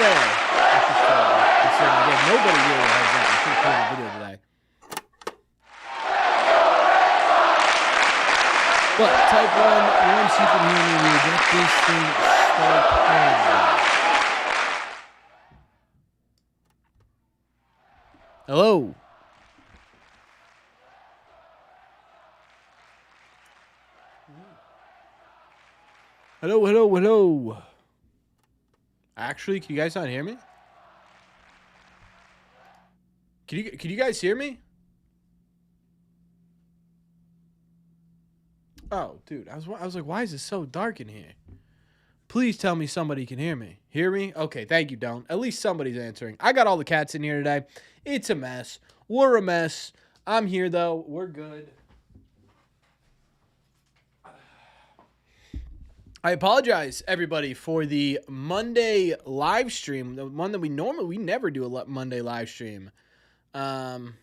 fair. Which is fair. Considering, again, nobody really has that. I should have put in a video today. But type 1, once you can hear me, we'll get this thing started. Hello. Hello, hello, hello. Actually, can you guys not hear me? Can you guys hear me? Oh, dude, I was like, why is it so dark in here? Please tell me somebody can hear me. Hear me? Okay, thank you, Don't. At least somebody's answering. I got all the cats in here today. It's a mess. We're a mess. I'm here, though. We're good. I apologize, everybody, for the Monday live stream. The one that we never do a Monday live stream. The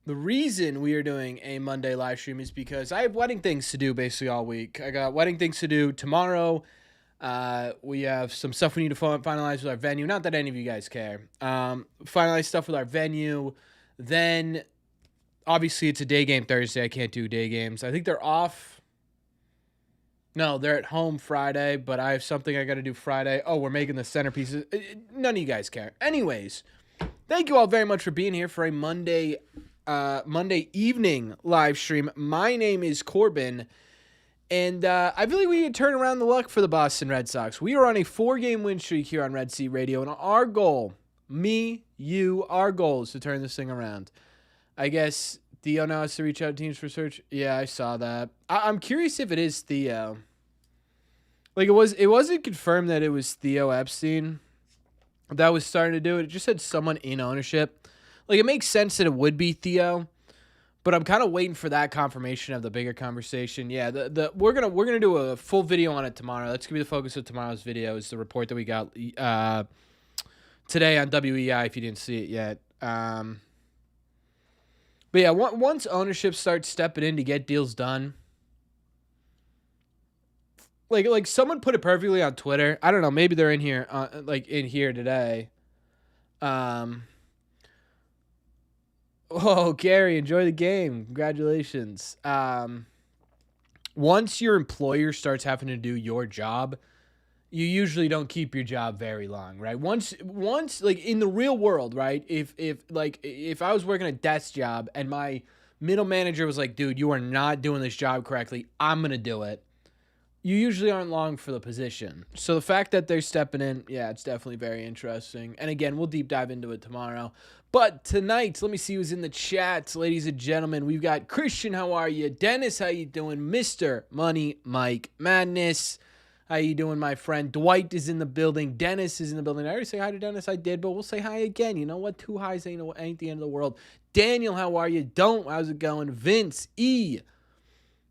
reason we are doing a Monday live stream is because I have wedding things to do basically all week. I got wedding things to do tomorrow. We have some stuff we need to finalize with our venue. Not that any of you guys care. Finalize stuff with our venue. Then, obviously, it's a day game Thursday. I can't do day games. I think they're off. No, they're at home Friday, but I have something I got to do Friday. Oh, we're making the centerpieces. None of you guys care. Anyways, thank you all very much for being here for a Monday evening live stream. My name is Corbin, and I feel like we can turn around the luck for the Boston Red Sox. We are on a 4-game win streak here on Red Seat Radio, and our goal, our goal is to turn this thing around. I guess Theo now has to reach out to teams for search. Yeah, I saw that. I'm curious if it is Theo. Like, it wasn't confirmed that it was Theo Epstein that was starting to do it. It just said someone in ownership. Like, it makes sense that it would be Theo, but I'm kind of waiting for that confirmation of the bigger conversation. Yeah, we're gonna do a full video on it tomorrow. That's gonna be the focus of tomorrow's video. Is the report that we got today on WEI. If you didn't see it yet. But yeah, once ownership starts stepping in to get deals done, like someone put it perfectly on Twitter. I don't know, maybe they're in here, in here today. Oh, Gary, enjoy the game. Congratulations. Once your employer starts having to do your job, you usually don't keep your job very long, right? Once like in the real world, right? If I was working a desk job and my middle manager was like, dude, you are not doing this job correctly, I'm going to do it. You usually aren't long for the position. So the fact that they're stepping in, yeah, it's definitely very interesting. And again, we'll deep dive into it tomorrow. But tonight, let me see who's in the chat, ladies and gentlemen. We've got Christian, how are you? Dennis, how you doing? Mr. Money Mike Madness. How you doing, my friend? Dwight is in the building. Dennis is in the building. I already say hi to Dennis. I did, but we'll say hi again. You know what? 2 highs ain't the end of the world. Daniel, how are you? How's it going? Vince E.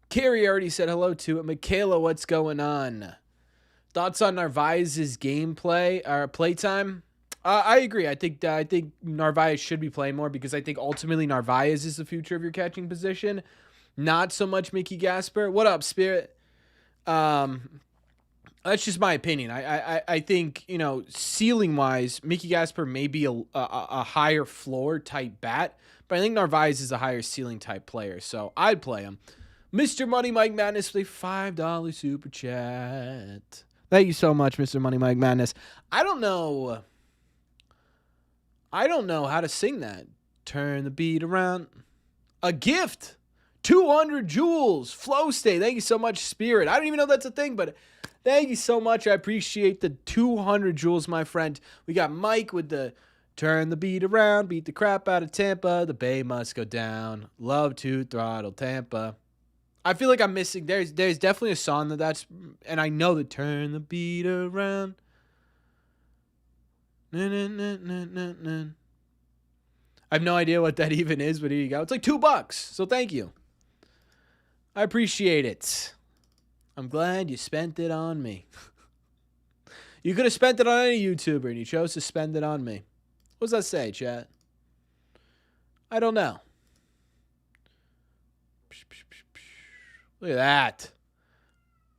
Carrie already said hello to it. Michaela, what's going on? Thoughts on Narvaez's gameplay or playtime? I agree. I think Narvaez should be playing more because I think ultimately Narvaez is the future of your catching position. Not so much Mickey Gasper. What up, Spirit? That's just my opinion. I think, ceiling-wise, Mickey Gasper may be a higher floor type bat, but I think Narvaez is a higher ceiling type player, so I'd play him. Mr. Money Mike Madness with a $5 super chat. Thank you so much, Mr. Money Mike Madness. I don't know how to sing that. Turn the beat around. A gift. 200 joules. Flow state. Thank you so much, Spirit. I don't even know if that's a thing, but thank you so much. I appreciate the 200 joules, my friend. We got Mike with the turn the beat around, beat the crap out of Tampa. The Bay must go down. Love to throttle Tampa. I feel like I'm missing. There's definitely a song that's, and I know the turn the beat around. Na, na, na, na, na, na. I have no idea what that even is, but here you go. It's like $2, so thank you. I appreciate it. I'm glad you spent it on me. You could have spent it on any YouTuber, and you chose to spend it on me. What does that say, chat? I don't know. Look at that.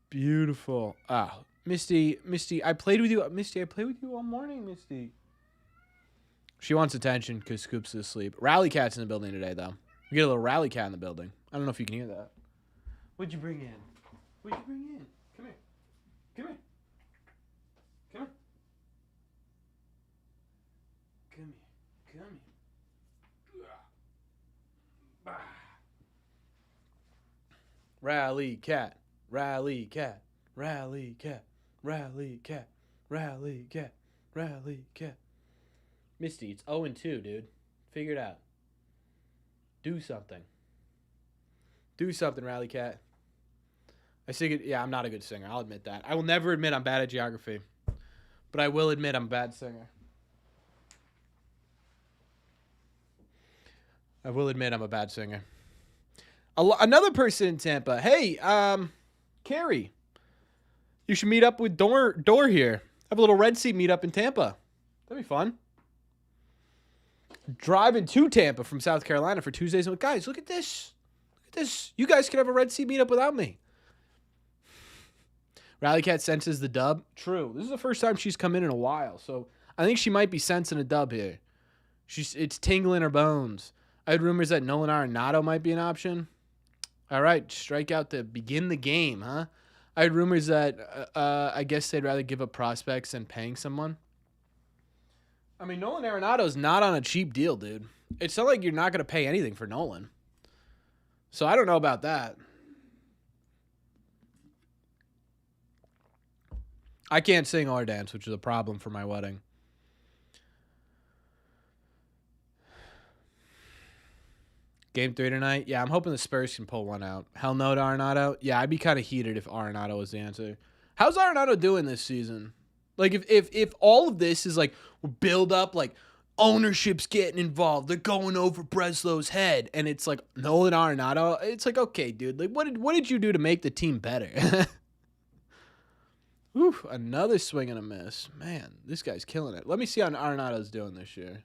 Beautiful. Oh, Misty, I played with you. Misty, I played with you all morning, Misty. She wants attention because Scoop's asleep. Rally Cat's in the building today, though. We get a little Rally Cat in the building. I don't know if you can hear that. What'd you bring in? What'd you bring in? Come here. Come here. Come here. Come here. Come here. Bah. Rally Cat. Rally Cat. Rally Cat. Rally Cat. Rally Cat. Rally Cat. Misty, it's 0-2, dude. Figure it out. Do something. Do something, Rally Cat. I think it, yeah, I'm not a good singer. I'll admit that. I will never admit I'm bad at geography. But I will admit I'm a bad singer. I will admit I'm a bad singer. Another person in Tampa. Hey, Carrie. You should meet up with Door here. Have a little Red Sea meetup in Tampa. That'd be fun. Driving to Tampa from South Carolina for Tuesdays. Guys, look at this. Look at this. You guys could have a Red Sea meetup without me. Rally Cat senses the dub. True. This is the first time she's come in a while, so I think she might be sensing a dub here. It's tingling her bones. I had rumors that Nolan Arenado might be an option. All right, strike out to begin the game, huh? I had rumors that I guess they'd rather give up prospects than paying someone. I mean, Nolan Arenado's not on a cheap deal, dude. It's not like you're not going to pay anything for Nolan. So I don't know about that. I can't sing or dance, which is a problem for my wedding. Game 3 tonight? Yeah, I'm hoping the Spurs can pull one out. Hell no to Arenado? Yeah, I'd be kind of heated if Arenado was the answer. How's Arenado doing this season? Like, if all of this is, like, build up, like, ownership's getting involved, they're going over Breslow's head, and it's, like, Nolan Arenado, it's like, okay, dude, like, what did you do to make the team better? Oof, another swing and a miss. Man, this guy's killing it. Let me see how Arenado's doing this year.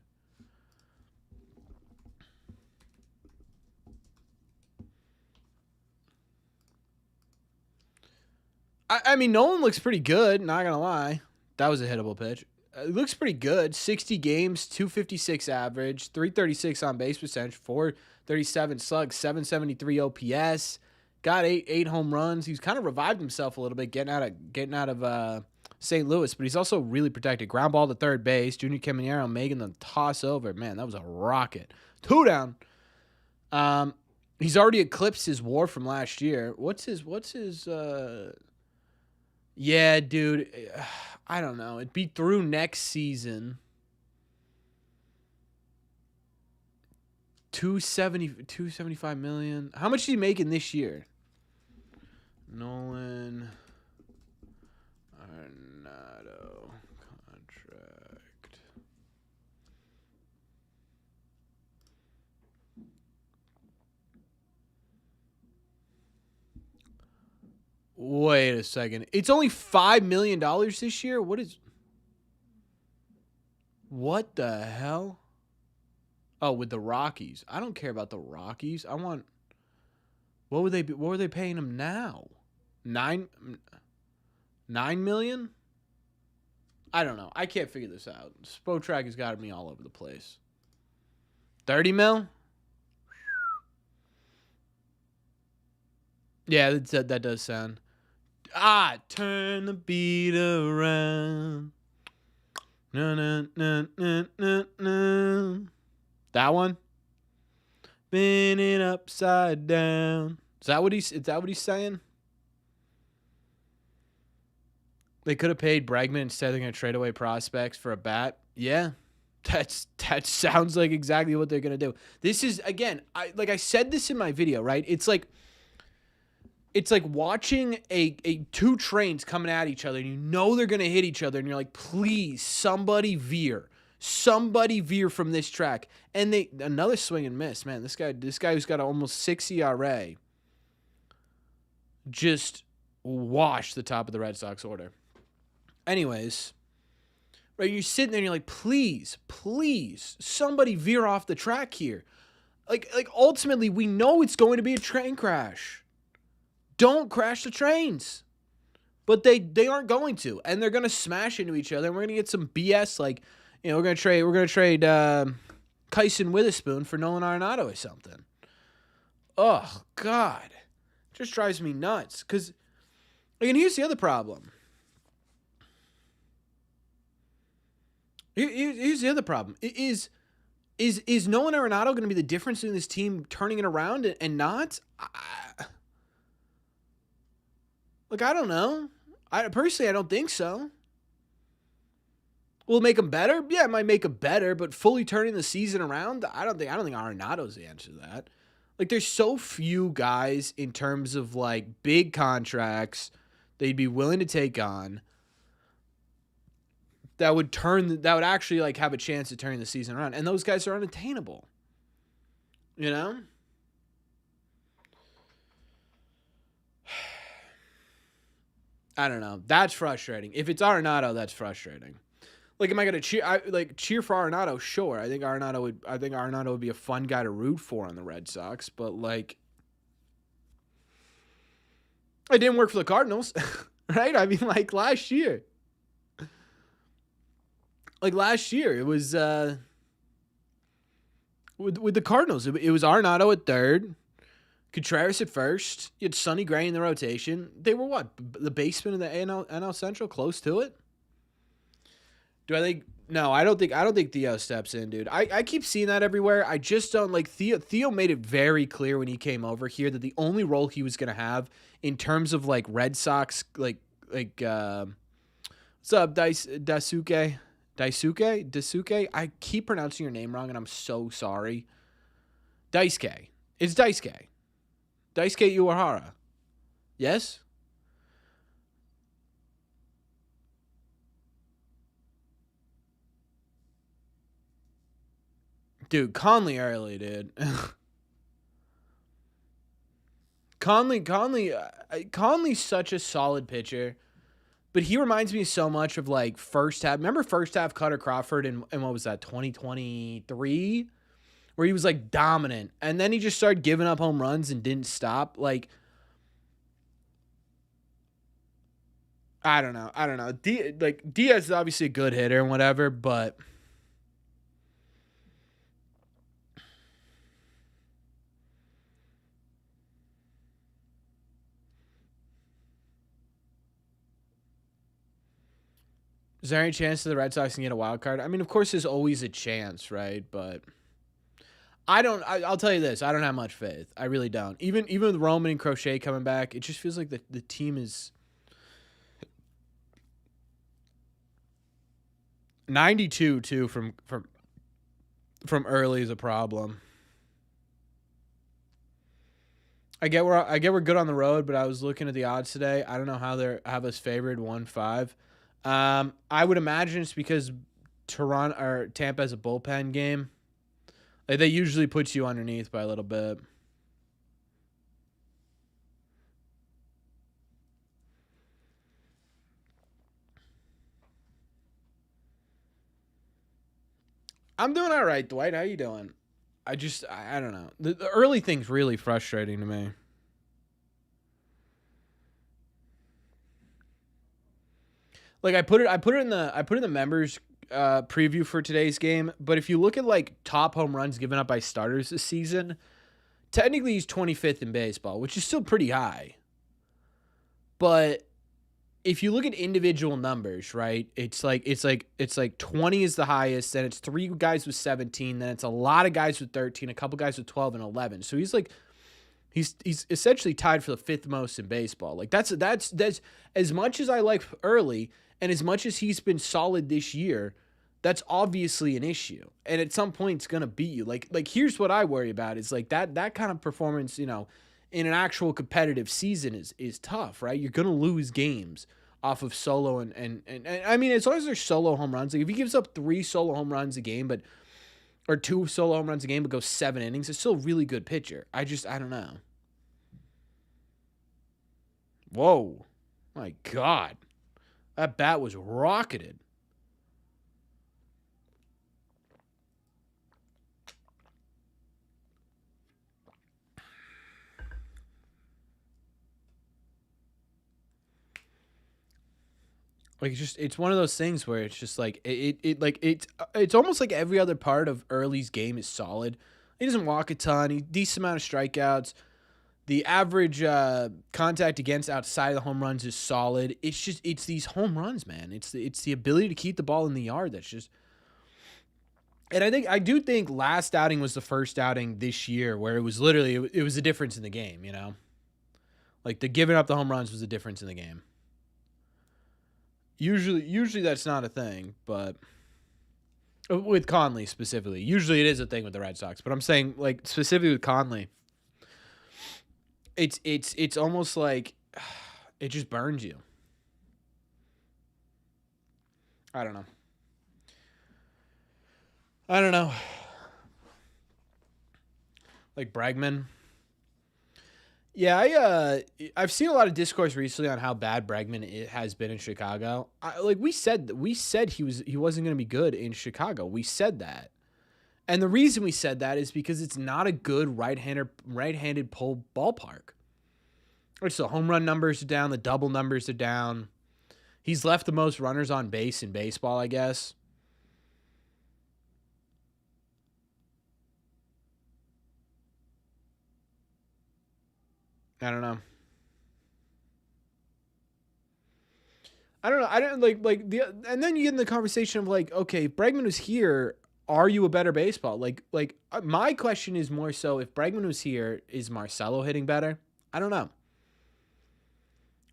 I mean, Nolan looks pretty good, not going to lie. That was a hittable pitch. It looks pretty good. 60 games, 256 average, 336 on base percentage, 437 slugs, 773 OPS. Got eight home runs. He's kind of revived himself a little bit getting out of St. Louis, but he's also really protected. Ground ball to third base. Junior Caminero making the toss over. Man, that was a rocket. 2 down. He's already eclipsed his WAR from last year. What's his yeah, dude, I don't know. It'd be through next season. 275 million. How much is he making this year? Nolan Arenado contract. Wait a second. It's only $5 million this year? What the hell? Oh, with the Rockies. I don't care about the Rockies. I want. What were they paying him now? 9 million? I don't know. I can't figure this out. Spotrac has got me all over the place. 30 mil? Yeah, that does sound. Turn the beat around. No, no, no, no, no, no. That one? Spin it upside down. Is that what he's saying? They could have paid Bregman instead. They're going to trade away prospects for a bat. Yeah. That sounds like exactly what they're going to do. This is, again, I said this in my video, right? It's like watching a two trains coming at each other, and you know they're going to hit each other, and you're like, please, somebody veer. Somebody veer from this track. And another swing and miss. Man, this guy who's got almost 6 ERA just washed the top of the Red Sox order. Anyways, right, you're sitting there and you're like, please, somebody veer off the track here. Like ultimately, we know it's going to be a train crash. Don't crash the trains. But they aren't going to, and they're gonna smash into each other. And we're gonna get some BS like, we're gonna trade Kyson Witherspoon for Nolan Arenado or something. Oh God, just drives me nuts. Cause, and here's the other problem. Here's the other problem. Is Nolan Arenado going to be the difference in this team turning it around and not? I don't know. Personally, I don't think so. Will it make them better? Yeah, it might make them better, but fully turning the season around, I don't think Arenado's the answer to that. There's so few guys in terms of big contracts they'd be willing to take on that would actually have a chance of turning the season around, and those guys are unattainable. I don't know. That's frustrating. If it's Arenado, that's frustrating. Am I gonna cheer for Arenado? Sure. I think Arenado would be a fun guy to root for on the Red Sox, but it didn't work for the Cardinals, right? I mean, last year. Last year, it was with the Cardinals. It was Arenado at third, Contreras at first. You had Sonny Gray in the rotation. They were what? The basement of the NL Central, close to it. Do I think? No, I don't think Theo steps in, dude. I keep seeing that everywhere. I just don't like Theo. Theo made it very clear when he came over here that the only role he was gonna have in terms of Red Sox what's up, Daisuke? I keep pronouncing your name wrong, and I'm so sorry. Daisuke. It's Daisuke. Daisuke Uehara. Yes? Dude, Conley's such a solid pitcher. But he reminds me so much of first half. Remember first half Cutter Crawford in what was that, 2023? Where he was dominant. And then he just started giving up home runs and didn't stop. I don't know. Diaz is obviously a good hitter and whatever, but is there any chance that the Red Sox can get a wild card? I mean, of course, there's always a chance, right? But I'll tell you this: I don't have much faith. I really don't. Even with Roman and Crochet coming back, it just feels like the team is 92 too from early is a problem. I get we're good on the road, but I was looking at the odds today. I don't know how they have us favored 1-5. I would imagine it's because Toronto or Tampa has a bullpen game. They usually put you underneath by a little bit. I'm doing all right, Dwight. How you doing? I don't know. The early thing's really frustrating to me. I put it in the members preview for today's game, but if you look at top home runs given up by starters this season, technically he's 25th in baseball, which is still pretty high. But if you look at individual numbers, right? It's like 20 is the highest, then it's 3 guys with 17, then it's a lot of guys with 13, a couple guys with 12 and 11. So he's essentially tied for the 5th most in baseball. That's as much as I like early and as much as he's been solid this year, that's obviously an issue. And at some point it's going to beat you. Here's what I worry about is that kind of performance, in an actual competitive season is tough, right? You're going to lose games off of solo and I mean, as long as there's solo home runs, if he gives up 3 solo home runs a game, or 2 solo home runs a game, but goes 7 innings, it's still a really good pitcher. I don't know. Whoa. My God. That bat was rocketed. Like it's one of those things where it's just like it's almost like every other part of Early's game is solid. He doesn't walk a ton. He decent amount of strikeouts. The average contact against outside of the home runs is solid. It's these home runs, man. It's the ability to keep the ball in the yard that's just. And I do think last outing was the first outing this year where it was literally it was a difference in the game. You know, like the giving up the home runs was a difference in the game. Usually that's not a thing, but with Conley specifically, usually it is a thing with the Red Sox. But I'm saying like specifically with Conley, it's almost like it just burns you. I don't know. I don't know. Like Bregman. Yeah, I've seen a lot of discourse recently on how bad Bregman has been in Chicago. We said he wasn't going to be good in Chicago. We said that. And the reason we said that is because it's not a good right-handed pull ballpark. So the home run numbers are down, the double numbers are down. He's left the most runners on base in baseball, I guess. I don't know. I don't know. I don't like the and then you get in the conversation of like, okay, if Bregman was here, are you a better baseball? My question is more so if Bregman was here, is Marcelo hitting better? I don't know.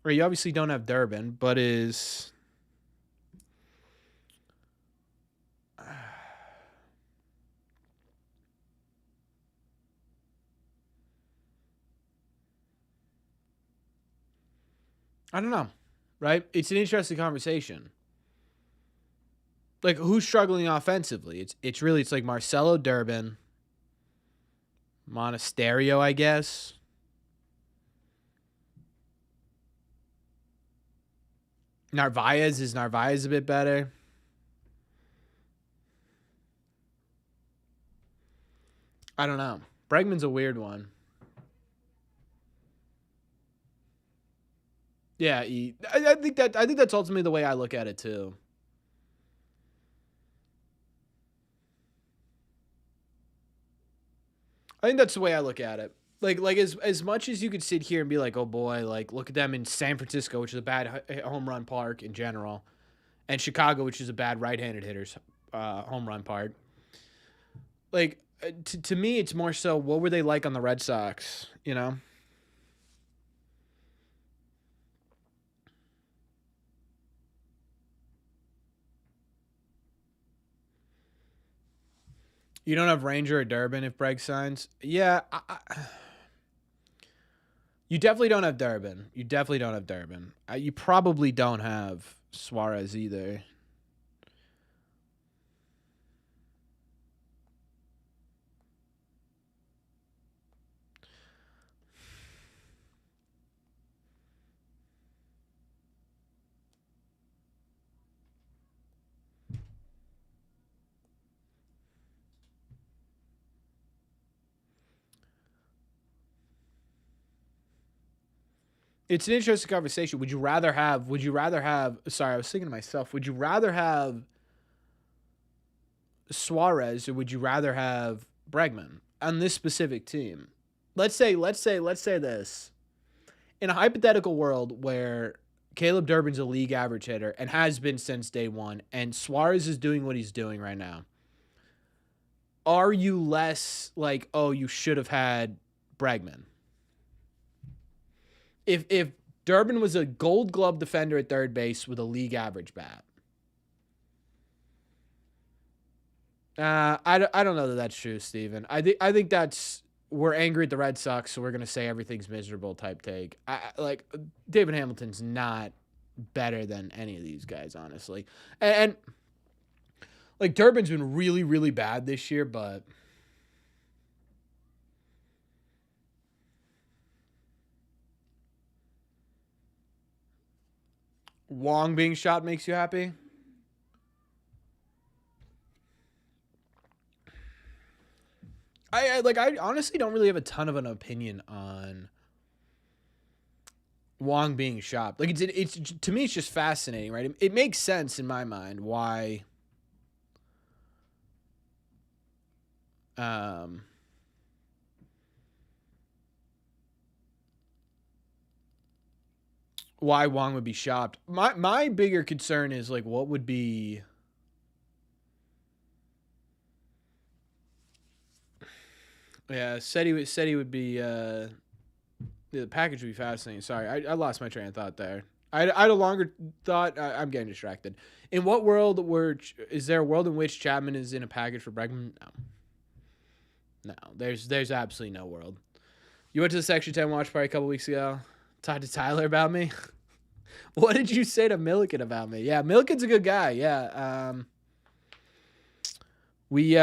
Or you obviously don't have Durbin, but is I don't know. Right? It's an interesting conversation. Like who's struggling offensively? It's like Marcelo, Durbin, Monasterio, I guess. Narvaez a bit better? I don't know. Bregman's a weird one. Yeah, I think that's ultimately the way I look at it too. I think that's the way I look at it. Like as much as you could sit here and be like, oh boy, like look at them in San Francisco, which is a bad home run park in general, and Chicago, which is a bad right-handed hitters home run park. Like to me, it's more so what were they like on the Red Sox? You know, you don't have Ranger or Durbin if Breg signs. Yeah, you definitely don't have Durbin. You definitely don't have Durbin. You probably don't have Suarez either. It's an interesting conversation. Would you rather have sorry, I was thinking to myself, would you rather have Suarez or would you rather have Bregman on this specific team? Let's say this. In a hypothetical world where Caleb Durbin's a league average hitter and has been since day one, and Suarez is doing what he's doing right now, are you less like, oh, you should have had Bregman? If Durbin was a Gold Glove defender at third base with a league average bat, I don't know that that's true, Steven. I think that's we're angry at the Red Sox, so we're gonna say everything's miserable type take. Like David Hamilton's not better than any of these guys, honestly, and like Durbin's been really really bad this year, but Wong being shot makes you happy. I honestly don't really have a ton of an opinion on Wong being shopped. Like it's to me, it's just fascinating, right? It makes sense in my mind um, why Wong would be shopped. My bigger concern is like what would be. Yeah, said he would be. The package would be fascinating. Sorry, I lost my train of thought there. I had a longer thought. I'm getting distracted. In what world is there a world in which Chapman is in a package for Bregman? No. There's absolutely no world. You went to the Section 10 watch party a couple weeks ago. Talked to Tyler about me. What did you say to Milliken about me? Yeah, Milliken's a good guy. Yeah. We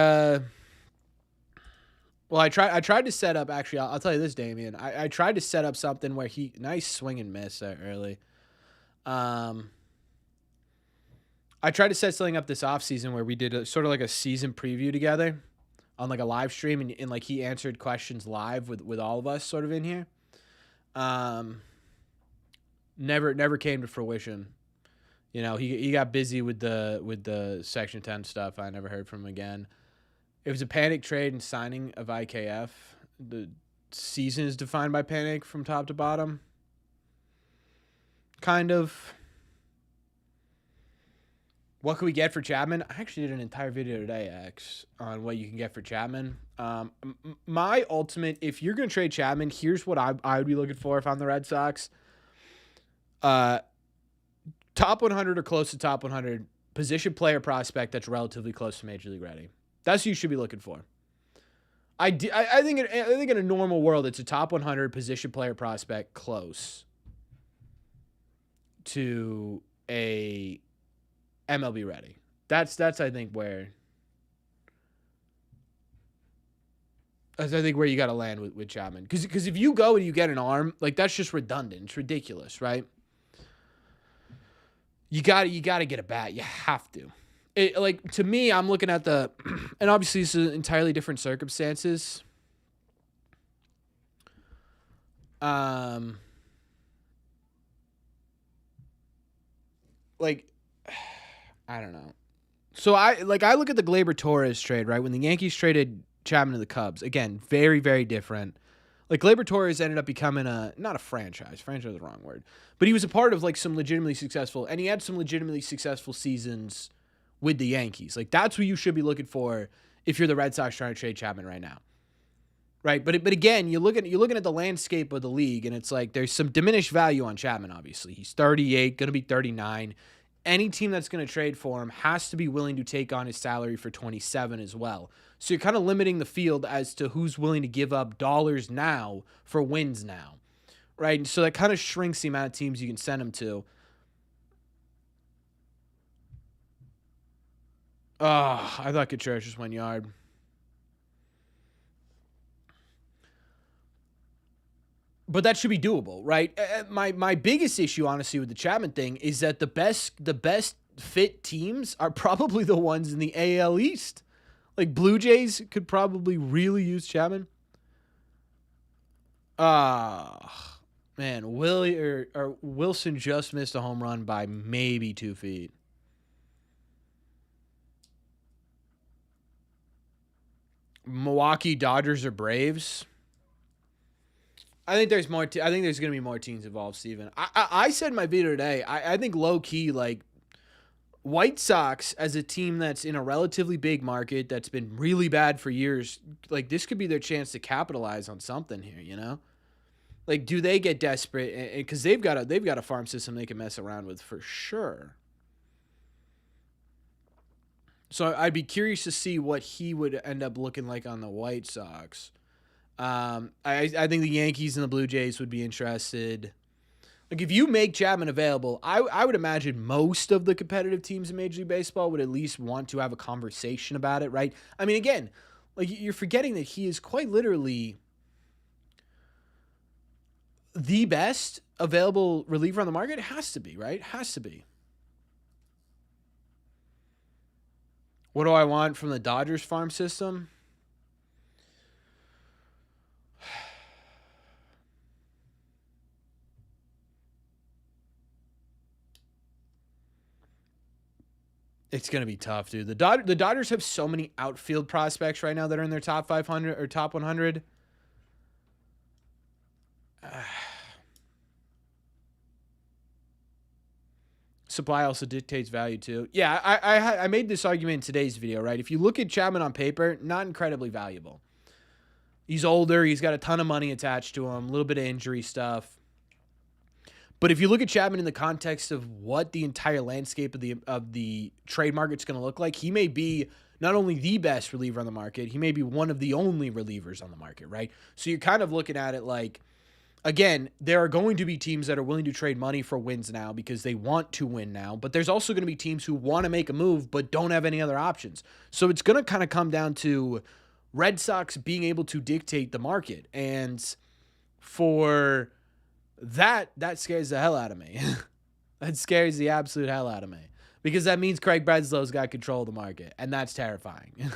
well, I tried to set up. Actually, I'll tell you this, Damien. I tried to set up something where nice swing and miss there early. I tried to set something up this offseason where we did sort of like a season preview together on like a live stream, and like he answered questions live with all of us sort of in here. Never came to fruition. You know, he got busy with the Section 10 stuff. I never heard from him again. It was a panic trade and signing of IKF. The season is defined by panic from top to bottom. Kind of. What can we get for Chapman? I actually did an entire video today, X, on what you can get for Chapman. My ultimate, if you're going to trade Chapman, here's what I would be looking for if I'm the Red Sox. Top 100 or close to top 100 position player prospect that's relatively close to Major League ready. That's what you should be looking for. I think in a normal world, it's a top 100 position player prospect close to a MLB ready. That's I think where you got to land with Chapman. Because if you go and you get an arm, like that's just redundant. It's ridiculous, right? You got to get a bat. You have to. Like to me, I'm looking at and obviously this is entirely different circumstances. Like I don't know. So I look at the Gleyber Torres trade, right? When the Yankees traded Chapman to the Cubs, again, very very different. Like Gleyber Torres ended up becoming not a franchise. Franchise is the wrong word, but he was a part of like some legitimately successful, and he had some legitimately successful seasons with the Yankees. Like that's what you should be looking for if you're the Red Sox trying to trade Chapman right now. Right? But again, you're looking at the landscape of the league, and it's like there's some diminished value on Chapman, obviously. He's 38, going to be 39. Any team that's going to trade for him has to be willing to take on his salary for 27 as well. So you're kind of limiting the field as to who's willing to give up dollars now for wins now. Right? And so that kind of shrinks the amount of teams you can send him to. Oh, I thought Contreras just went yard. But that should be doable, right? My biggest issue, honestly, with the Chapman thing is that the best fit teams are probably the ones in the AL East. Like Blue Jays could probably really use Chapman. Man, Wilson just missed a home run by maybe 2 feet. Milwaukee Dodgers or Braves. I think there's more. I think there's going to be more teams involved, Steven. I said in my video today, I think low key, like White Sox as a team that's in a relatively big market that's been really bad for years, like this could be their chance to capitalize on something here, you know? Like, do they get desperate? Because they've got a farm system they can mess around with for sure. So I'd be curious to see what he would end up looking like on the White Sox. I think the Yankees and the Blue Jays would be interested. Like if you make Chapman available, I would imagine most of the competitive teams in Major League Baseball would at least want to have a conversation about it, right? I mean, again, like you're forgetting that he is quite literally the best available reliever on the market. It has to be, right? It has to be. What do I want from the Dodgers farm system? It's going to be tough, dude. The Dodgers have so many outfield prospects right now that are in their top 500 or top 100. Supply also dictates value too. Yeah, I made this argument in today's video, right? If you look at Chapman on paper, not incredibly valuable. He's older. He's got a ton of money attached to him, a little bit of injury stuff. But if you look at Chapman in the context of what the entire landscape of the trade market's going to look like, he may be not only the best reliever on the market, he may be one of the only relievers on the market, right? So you're kind of looking at it like, again, there are going to be teams that are willing to trade money for wins now because they want to win now, but there's also going to be teams who want to make a move but don't have any other options. So it's going to kind of come down to Red Sox being able to dictate the market. And for that scares the hell out of me. That scares the absolute hell out of me. Because that means Craig Breslow's got control of the market, and that's terrifying.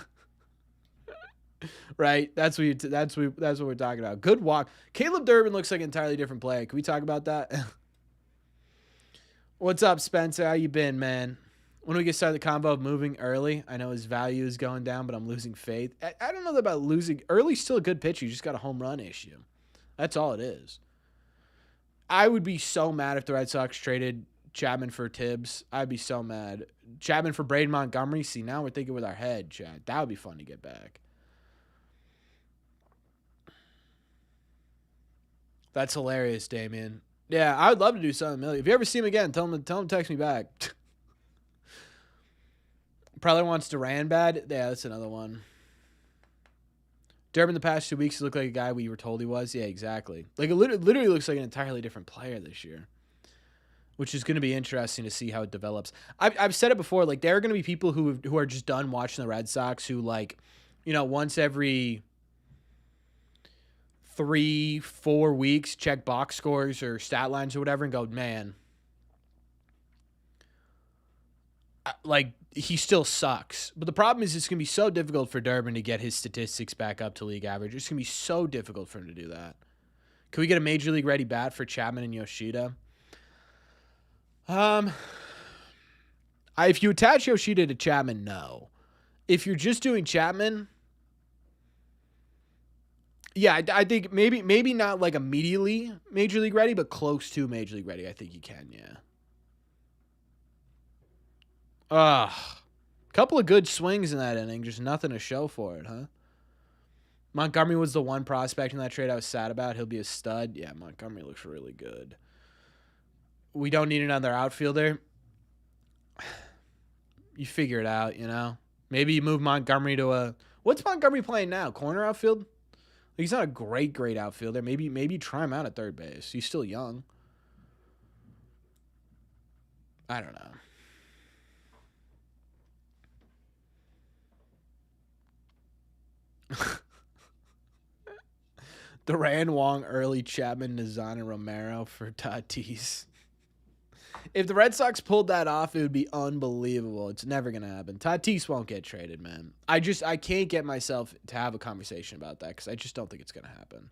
Right? That's what we're talking about. Good walk. Caleb Durbin looks like an entirely different player. Can we talk about that? What's up, Spencer? How you been, man? When we get started the combo of moving early, I know his value is going down, but I'm losing faith. I don't know about losing. Early's still a good pitcher. You just got a home run issue. That's all it is. I would be so mad if the Red Sox traded Chapman for Tibbs. I'd be so mad. Chapman for Braden Montgomery. See, now we're thinking with our head, Chad. That would be fun to get back. That's hilarious, Damien. Yeah, I would love to do something, Millie. If you ever see him again, tell him to text me back. Preller wants Duran bad. Yeah, that's another one. Durbin the past 2 weeks looked like a guy we were told he was. Yeah, exactly. Like, it literally looks like an entirely different player this year, which is going to be interesting to see how it develops. I've said it before. Like, there are going to be people who are just done watching the Red Sox who, like, you know, once every 3-4 weeks check box scores or stat lines or whatever and go, man, like, he still sucks. But the problem is it's going to be so difficult for Durbin to get his statistics back up to league average. It's going to be so difficult for him to do that. Can we get a major league ready bat for Chapman and Yoshida? If you attach Yoshida to Chapman, no. If you're just doing Chapman, yeah, I think maybe not like immediately major league ready, but close to major league ready. I think you can, yeah. Couple of good swings in that inning, just nothing to show for it, huh? Montgomery was the one prospect in that trade I was sad about. He'll be a stud. Yeah, Montgomery looks really good. We don't need another outfielder. You figure it out, you know? Maybe you move Montgomery to a... What's Montgomery playing now? Corner outfield? He's not a great outfielder. Maybe try him out at third base. He's still young. I don't know. Duran, Wong, early, Chapman, Nazan, and Romero for Tatis. If the Red Sox pulled that off, it would be unbelievable. It's never going to happen. Tatis won't get traded, man. I can't get myself to have a conversation about that because I just don't think it's going to happen.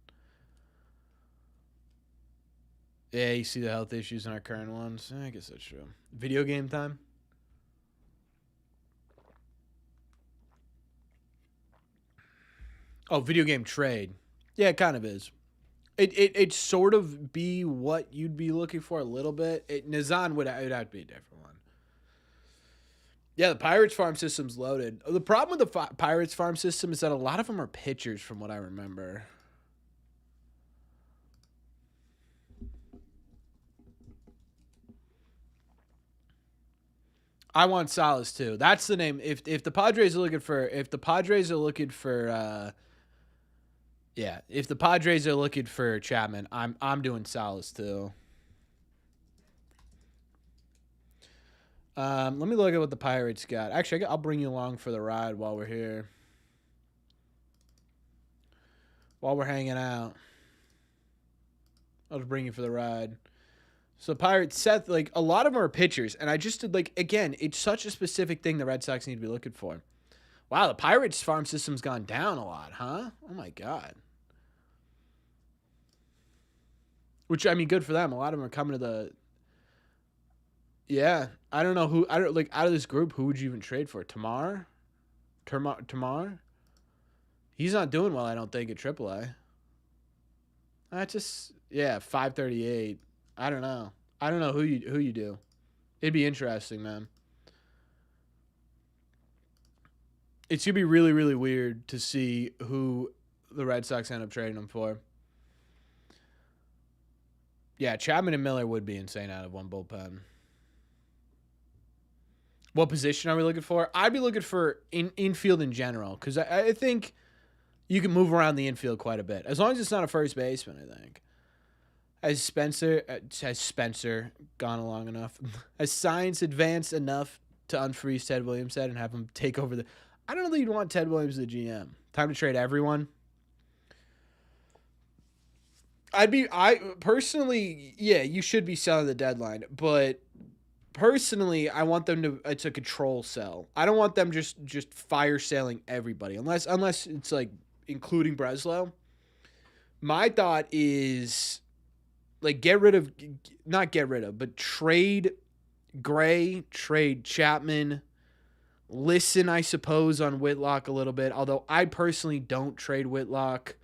Yeah, you see the health issues in our current ones? I guess that's true. Video game time? Oh, video game trade. Yeah, it kind of is. It sort of be what you'd be looking for a little bit. Nazan would have to be a different one. Yeah, the Pirates farm system's loaded. The problem with the Pirates farm system is that a lot of them are pitchers from what I remember. I want Salas too. That's the name. If the Padres are looking for if the Padres are looking for Chapman, I'm doing Salas too. Let me look at what the Pirates got. Actually, I'll bring you along for the ride while we're here. While we're hanging out. I'll just bring you for the ride. So Pirates, Seth, like a lot of them are pitchers, and I just did like again, it's such a specific thing the Red Sox need to be looking for. Wow, the Pirates farm system's gone down a lot, huh? Oh my god. Which I mean, good for them. A lot of them are coming to the. Yeah, I don't know who. I don't like out of this group. Who would you even trade for? Tamar. He's not doing well. I don't think at AAA. I just yeah 538. I don't know. I don't know who you do. It'd be interesting, man. It's gonna be really really weird to see who the Red Sox end up trading him for. Yeah, Chapman and Miller would be insane out of one bullpen. What position are we looking for? I'd be looking for infield in general because I think you can move around the infield quite a bit as long as it's not a first baseman. I think has Spencer gone along enough? Has science advanced enough to unfreeze Ted Williams head and have him take over the? I don't know that you'd want Ted Williams the GM. Time to trade everyone. I personally, yeah, you should be selling the deadline, but personally, I want them to it's a control sell. I don't want them just fire selling everybody unless it's like including Breslow. My thought is like not get rid of, but trade Gray, trade Chapman. Listen, I suppose on Whitlock a little bit, although I personally don't trade Whitlock.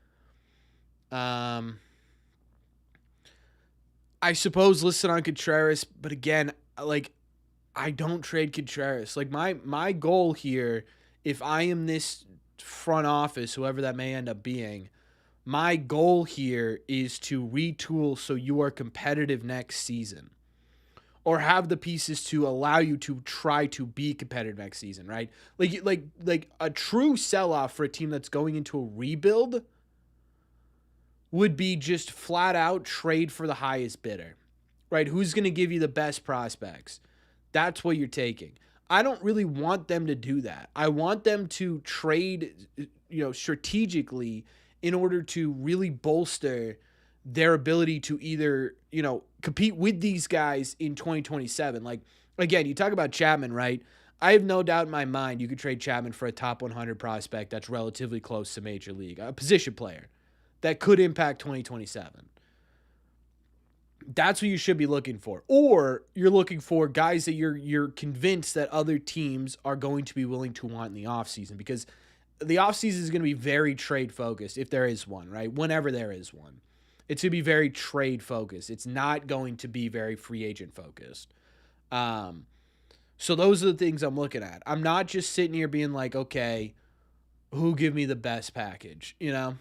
I suppose listen on Contreras, but again, like I don't trade Contreras. Like my goal here, if I am this front office, whoever that may end up being, my goal here is to retool so you are competitive next season. Or have the pieces to allow you to try to be competitive next season, right? Like a true sell-off for a team that's going into a rebuild would be just flat out trade for the highest bidder, right? Who's going to give you the best prospects? That's what you're taking. I don't really want them to do that. I want them to trade, strategically in order to really bolster their ability to either, compete with these guys in 2027. Like, again, you talk about Chapman, right? I have no doubt in my mind you could trade Chapman for a top 100 prospect that's relatively close to Major League, a position player that could impact 2027. That's what you should be looking for. Or you're looking for guys that you're convinced that other teams are going to be willing to want in the offseason, because the offseason is going to be very trade focused if there is one, right? Whenever there is one. It's going to be very trade focused. It's not going to be very free agent focused. So those are the things I'm looking at. I'm not just sitting here being like, okay, who give me the best package, That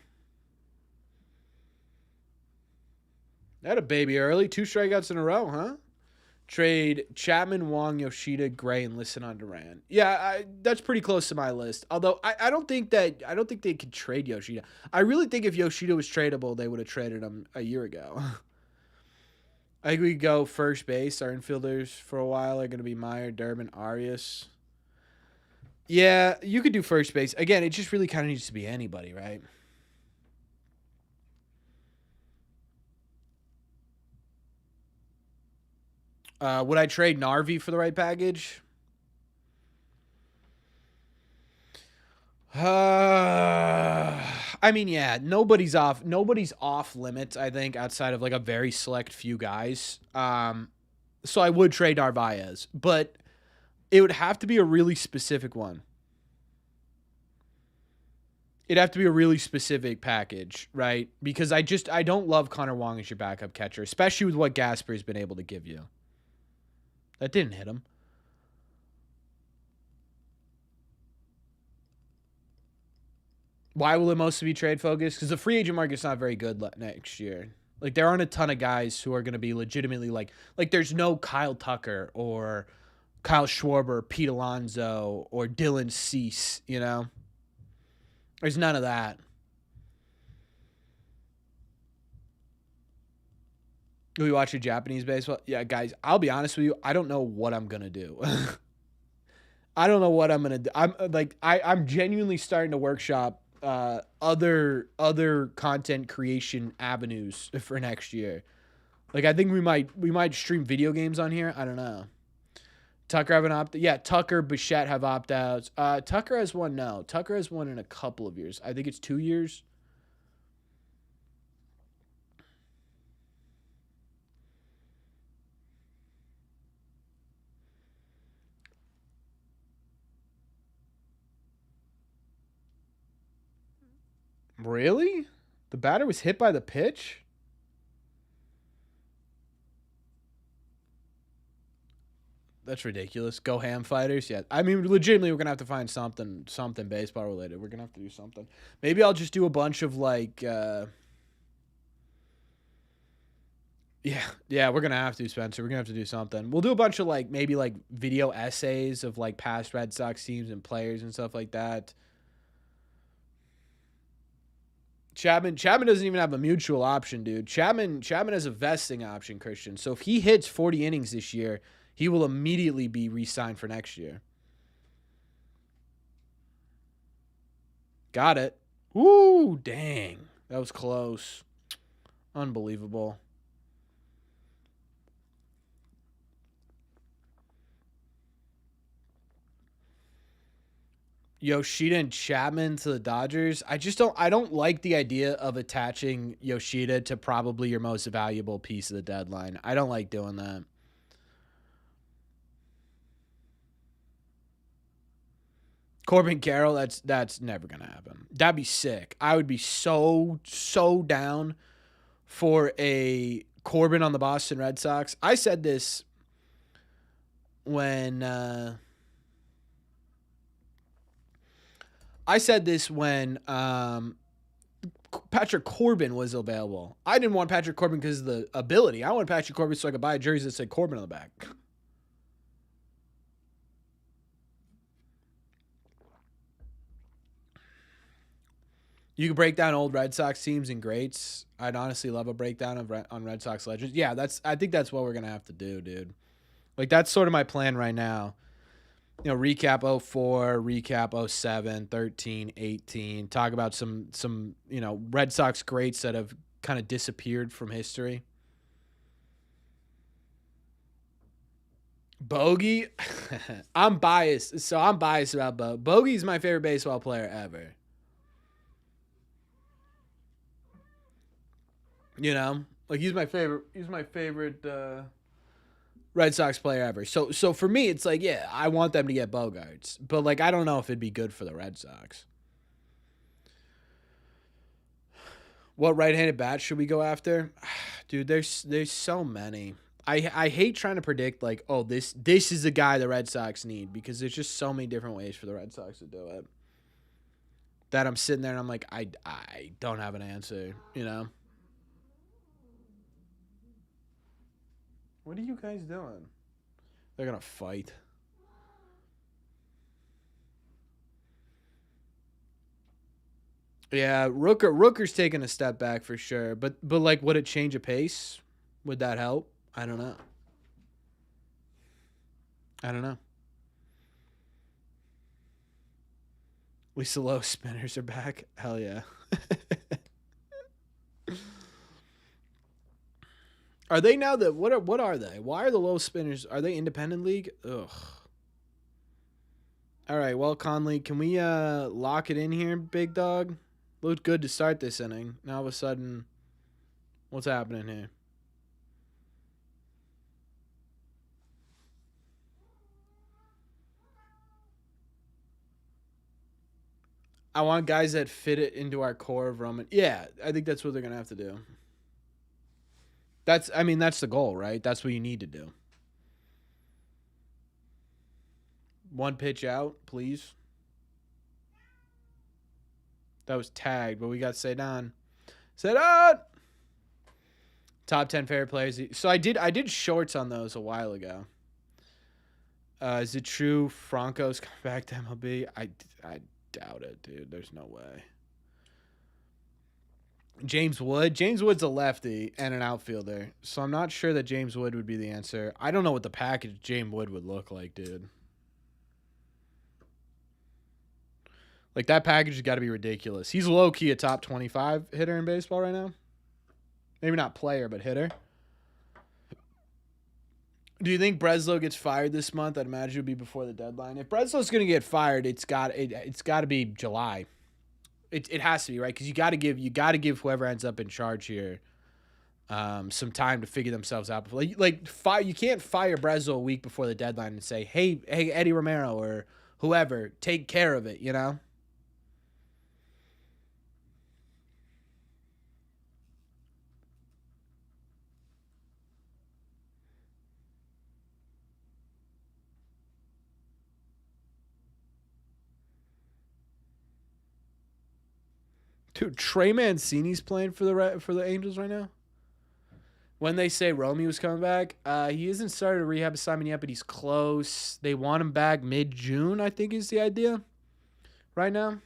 a baby early. 2 strikeouts in a row, huh? Trade Chapman, Wong, Yoshida, Gray, and listen on Duran. Yeah, that's pretty close to my list. Although I don't think they could trade Yoshida. I really think if Yoshida was tradable, they would have traded him a year ago. I think we go first base. Our infielders for a while are going to be Meyer, Durbin, Arias. Yeah, you could do first base. Again, it just really kind of needs to be anybody, right? Would I trade Narvi for the right package? I mean, yeah, nobody's off limits, I think, outside of like a very select few guys. So I would trade Narvaez, but it would have to be a really specific one. It'd have to be a really specific package, right? Because I don't love Connor Wong as your backup catcher, especially with what Gasper's been able to give you. That didn't hit him. Why will it mostly be trade focused? Because the free agent market's not very good next year. Like, there aren't a ton of guys who are going to be legitimately like there's no Kyle Tucker or Kyle Schwarber, Pete Alonso, or Dylan Cease, There's none of that. Do we watch a Japanese baseball? Yeah, guys, I'll be honest with you. I don't know what I'm going to do. I don't know what I'm going to do. I'm genuinely starting to workshop other content creation avenues for next year. Like, I think we might stream video games on here. I don't know. Tucker have an opt. Yeah, Tucker, Bichette have opt outs. Tucker has one now. Tucker has one in a couple of years. I think it's 2 years. Really? The batter was hit by the pitch? That's ridiculous. Go ham fighters. Yeah. I mean, legitimately, we're going to have to find something baseball related. We're going to have to do something. Maybe I'll just do a bunch of like, yeah, we're going to have to, Spencer. We're going to have to do something. We'll do a bunch of like, maybe like video essays of like past Red Sox teams and players and stuff like that. Chapman doesn't even have a mutual option, dude. Chapman has a vesting option, Christian. So if he hits 40 innings this year, he will immediately be re-signed for next year. Got it. Ooh, dang. That was close. Unbelievable. Yoshida and Chapman to the Dodgers. I don't like the idea of attaching Yoshida to probably your most valuable piece of the deadline. I don't like doing that. Corbin Carroll, that's never gonna happen. That'd be sick. I would be so down for a Corbin on the Boston Red Sox. I said this when Patrick Corbin was available. I didn't want Patrick Corbin because of the ability. I wanted Patrick Corbin so I could buy a jersey that said Corbin on the back. You could break down old Red Sox teams and greats. I'd honestly love a breakdown on Red Sox legends. Yeah, I think that's what we're gonna have to do, dude. Like that's sort of my plan right now. Recap 04, recap 07, 13, 18. Talk about some Red Sox greats that have kind of disappeared from history. Bogey, I'm biased. So I'm biased about Bogey's my favorite baseball player ever. Like he's my favorite. He's my favorite Red Sox player ever. So for me, it's like, yeah, I want them to get Bogarts, but like I don't know if it'd be good for the Red Sox. What right-handed bat should we go after? Dude, there's so many. I hate trying to predict like, oh, this is the guy the Red Sox need because there's just so many different ways for the Red Sox to do it. That I'm sitting there and I'm like, I don't have an answer. What are you guys doing? They're gonna fight. Yeah, Rooker's taking a step back for sure. But like, would it change a pace? Would that help? I don't know. I don't know. At least the low spinners are back. Hell yeah. Are they now the what are they? Why are the low spinners? Are they independent league? Ugh. All right, well, Conley, can we lock it in here, big dog? Looked good to start this inning. Now all of a sudden, what's happening here? I want guys that fit it into our core of Roman. Yeah, I think that's what they're gonna have to do. That's the goal, right? That's what you need to do. One pitch out, please. That was tagged, but we got Cedon. Cedon! Top 10 favorite players. So I did shorts on those a while ago. Is it true Franco's coming back to MLB? I doubt it, dude. There's no way. James Wood. James Wood's a lefty and an outfielder, so I'm not sure that James Wood would be the answer. I don't know what the package James Wood would look like, dude. Like that package has got to be ridiculous. He's low key a top 25 hitter in baseball right now. Maybe not player, but hitter. Do you think Breslow gets fired this month? I'd imagine it would be before the deadline. If Breslow's going to get fired, it's got to be July. It has to be, right? Because you got to give whoever ends up in charge here some time to figure themselves out. You can't fire Breslow a week before the deadline and say, hey Eddie Romero or whoever, take care of it. Dude, Trey Mancini's playing for the Angels right now. When they say Romeo's coming back, he hasn't started a rehab assignment yet, but he's close. They want him back mid-June, I think is the idea right now.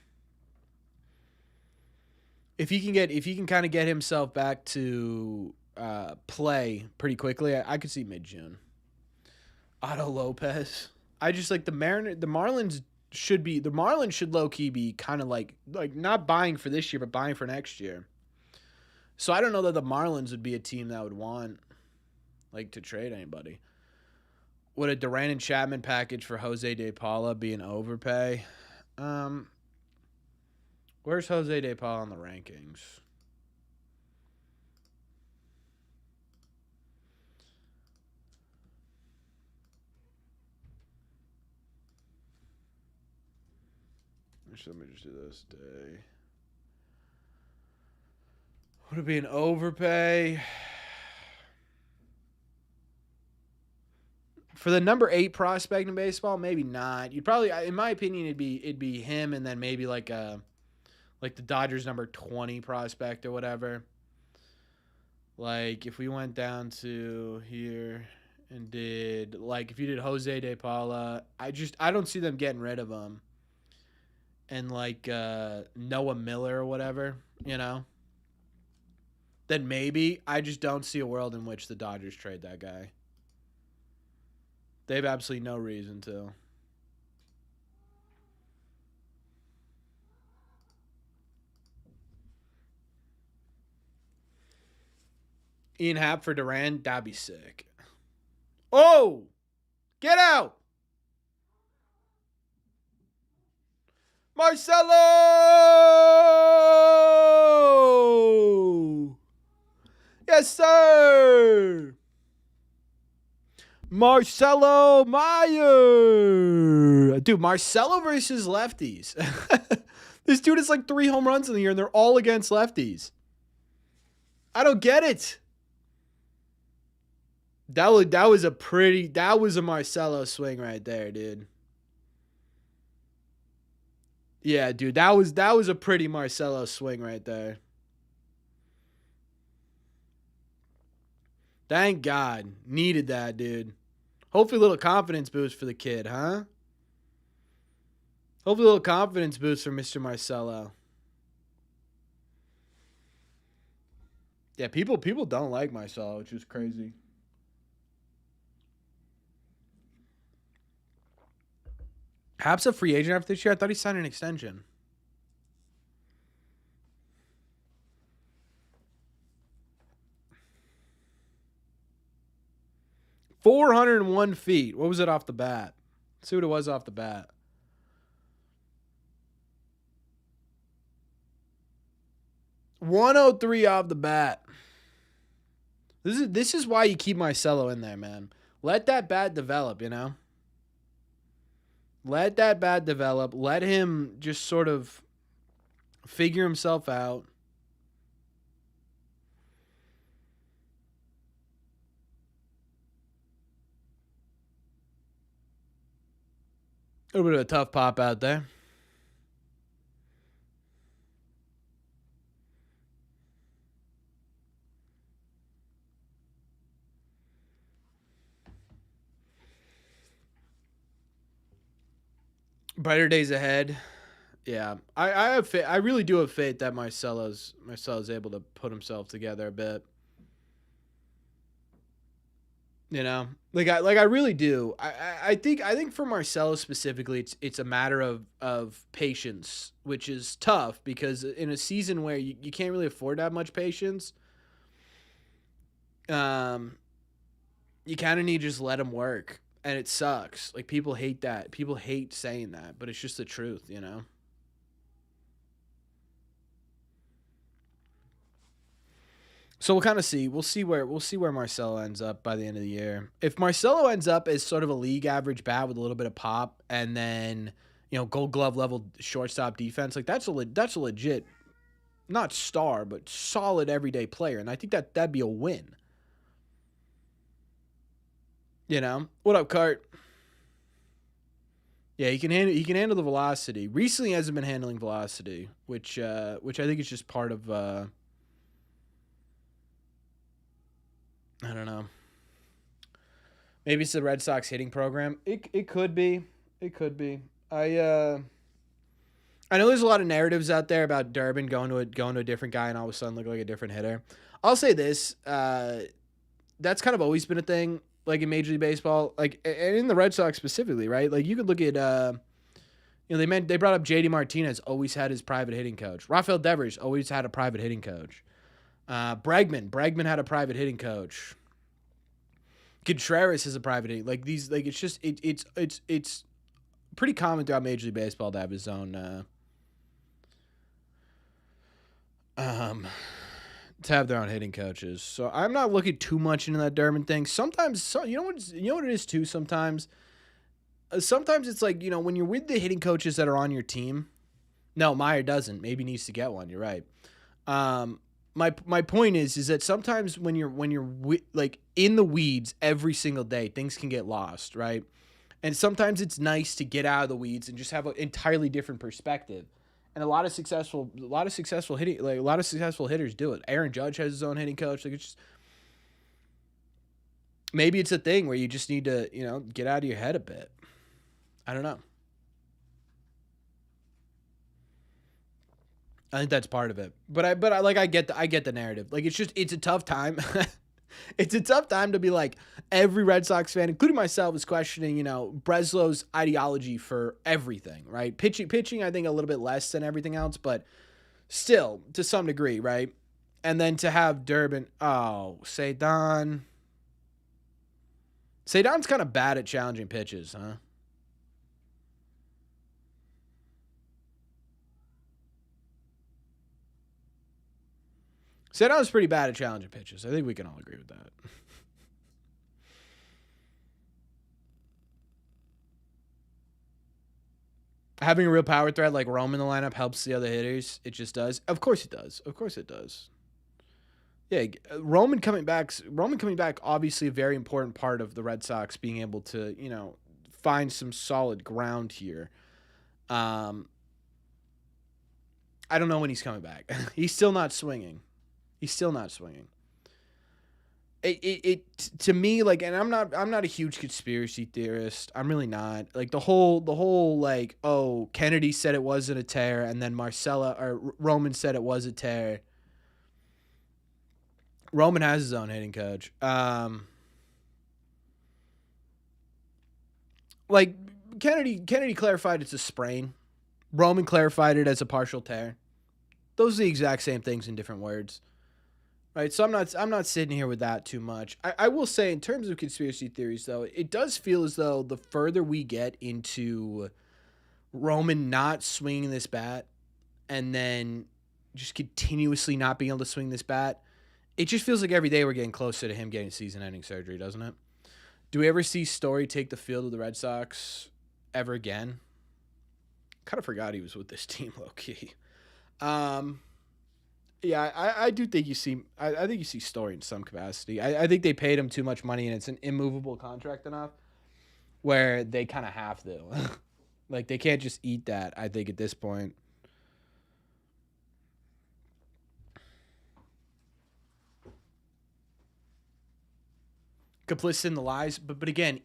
If he can kind of get himself back to play pretty quickly, I could see mid-June. Otto Lopez. I just like the Marlins should low-key be kind of like not buying for this year, but buying for next year. So I don't know that the Marlins would be a team that would want like to trade anybody. Would a Duran and Chapman package for Jose De Paula be an overpay? Where's Jose De Paula on the rankings? Let me just do this day. Would it be an overpay? For the number 8 prospect in baseball, maybe not. You'd probably, in my opinion, it'd be him, and then maybe like the Dodgers number 20 prospect or whatever. Like if we went down to here and did if you did Jose De Paula, I don't see them getting rid of him. And Noah Miller or whatever, then maybe. I just don't see a world in which the Dodgers trade that guy. They have absolutely no reason to. Ian Happ for Durant, that'd be sick. Oh! Get out! Marcelo! Yes, sir! Marcelo Meyer! Dude, Marcelo versus lefties. This dude has 3 home runs in the year, and they're all against lefties. I don't get it. That was a Marcelo swing right there, dude. Yeah, dude, that was a pretty Marcelo swing right there. Thank God. Needed that, dude. Hopefully a little confidence boost for the kid, huh? Hopefully a little confidence boost for Mr. Marcelo. Yeah, people don't like Marcelo, which is crazy. Happ's a free agent after this year? I thought he signed an extension. $401 feet. What was it off the bat? Let's see what it was off the bat. $103 off the bat. This is why you keep Marcelo in there, man. Let that bat develop, Let that bat develop. Let him just sort of figure himself out. A little bit of a tough pop out there. Brighter days ahead. Yeah, I really do have faith that Marcelo's able to put himself together a bit. I really do. I think for Marcelo specifically, it's a matter of patience, which is tough because in a season where you can't really afford to have much patience, you kind of need to just let him work, and it sucks. People hate that. People hate saying that, but it's just the truth, So we'll kind of see. We'll see where Marcelo ends up by the end of the year. If Marcelo ends up as sort of a league average bat with a little bit of pop, and then Gold Glove level shortstop defense, that's a legit, not star, but solid everyday player, and I think that'd be a win. What up, Cart? Yeah, he can handle the velocity. Recently, he hasn't been handling velocity, which I think is just part of I don't know. Maybe it's the Red Sox hitting program. It could be. It could be. I know there's a lot of narratives out there about Durbin going to a different guy and all of a sudden look like a different hitter. I'll say this: that's kind of always been a thing, like in Major League Baseball, like and in the Red Sox specifically, right? Like you could look at, they brought up JD Martinez, always had his private hitting coach. Rafael Devers always had a private hitting coach. Bregman had a private hitting coach. Contreras is a private hitting. Like these, like it's just it's pretty common throughout Major League Baseball to have his own um to have their own hitting coaches. So I'm not looking too much into that Durbin thing. Sometimes, you know what it is too. Sometimes it's like when you're with the hitting coaches that are on your team. No, Meyer doesn't. Maybe needs to get one. You're right. Um, my point is that sometimes when you're like in the weeds every single day, things can get lost, right? And sometimes it's nice to get out of the weeds and just have an entirely different perspective. And a lot of successful hitters do it. Aaron Judge has his own hitting coach. Like it's just maybe it's a thing where you just need to get out of your head a bit. I don't know. I think that's part of it. But I like I get the narrative. Like it's a tough time. It's a tough time to be like every Red Sox fan, including myself, is questioning, Breslow's ideology for everything, right? Pitching, I think a little bit less than everything else, but still to some degree, right? And then to have Durbin, Sadon's kind of bad at challenging pitches, huh? Sadon's pretty bad at challenging pitches. I think we can all agree with that. Having a real power threat like Rome in the lineup helps the other hitters. It just does. Of course it does. Of course it does. Yeah, Roman coming back, obviously a very important part of the Red Sox being able to, find some solid ground here. Um, I don't know when he's coming back. He's still not swinging. He's still not swinging. It to me, like, and I'm not a huge conspiracy theorist. I'm really not. Like the whole like, oh, Kennedy said it wasn't a tear and then Marcella or Roman said it was a tear. Roman has his own hitting coach. Like Kennedy clarified it's a sprain. Roman clarified it as a partial tear. Those are the exact same things in different words. Right, so I'm not sitting here with that too much. I will say in terms of conspiracy theories though, it does feel as though the further we get into Roman not swinging this bat and then just continuously not being able to swing this bat, it just feels like every day we're getting closer to him getting season-ending surgery, doesn't it? Do we ever see Story take the field of the Red Sox ever again? Kind of forgot he was with this team, low key. Um, yeah, I do think you see. I think you see Story in some capacity. I think they paid him too much money, and it's an immovable contract enough where they kind of have to. Like they can't just eat that. I think at this point. Complicit in the lies, but again,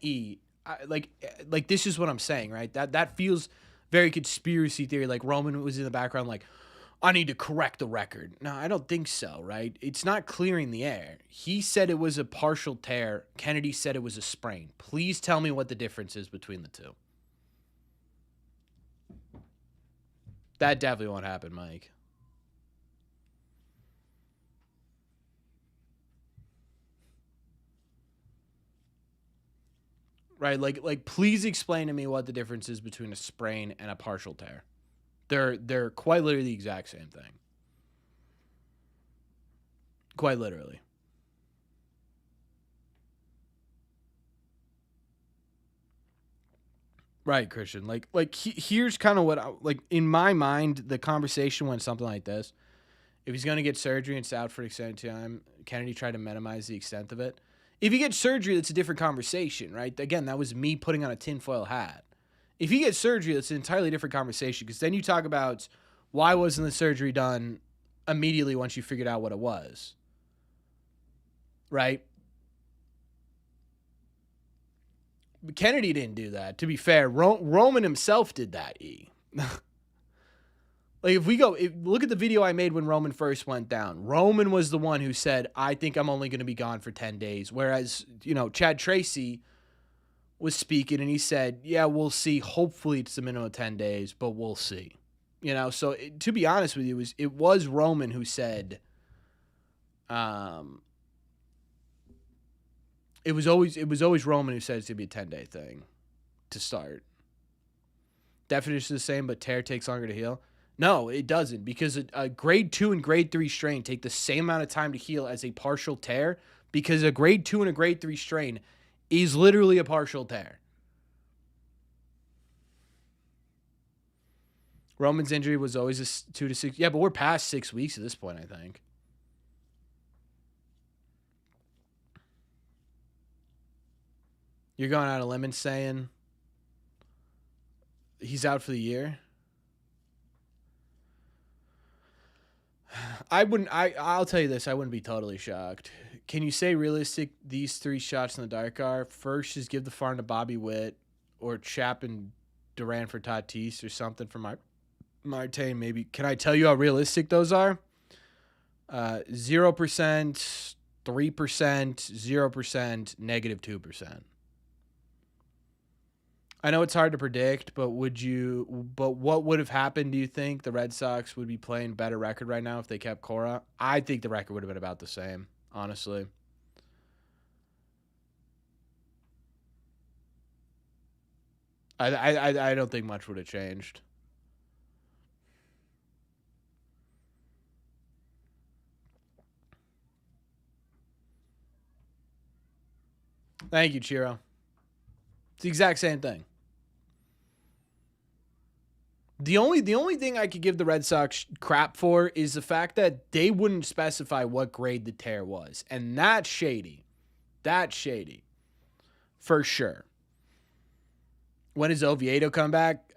like this is what I'm saying, right? That feels very conspiracy theory. Like Roman was in the background, like I need to correct the record. No, I don't think so, right? It's not clearing the air. He said it was a partial tear. Kennedy said it was a sprain. Please tell me what the difference is between the two. That definitely won't happen, Mike. Right? Like please explain to me what the difference is between a sprain and a partial tear. They're quite literally the exact same thing. Quite literally. Right, Christian. Here's kind of what like in my mind the conversation went something like this. If he's gonna get surgery and it's out for an extended time, Kennedy tried to minimize the extent of it. If he gets surgery, that's a different conversation, right? Again, that was me putting on a tinfoil hat. If he gets surgery, that's an entirely different conversation, because then you talk about why wasn't the surgery done immediately once you figured out what it was, right? But Kennedy didn't do that. To be fair, Roman himself did that. Like, look at the video I made when Roman first went down. Roman was the one who said, I think I'm only going to be gone for 10 days. Whereas, Chad Tracy was speaking and he said, yeah, we'll see. Hopefully it's a minimum of 10 days, but we'll see. So to be honest with you, it was Roman who said, it was always Roman who said it's going to be a 10-day thing to start. Definition is the same, but tear takes longer to heal. No, it doesn't, because a grade 2 and grade 3 strain take the same amount of time to heal as a partial tear, because a grade 2 and a grade 3 strain is literally a partial tear. Roman's injury was always a 2 to 6. Yeah, but we're past 6 weeks at this point, I think. You're going out of limit saying he's out for the year? I'll tell you this, I wouldn't be totally shocked. Can you say realistic these 3 shots in the dark are? First is give the farm to Bobby Witt, or Chap and Duran for Tatis, or something for Marte, maybe. Can I tell you how realistic those are? 0%, 3%, 0%, -2%. I know it's hard to predict, but what would have happened, do you think? The Red Sox would be playing better record right now if they kept Cora? I think the record would have been about the same, honestly. I don't think much would have changed. Thank you, Chiro. It's the exact same thing. The only thing I could give the Red Sox crap for is the fact that they wouldn't specify what grade the tear was. And that's shady. That's shady. For sure. When does Oviedo come back?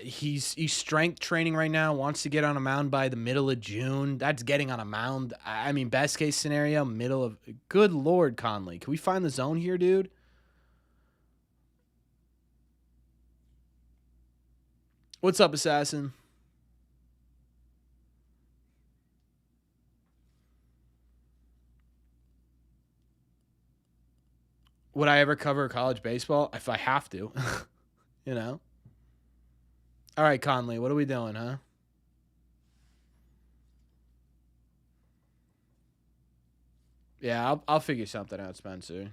He's strength training right now. Wants to get on a mound by the middle of June. That's getting on a mound. I mean, best case scenario, middle of... Good Lord, Conley. Can we find the zone here, dude? What's up, Assassin? Would I ever cover college baseball? If I have to. All right, Conley, what are we doing, huh? Yeah, I'll figure something out, Spencer.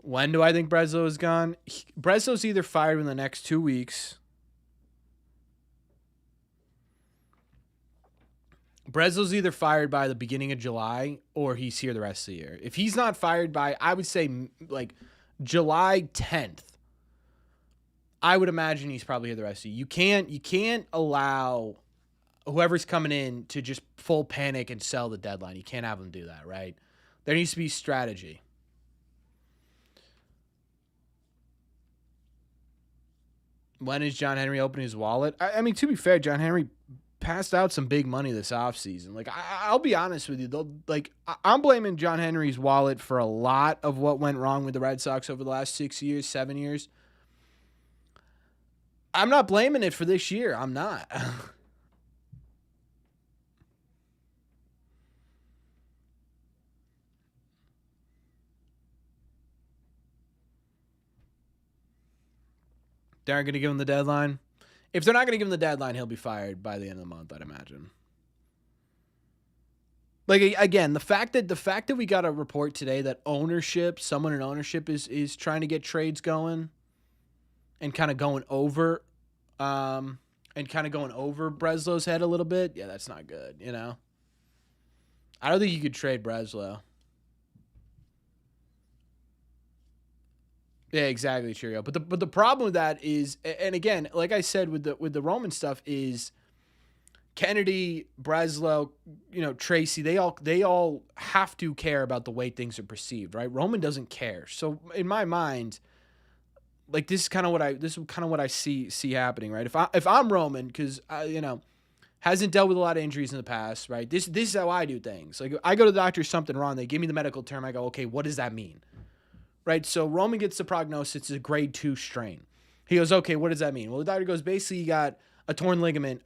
When do I think Breslow is gone? Breslow's either fired in the next 2 weeks. Breslow's either fired by the beginning of July, or he's here the rest of the year. If he's not fired by, I would say, like, July 10th, I would imagine he's probably here the rest of the year. You can't allow whoever's coming in to just full panic and sell the deadline. You can't have them do that, right? There needs to be strategy. When is John Henry opening his wallet? I mean, to be fair, John Henry passed out some big money this offseason. Like, I'll be honest with you, though. Like, I'm blaming John Henry's wallet for a lot of what went wrong with the Red Sox over the last 6 years, 7 years. I'm not blaming it for this year. I'm not. They aren't going to give him the deadline. If they're not going to give him the deadline, he'll be fired by the end of the month, I'd imagine. Like, again, the fact that we got a report today that someone in ownership is trying to get trades going and kind of going over Breslow's head a little bit. Yeah, that's not good, I don't think you could trade Breslow. Yeah, exactly, Cheerio. But the problem with that is, and again, like I said with the Roman stuff, is Kennedy, Breslow, Tracy, they all have to care about the way things are perceived, right? Roman doesn't care. So in my mind, like this is kind of what I see happening, right? If I'm Roman, because hasn't dealt with a lot of injuries in the past, right? This is how I do things. Like I go to the doctor, something wrong, they give me the medical term, I go, okay, what does that mean, right? So Roman gets the prognosis, it's a grade 2 strain. He goes, okay, what does that mean? Well, the doctor goes, basically you got a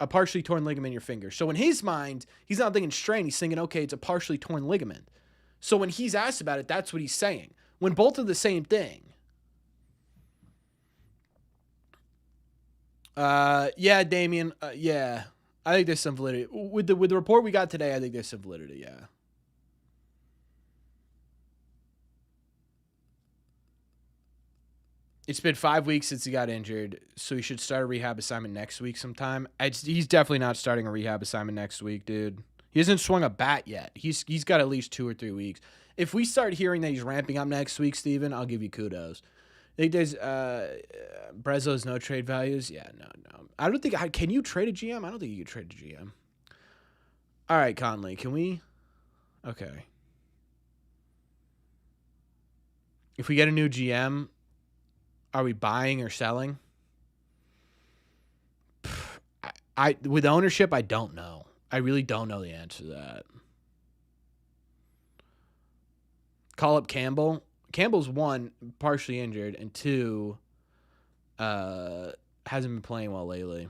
partially torn ligament in your finger. So in his mind, he's not thinking strain, he's thinking, okay, it's a partially torn ligament. So when he's asked about it, that's what he's saying. When both are the same thing. Yeah, Damien. Yeah, I think there's some validity with the report we got today. I think there's some validity. Yeah. It's been 5 weeks since he got injured, so he should start a rehab assignment next week sometime. He's definitely not starting a rehab assignment next week, dude. He hasn't swung a bat yet. He's got at least 2 or 3 weeks. If we start hearing that he's ramping up next week, Steven, I'll give you kudos. I think there's Brezzo's no trade values. Yeah, no. I don't think can you trade a GM? I don't think you can trade a GM. All right, Conley, can we? Okay. If we get a new GM, are we buying or selling? I with ownership, I don't know. I really don't know the answer to that. Call up Campbell. Campbell's 1, partially injured, and 2, hasn't been playing well lately.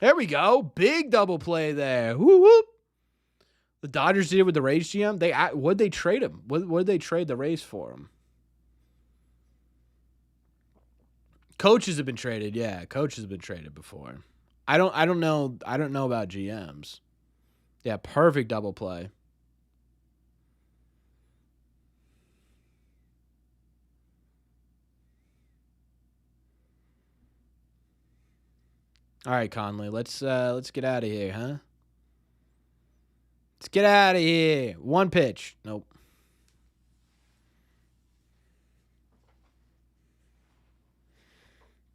There we go. Big double play there. Whoop, whoop. The Dodgers did it with the Rays GM. What'd they trade him? What did they trade the Rays for him? Coaches have been traded. Yeah, coaches have been traded before. I don't know about GMs. Yeah, perfect double play. All right, Conley, let's get out of here, huh? Let's get out of here. 1 pitch. Nope.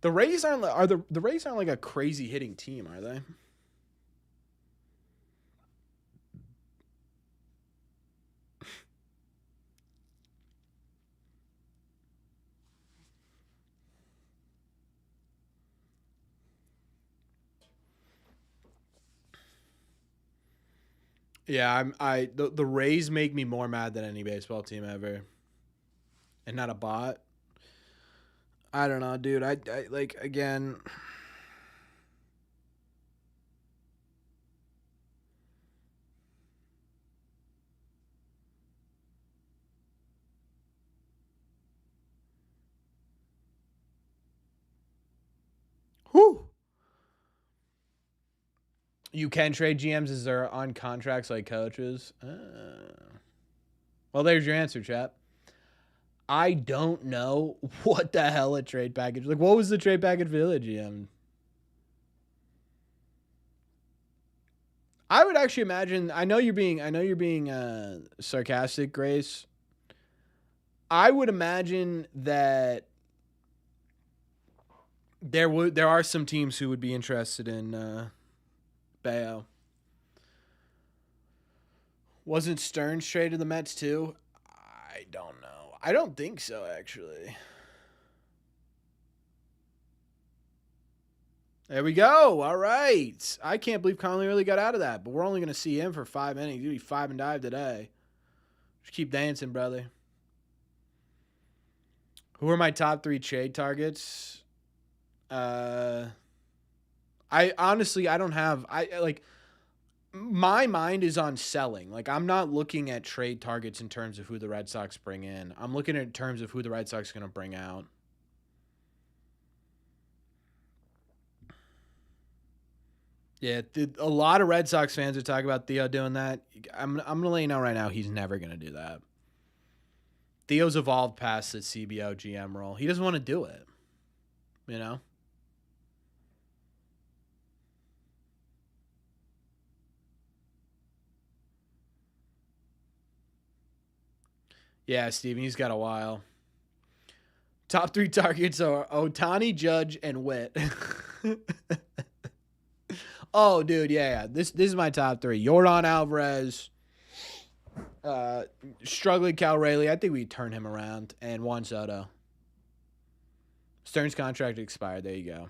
The Rays aren't the Rays aren't like a crazy hitting team, are they? Yeah, the Rays make me more mad than any baseball team ever. And not a bot. I don't know, dude. I like again. Whew. You can trade GMs as they're on contracts like coaches. Well, there's your answer, chap. I don't know what the hell a trade package. Like, what was the trade package for the GM? I would actually imagine. I know you're being sarcastic, Grace. I would imagine that there are some teams who would be interested in Bayo. Wasn't Stearns traded to the Mets too? I don't know. I don't think so, actually. There we go. All right. I can't believe Conley really got out of that, but we're only going to see him for 5 innings. He'll be 5 and dive today. Just keep dancing, brother. Who are my top 3 trade targets? I honestly, I don't have. My mind is on selling. Like, I'm not looking at trade targets in terms of who the Red Sox bring in. I'm looking at terms of who the Red Sox are going to bring out. Yeah, a lot of Red Sox fans are talking about Theo doing that. I'm going to let you know right now, he's never going to do that. Theo's evolved past the CBO GM role. He doesn't want to do it. You know? Yeah, Steven, he's got a while. Top 3 targets are Ohtani, Judge, and Witt. Oh, dude, yeah. This is my top 3. Yordan Alvarez, Uh, Struggling Cal Rayleigh. I think we turn him around. And Juan Soto. Stern's contract expired. There you go.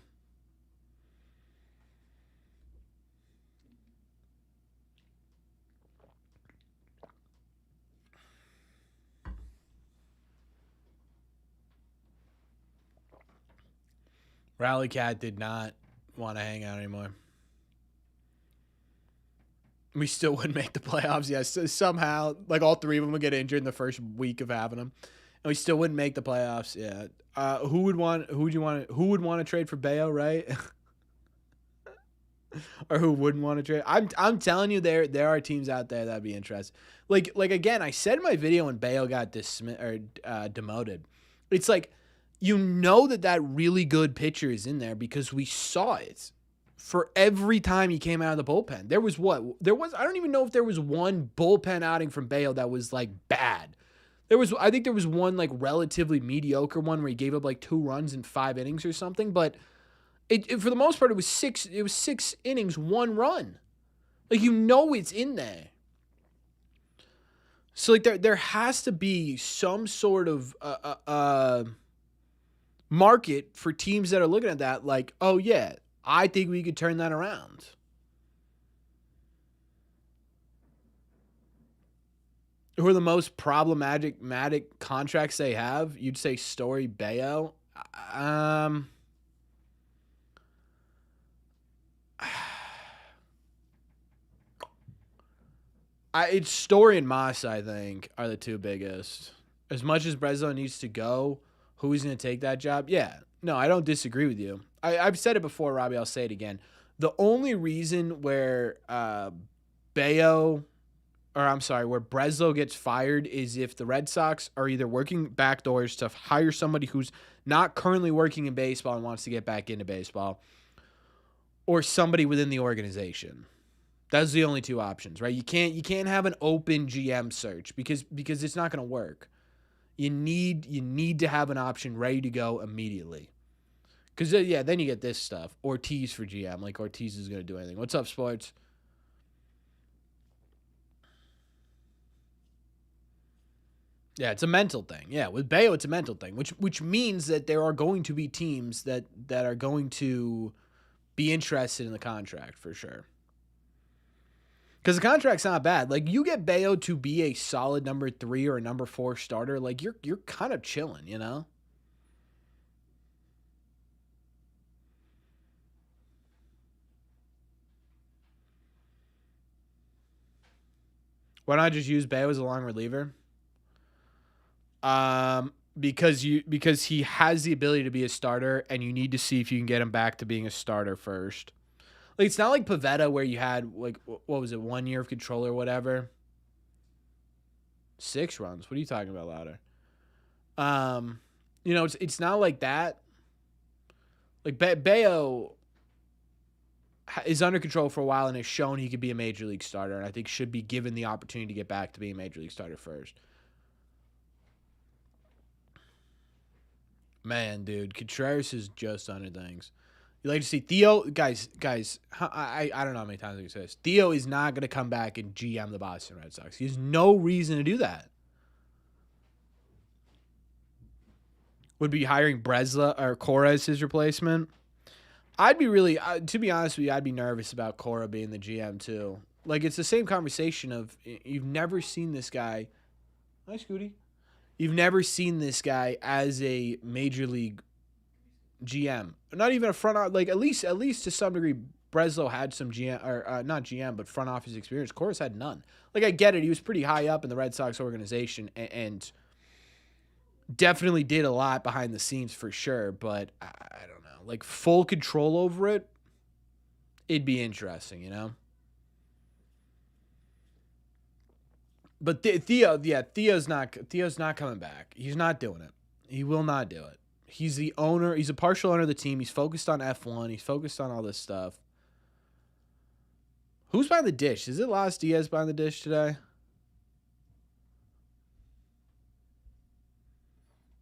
Rally Cat did not want to hang out anymore. We still wouldn't make the playoffs. Yes, so somehow, like all three of them would get injured in the first week of having them, and we still wouldn't make the playoffs. Yeah. Who would want? Who would you want? Who would want to trade for Bayo, right? Or who wouldn't want to trade? I'm telling you, there are teams out there that'd be interested. Like again, I said in my video when Bayo got dismissed or demoted, it's like you know that really good pitcher is in there because we saw it for every time he came out of the bullpen. There was I don't even know if there was one bullpen outing from Bayo that was like bad. I think there was one like relatively mediocre one where he gave up like 2 runs in 5 innings or something, but for the most part it was 6 innings, 1 run. Like it's in there. So like there has to be some sort of market for teams that are looking at that like, oh yeah, I think we could turn that around. Who are the most problematic contracts they have? You'd say Story, Bayo. It's Story and Moss, I think, are the 2 biggest. As much as Breslow needs to go, who's going to take that job? Yeah. No, I don't disagree with you. I've said it before, Robbie. I'll say it again. The only reason where Bayo, or I'm sorry, where Breslow gets fired is if the Red Sox are either working backdoors to hire somebody who's not currently working in baseball and wants to get back into baseball, or somebody within the organization. That's the only 2 options, right? You can't have an open GM search because it's not going to work. You need to have an option ready to go immediately. Because then you get this stuff. Ortiz for GM, like Ortiz is going to do anything. What's up, sports? Yeah, it's a mental thing. Yeah, with Bayo, it's a mental thing, which means that there are going to be teams that are going to be interested in the contract for sure. Because the contract's not bad. Like you get Bayo to be a solid number 3 or a number 4 starter, like you're kind of chilling, you know. Why not just use Bayo as a long reliever? Because he has the ability to be a starter, and you need to see if you can get him back to being a starter first. Like it's not like Pavetta where you had like what was it, 1 year of control or whatever. 6 runs. What are you talking about, louder? It's not like that. Like Bayo is under control for a while and has shown he could be a major league starter, and I think should be given the opportunity to get back to being a major league starter first. Man, dude, Contreras is just under things. You like to see Theo, guys. I don't know how many times I can say this. Theo is not going to come back and GM the Boston Red Sox. He has no reason to do that. Would be hiring Bresla or Cora as his replacement. I'd be really, to be honest with you, I'd be nervous about Cora being the GM too. Like it's the same conversation of you've never seen this guy. Hi, Scooty. You've never seen this guy as a major league GM. Not even a front, like at least to some degree, Breslow had some GM or not GM, but front office experience. Cora's had none. Like I get it, he was pretty high up in the Red Sox organization and definitely did a lot behind the scenes for sure. But I don't know, like full control over it, it'd be interesting, you know. But Theo's not coming back. He's not doing it. He will not do it. He's the owner. He's a partial owner of the team. He's focused on F1. He's focused on all this stuff. Who's behind the dish? Is it Las Diaz behind the dish today?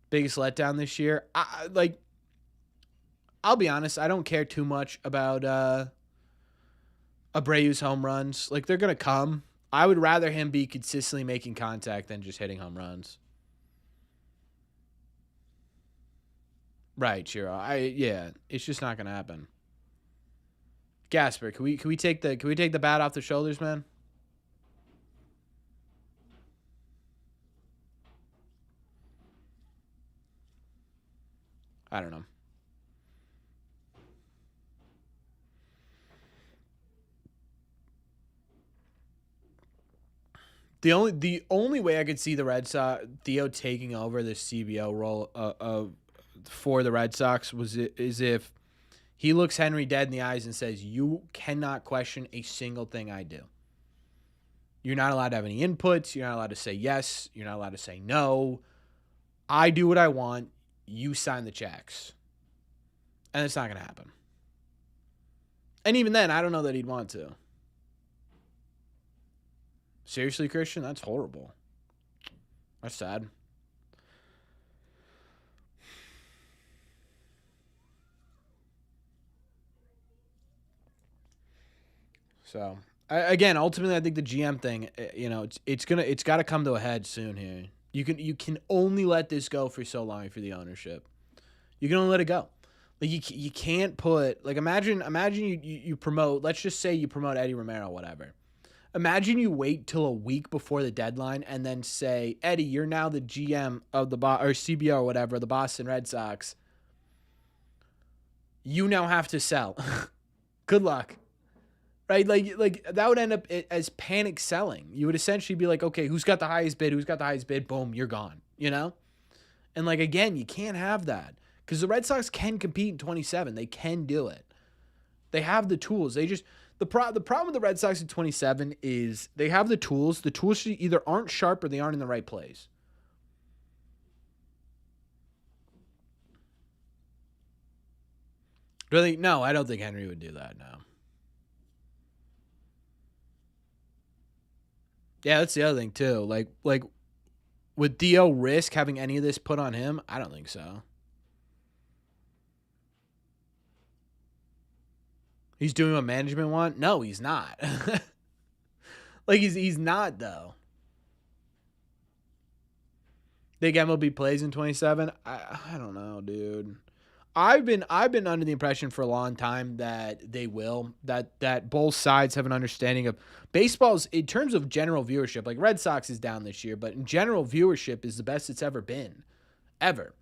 Biggest letdown this year. I'll be honest. I don't care too much about Abreu's home runs. Like they're gonna come. I would rather him be consistently making contact than just hitting home runs. Right, Chiro. Yeah, it's just not gonna happen. Gasper, can we take the bat off the shoulders, man? I don't know. The only way I could see the Red Sox Theo taking over the CBO role for the Red Sox is if he looks Henry dead in the eyes and says, "You cannot question a single thing I do. You're not allowed to have any inputs. You're not allowed to say yes. You're not allowed to say no. I do what I want. You sign the checks." And it's not going to happen. And even then, I don't know that he'd want to. Seriously, Christian? That's horrible. That's sad. So, again, ultimately, I think the GM thing, it's got to come to a head soon here. You can only let this go for so long for the ownership. You can only let it go. Like you can't put like imagine you promote. Let's just say you promote Eddie Romero, whatever. Imagine you wait till a week before the deadline and then say, Eddie, you're now the GM of the or CBO or whatever, the Boston Red Sox. You now have to sell. Good luck. Right? Like that would end up as panic selling. You would essentially be like, okay, who's got the highest bid? Who's got the highest bid? Boom, you're gone. And like again, you can't have that because the Red Sox can compete in 27. They can do it. They have the tools. The problem with the Red Sox in 27 is they have the tools. The tools either aren't sharp or they aren't in the right place. Really? No, I don't think Henry would do that. No. Yeah, that's the other thing too. Like would Theo risk having any of this put on him? I don't think so. He's doing what management want? No, he's not. Like he's not though. Think MLB plays in 27? I don't know, dude. I've been under the impression for a long time that they will that both sides have an understanding of baseball's in terms of general viewership. Like Red Sox is down this year, but in general viewership is the best it's ever been, ever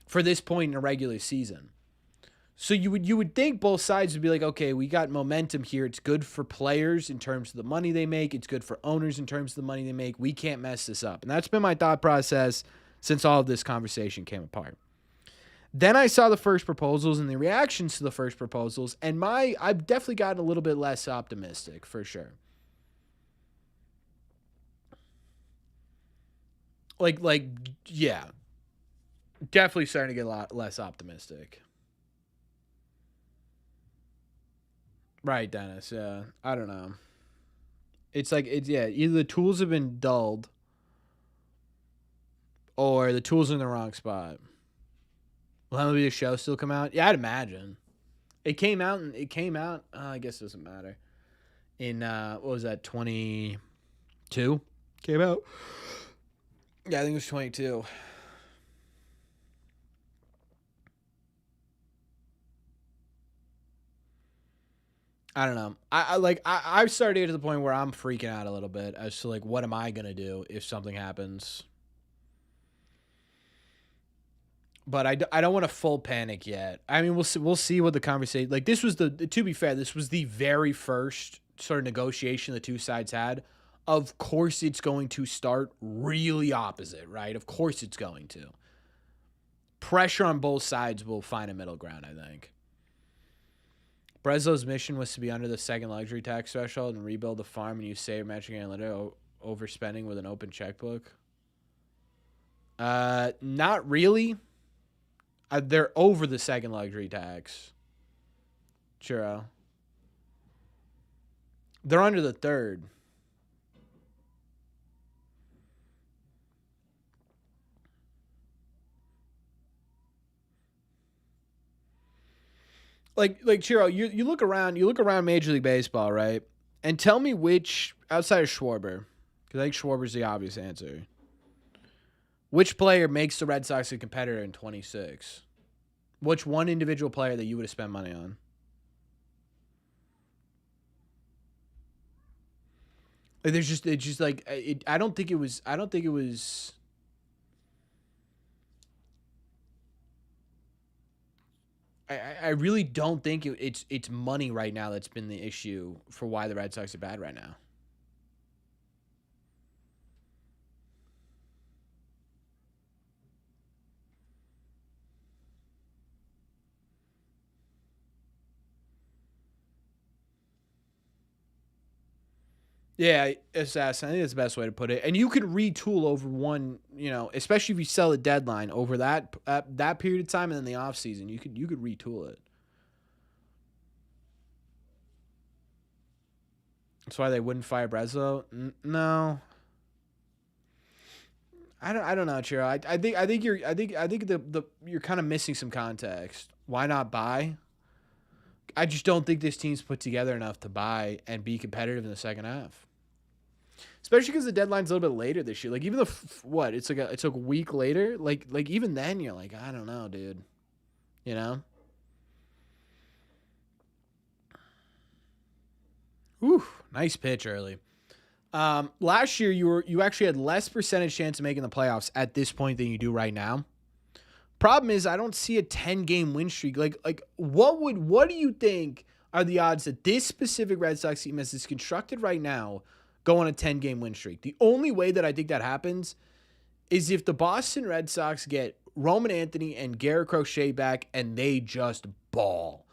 for this point in a regular season. So you would think both sides would be like, okay, we got momentum here. It's good for players in terms of the money they make. It's good for owners in terms of the money they make. We can't mess this up, and that's been my thought process since all of this conversation came apart. Then I saw the first proposals and the reactions to the first proposals, and I've definitely gotten a little bit less optimistic for sure. Like yeah, definitely starting to get a lot less optimistic. Right, Dennis. Yeah, I don't know. It's like it's yeah, either the tools have been dulled or the tools are in the wrong spot. Will MLB the show still come out? Yeah, I'd imagine. It came out. I guess it doesn't matter. In what was that? 22 came out. Yeah, I think it was 22. I don't know. I've started to get to the point where I'm freaking out a little bit as to like what am I gonna do if something happens. But I don't want to full panic yet. I mean, we'll see what the conversation like. This was the to be fair, this was the very first sort of negotiation the two sides had. Of course, it's going to start really opposite, right? Of course, it's going to. Pressure on both sides will find a middle ground, I think. Breslow's mission was to be under the second luxury tax threshold and rebuild the farm and use save matching analytic overspending with an open checkbook. Not really. They're over the second luxury tax. Churro. They're under the third. Like Chiro, you look around Major League Baseball, right? And tell me which, outside of Schwarber, because I think Schwarber's the obvious answer, which player makes the Red Sox a competitor in 26? Which one individual player that you would have spent money on? Like, it's just like, I don't think it was. I really don't think it's money right now that's been the issue for why the Red Sox are bad right now. Yeah, assassin. I think that's the best way to put it. And you could retool over one, especially if you sell a deadline over that period of time and then the off season. You could retool it. That's why they wouldn't fire Breslow. No, I don't know, Chiro. I think you're kind of missing some context. Why not buy? I just don't think this team's put together enough to buy and be competitive in the second half. Especially because the deadline's a little bit later this year. Like even it's like a week later. Like even then you're like, I don't know, dude. You know? Whew, nice pitch early. Last year you actually had less percentage chance of making the playoffs at this point than you do right now. Problem is I don't see a 10-game win streak. Like what do you think are the odds that this specific Red Sox team as it's constructed right now go on a 10-game win streak? The only way that I think that happens is if the Boston Red Sox get Roman Anthony and Garrett Crochet back and they just ball.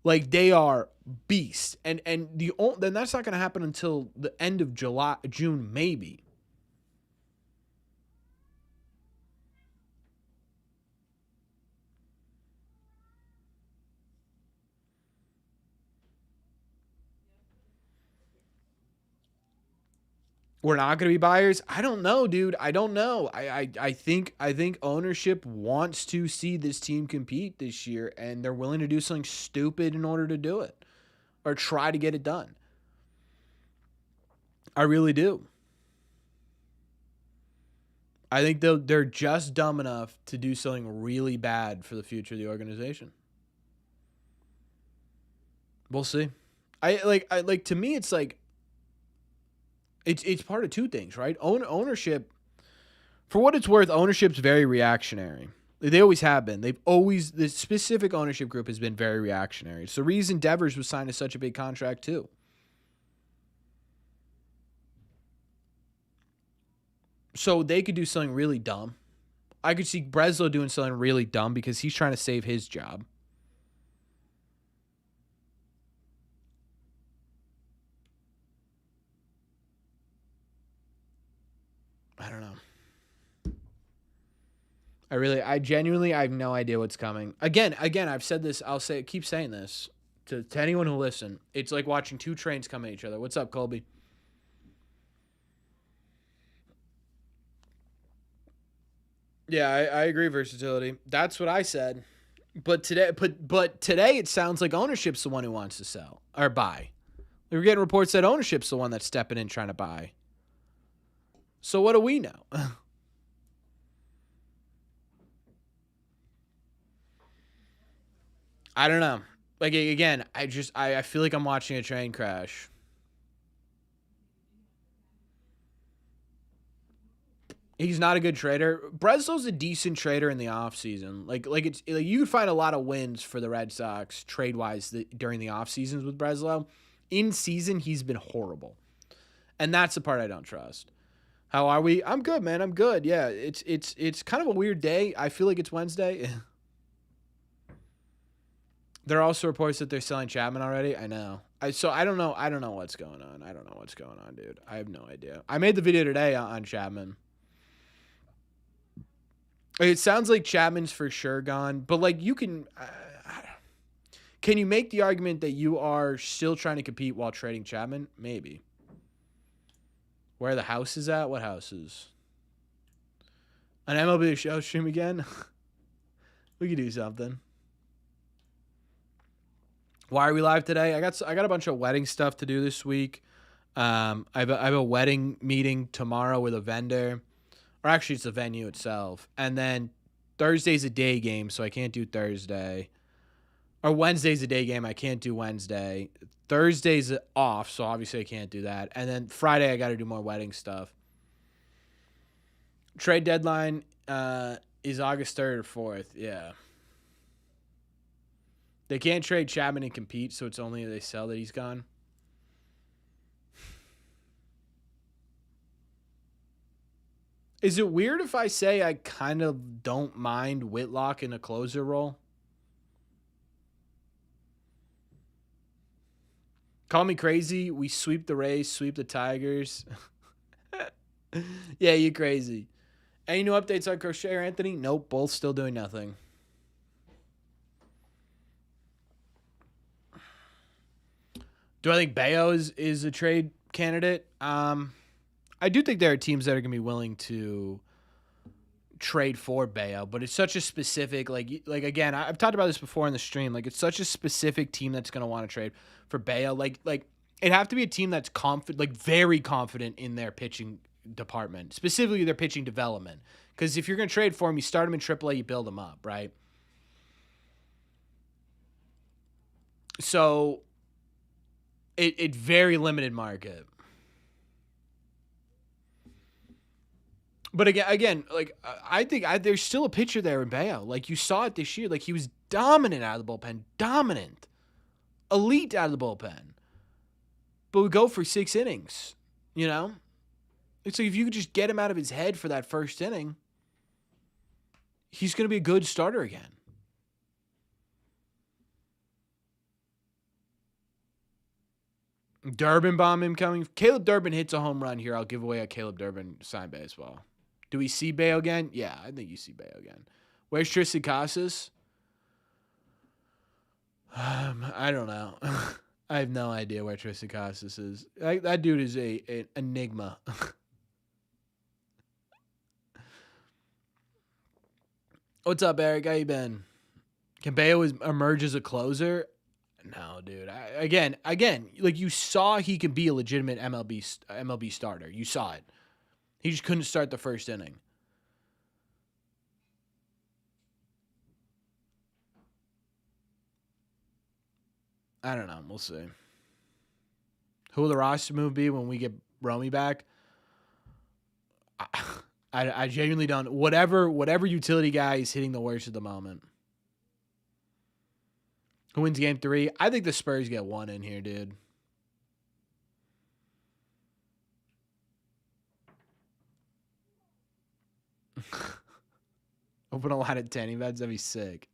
Like they are beasts. And then that's not going to happen until the end of June maybe. We're not going to be buyers. I don't know, dude. I don't know. I think ownership wants to see this team compete this year, and they're willing to do something stupid in order to do it, or try to get it done. I really do. I think they're just dumb enough to do something really bad for the future of the organization. We'll see. I like to me, it's like it's part of two things, right? Ownership, for what it's worth, ownership's very reactionary. They always have been. The specific ownership group has been very reactionary. It's the reason Devers was signed to such a big contract too. So they could do something really dumb. I could see Breslow doing something really dumb because he's trying to save his job. I don't know. I genuinely, I have no idea what's coming. Again, I've said this. Keep saying this to anyone who listen. It's like watching two trains come at each other. What's up, Colby? Yeah, I agree. Versatility. That's what I said. But today it sounds like ownership's the one who wants to sell or buy. We're getting reports that ownership's the one that's stepping in trying to buy. So what do we know? I don't know. Like again, I feel like I'm watching a train crash. He's not a good trader. Breslow's a decent trader in the offseason. Like you could find a lot of wins for the Red Sox trade wise during the off seasons with Breslow. In season, he's been horrible, and that's the part I don't trust. How are we? I'm good, man. I'm good. Yeah, it's kind of a weird day. I feel like it's Wednesday. There are also reports that they're selling Chapman already. I know. I don't know. I don't know what's going on. I don't know what's going on, dude. I have no idea. I made the video today on Chapman. It sounds like Chapman's for sure gone, but like you can you make the argument that you are still trying to compete while trading Chapman? Maybe. Where the house is at? What houses? An MLB show stream again? We could do something. Why are we live today? I got a bunch of wedding stuff to do this week. I have a wedding meeting tomorrow with a vendor, or actually it's the venue itself. And then Thursday's a day game, so I can't do Thursday. Or Wednesday's a day game, I can't do Wednesday. Thursday's off, so obviously I can't do that. And then Friday I got to do more wedding stuff. Trade deadline is August 3rd or 4th. Yeah. They can't trade Chapman and compete, so it's only if they sell that he's gone. Is it weird if I say I kind of don't mind Whitlock in a closer role? Call me crazy. We sweep the Rays, sweep the Tigers. Yeah, you crazy. Any new updates on Crochet or Anthony? Nope, both still doing nothing. Do I think Bayo is a trade candidate? I do think there are teams that are going to be willing to trade for Bayo, but it's such a specific, like again, I've talked about this before in the stream. Like, it's such a specific team that's going to want to trade for Bayo. Like it'd have to be a team that's confident, like very confident in their pitching department, specifically their pitching development. Because if you're going to trade for him, you start him in AAA, you build him up, right? So it very limited market. But again, like I think there's still a pitcher there in Bayo. Like, you saw it this year. Like, he was dominant out of the bullpen, dominant, elite out of the bullpen. But we go for 6 innings. You know, it's like if you could just get him out of his head for that first inning, he's going to be a good starter again. Durbin bomb him coming. Caleb Durbin hits a home run here. I'll give away a Caleb Durbin signed baseball. Do we see Bayo again? Yeah, I think you see Bayo again. Where's Tristan Casas? I don't know. I have no idea where Tristan Casas is. That dude is an enigma. What's up, Eric? How you been? Can Bayo emerge as a closer? No, dude. Again, like, you saw he can be a legitimate MLB starter. You saw it. He just couldn't start the first inning. I don't know. We'll see. Who will the roster move be when we get Romy back? I genuinely don't. Whatever utility guy is hitting the worst at the moment. Who wins game 3? I think the Spurs get 1 in here, dude. Open a lot of tanning beds. That'd be sick.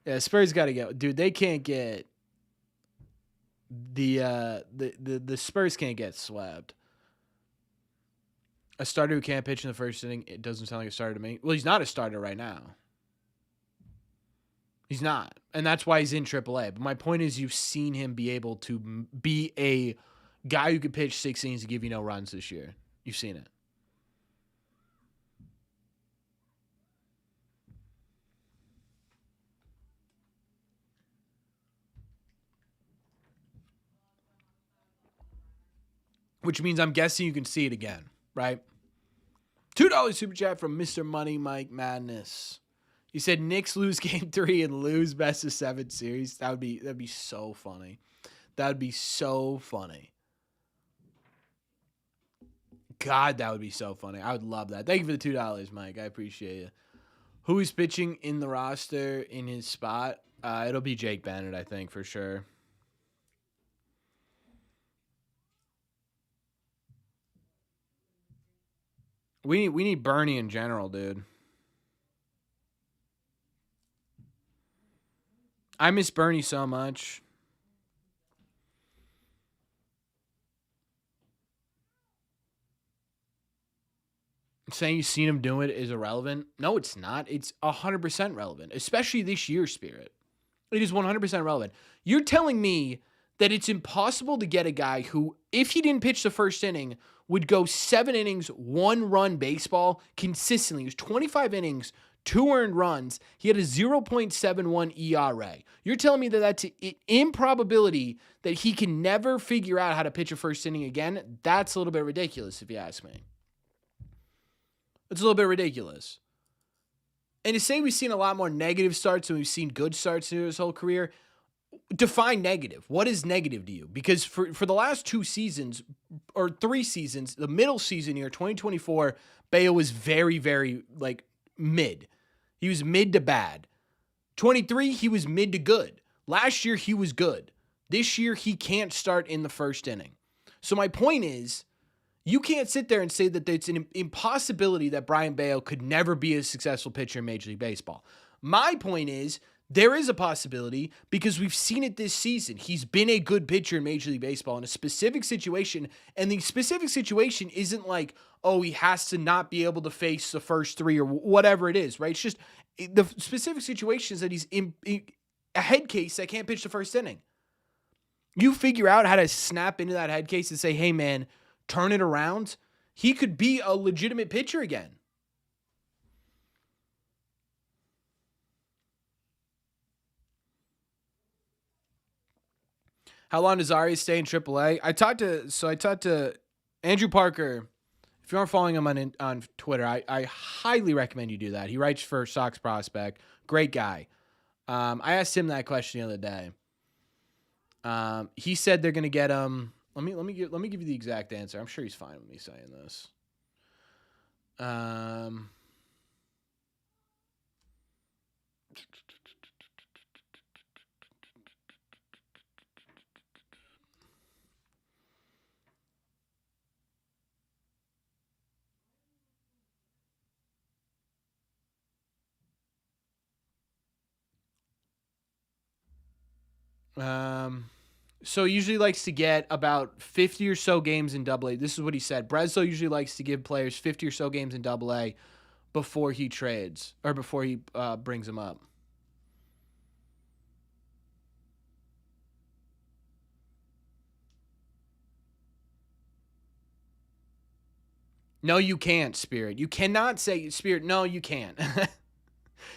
Yeah, Spurs got to go. Dude, they can't get the Spurs can't get swept. A starter who can't pitch in the first inning, it doesn't sound like a starter to me. Well, he's not a starter right now. He's not. And that's why he's in AAA. But my point is, you've seen him be able to be a guy who could pitch 6 innings and give you no runs this year. You've seen it. Which means I'm guessing you can see it again, right? $2 super chat from Mr. Money Mike Madness. You said Knicks lose game 3 and lose best of 7 series. That'd be so funny. That'd be so funny. God, that would be so funny. I would love that. Thank you for the $2, Mike. I appreciate you. Who is pitching in the roster in his spot? It'll be Jake Bennett, I think, for sure. We need Bernie in general, dude. I miss Bernie so much. Saying you've seen him do it is irrelevant. No, it's not. It's 100% relevant, especially this year, Spirit. It is 100% relevant. You're telling me that it's impossible to get a guy who, if he didn't pitch the first inning, would go 7 innings, 1 run baseball consistently. It was 25 innings, 2 earned runs. He had a 0.71 ERA. You're telling me that that's an improbability that he can never figure out how to pitch a first inning again? That's a little bit ridiculous, if you ask me. It's a little bit ridiculous. And to say we've seen a lot more negative starts than we've seen good starts in his whole career, define negative. What is negative to you? Because for the last 2 seasons or 3 seasons, the middle season year, 2024, Bello was very, very mid. He was mid to bad. 23, he was mid to good. Last year, he was good. This year, he can't start in the first inning. So my point is, you can't sit there and say that it's an impossibility that Brayan Bello could never be a successful pitcher in Major League Baseball. My point is, there is a possibility because we've seen it this season. He's been a good pitcher in Major League Baseball in a specific situation, and the specific situation isn't like, oh, he has to not be able to face the first 3 or whatever it is, right? It's just the specific situation is that he's in a head case that can't pitch the first inning. You figure out how to snap into that head case and say, hey, man, turn it around. He could be a legitimate pitcher again. How long does Ari stay in AAA? I talked to Andrew Parker. If you aren't following him on Twitter, I highly recommend you do that. He writes for Sox Prospect. Great guy. I asked him that question the other day. He said they're going to get him. Let me give you the exact answer. I'm sure he's fine with me saying this. So he usually likes to get about 50 or so games in AA. This is what he said. Breslow usually likes to give players 50 or so games in AA before he trades or before he brings them up. No, you can't, Spirit. You cannot say, Spirit, no, you can't.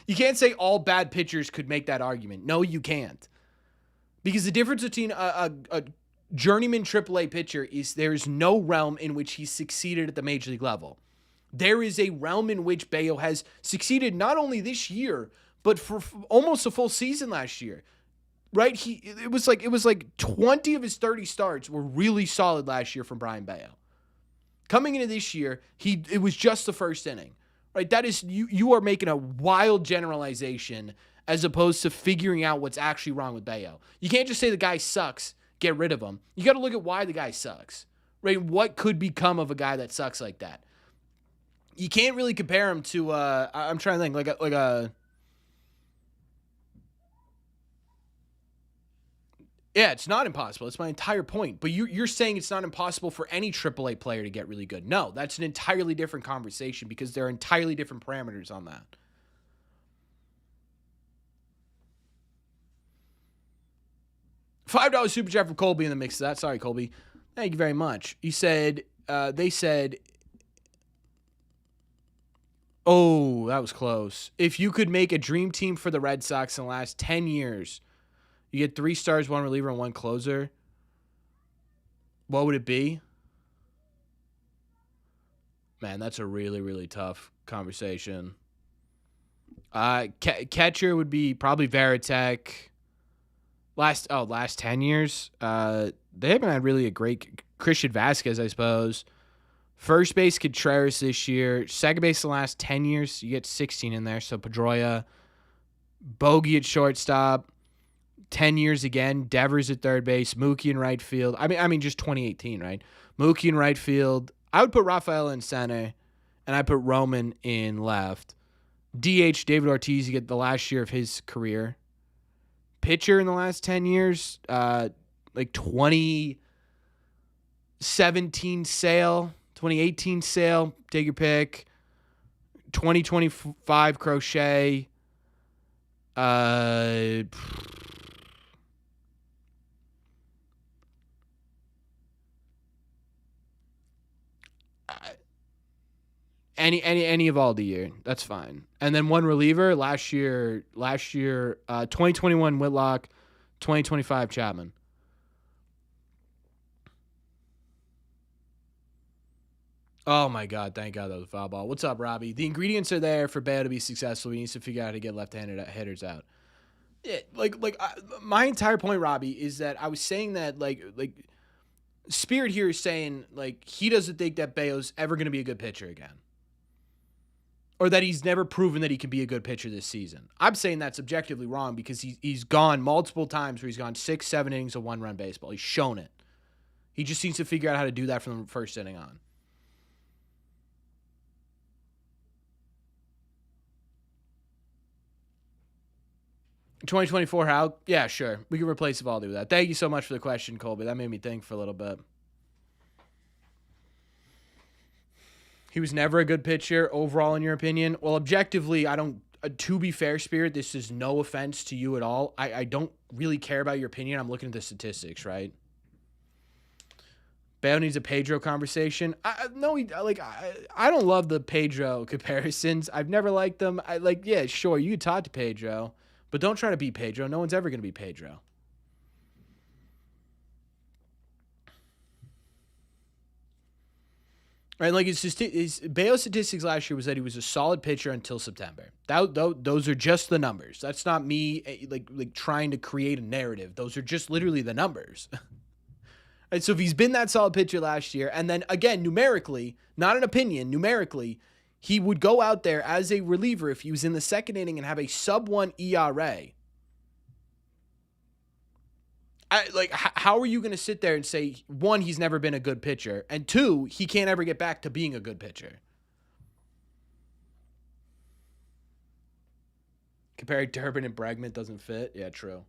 You can't say all bad pitchers could make that argument. No, you can't. Because the difference between a journeyman AAA pitcher is there's no realm in which he succeeded at the major league level. There is a realm in which Bello has succeeded not only this year, but for almost a full season last year. Right? It was like 20 of his 30 starts were really solid last year from Brayan Bello. Coming into this year, it was just the first inning. Right? That is you are making a wild generalization as opposed to figuring out what's actually wrong with Bello. You can't just say the guy sucks, get rid of him. You got to look at why the guy sucks, right? What could become of a guy that sucks like that? You can't really compare him to, I'm trying to think, like a yeah, it's not impossible. It's my entire point. But you're saying it's not impossible for any AAA player to get really good. No, that's an entirely different conversation because there are entirely different parameters on that. $5 super chat from Colby in the mix of that. Sorry, Colby. Thank you very much. He said, they said, oh, that was close. If you could make a dream team for the Red Sox in the last 10 years, you get 3 stars, 1 reliever, and 1 closer, what would it be? Man, that's a really, really tough conversation. Catcher would be probably Varitek. Last 10 years, they haven't had really a great Christian Vasquez, I suppose. First base, Contreras this year. Second base the last 10 years, you get 16 in there. So Pedroia, Bogey at shortstop. 10 years again, Devers at third base, Mookie in right field. I mean, just 2018, right? Mookie in right field. I would put Rafael in center, and I put Roman in left. DH, David Ortiz, you get the last year of his career. Pitcher in the last 10 years, like 2017 Sale, 2018 Sale, take your pick. 2025 Crochet. Any of all the year. That's fine. And then one reliever last year, 2021 Whitlock, 2025 Chapman. Oh my God! Thank God that was a foul ball. What's up, Robbie? The ingredients are there for Bayo to be successful. He needs to figure out how to get left-handed hitters out. Yeah, my entire point, Robbie, is that I was saying that like Spirit here is saying like he doesn't think that Bayo's ever going to be a good pitcher again, or that he's never proven that he can be a good pitcher this season. I'm saying that's objectively wrong because he's gone multiple times where he's gone 6-7 innings of one-run baseball. He's shown it. He just needs to figure out how to do that from the first inning on. 2024, how? Yeah, sure. We can replace Evaldi with that. Thank you so much for the question, Colby. That made me think for a little bit. He was never a good pitcher overall, in your opinion? Well, objectively, I don't. To be fair, Spirit, this is no offense to you at all. I don't really care about your opinion. I'm looking at the statistics, right? Bayo needs a Pedro conversation. I don't love the Pedro comparisons. I've never liked them. Yeah, sure, you could talk to Pedro, but don't try to beat Pedro. No one's ever going to beat Pedro. Right, like his Bayo's statistics last year was that he was a solid pitcher until September. Those are just the numbers. That's not me like trying to create a narrative. Those are just literally the numbers. Right, so if he's been that solid pitcher last year, and then again numerically, not an opinion, numerically, he would go out there as a reliever if he was in the second inning and have a sub-1 ERA. How are you going to sit there and say, one, he's never been a good pitcher, and two, he can't ever get back to being a good pitcher? Comparing Durbin and Bregman doesn't fit? Yeah, true.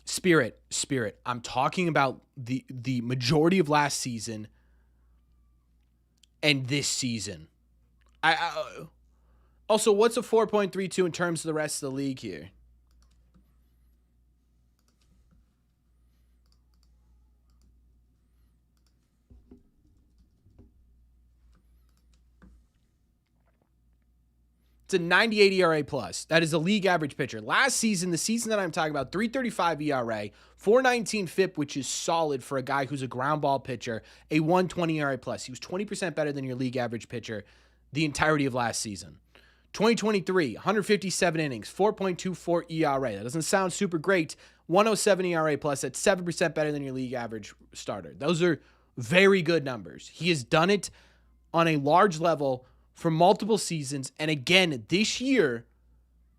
Spirit. I'm talking about the majority of last season and this season. Also, what's a 4.32 in terms of the rest of the league here? It's a 98 ERA plus. That is a league average pitcher. Last season, the season that I'm talking about, 3.35 ERA, 4.19 FIP, which is solid for a guy who's a ground ball pitcher, a 1.20 ERA plus. He was 20% better than your league average pitcher the entirety of last season. 2023, 157 innings, 4.24 ERA. That doesn't sound super great. 107 ERA plus. That's 7% better than your league average starter. Those are very good numbers. He has done it on a large level for multiple seasons. And again, this year,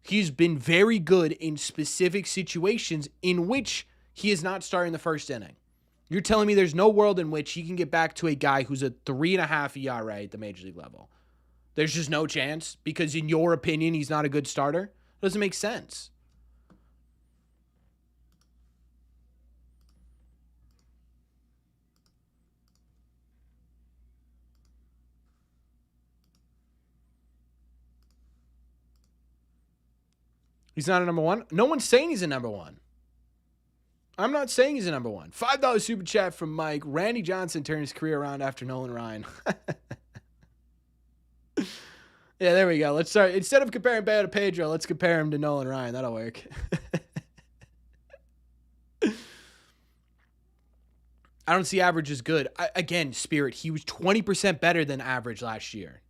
he's been very good in specific situations in which he is not starting the first inning. You're telling me there's no world in which he can get back to a guy who's a 3.5 ERA at the major league level. There's just no chance because, in your opinion, he's not a good starter? It doesn't make sense. He's not a number one? No one's saying he's a number one. I'm not saying he's a number one. $5 super chat from Mike. Randy Johnson turned his career around after Nolan Ryan. Yeah, there we go. Let's start. Instead of comparing Bayo to Pedro, let's compare him to Nolan Ryan. That'll work. I don't see average as good. Again, Spirit, he was 20% better than average last year.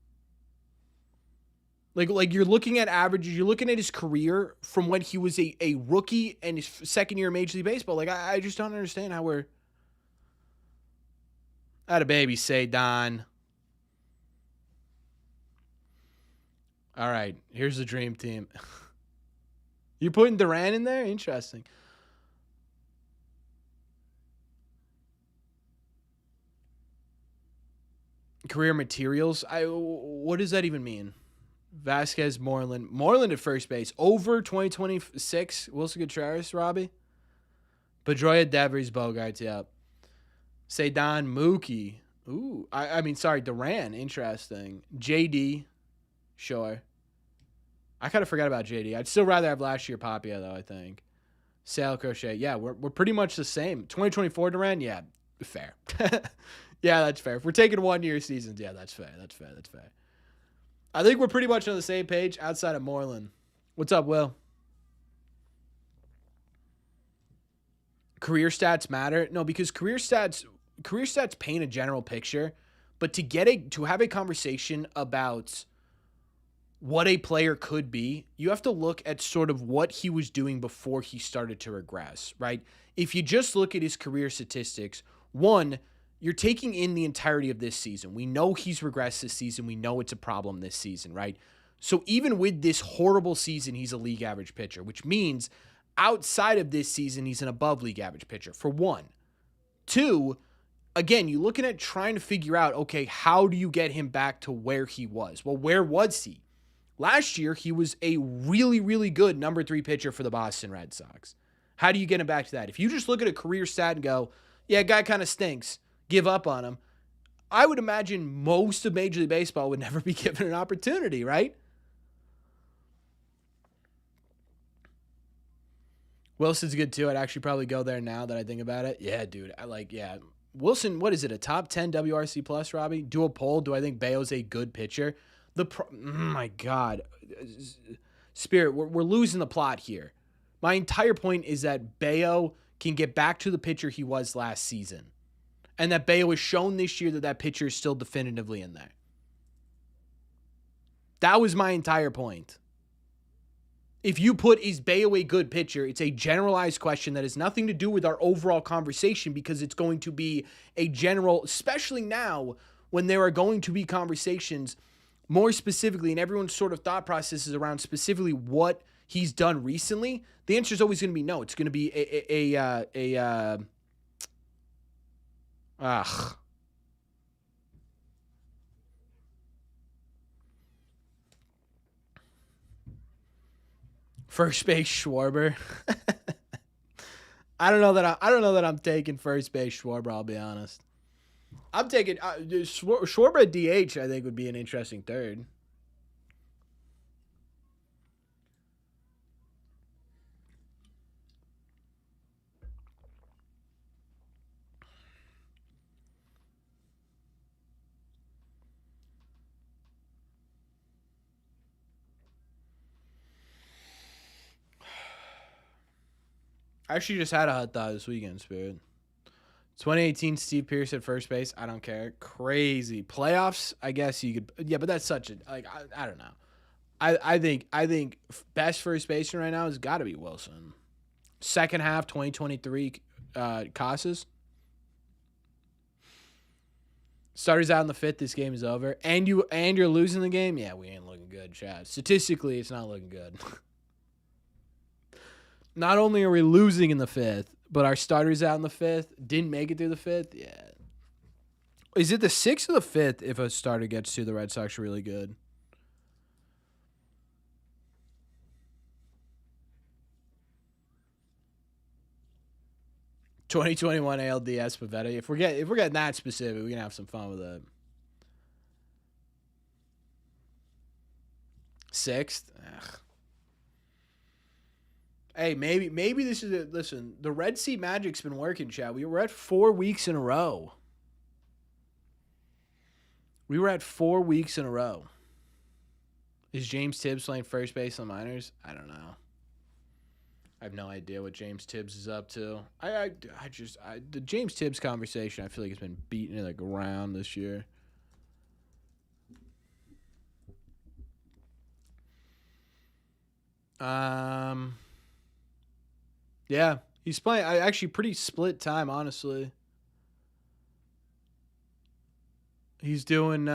Like you're looking at averages, you're looking at his career from when he was a rookie and his second year in Major League Baseball. Like, I just don't understand how we're... Atta baby, say Don. All right, here's the dream team. You putting Duran in there? Interesting. Career materials? What does that even mean? Vasquez, Moreland at first base. Over 2026, Wilson Contreras, Robbie. Pedroia, Devers, Bogarts, yep. Cedon, Mookie. Ooh, Duran, interesting. JD, sure. I kind of forgot about JD. I'd still rather have last year Papia, though, I think. Sale Crochet. Yeah, we're pretty much the same. 2024 Duran. Yeah, fair. Yeah, that's fair. If we're taking 1 year seasons, yeah, that's fair. That's fair. That's fair. I think we're pretty much on the same page outside of Moreland. What's up, Will? Career stats matter? No, because career stats paint a general picture, but to have a conversation about what a player could be, you have to look at sort of what he was doing before he started to regress, right? If you just look at his career statistics, one, you're taking in the entirety of this season. We know he's regressed this season. We know it's a problem this season, right? So even with this horrible season, he's a league average pitcher, which means outside of this season, he's an above league average pitcher, for one. Two, again, you're looking at trying to figure out, okay, how do you get him back to where he was? Well, where was he? Last year, he was a really, really good number 3 pitcher for the Boston Red Sox. How do you get him back to that? If you just look at a career stat and go, yeah, guy kind of stinks, give up on him, I would imagine most of Major League Baseball would never be given an opportunity, right? Wilson's good too. I'd actually probably go there now that I think about it. Yeah, dude. Yeah. Wilson, what is it, a top 10 WRC plus, Robbie? Do a poll. Do I think Bayo's a good pitcher? My God. Spirit, we're losing the plot here. My entire point is that Bayo can get back to the pitcher he was last season. And that Bayo has shown this year that pitcher is still definitively in there. That was my entire point. If you put, is Bayo a good pitcher, it's a generalized question that has nothing to do with our overall conversation, because it's going to be a general, especially now when there are going to be conversations more specifically, and everyone's sort of thought process is around specifically what he's done recently. The answer is always going to be no. It's going to be first base Schwarber. I don't know that I'm taking first base Schwarber, I'll be honest. I'm taking Schwarber at DH, I think, would be an interesting third. I actually just had a hot thought this weekend, Spirit. 2018 Steve Pearce at first base. I don't care. Crazy. Playoffs, I guess you could. Yeah, but that's such a, I don't know. I think best first baseman right now has got to be Wilson. Second half 2023 Casas. Starters out in the 5th. This game is over. And you're losing the game? Yeah, we ain't looking good, Chad. Statistically, it's not looking good. Not only are we losing in the 5th, but our starters out in the 5th didn't make it through the 5th. Yeah. Is it the 6th or the 5th if a starter gets to the Red Sox are really good? (2021 ALDS Pavetta). If we're getting that specific, we can have some fun with it. 6th. Ugh. Hey, maybe this is it. Listen, the Red Sea Magic's been working, Chad. We were at 4 weeks in a row. Is James Tibbs playing first base on the minors? I don't know. I have no idea what James Tibbs is up to. The James Tibbs conversation, I feel like it's been beaten to the ground this year. Yeah, he's playing. Actually pretty split time, honestly. He's doing.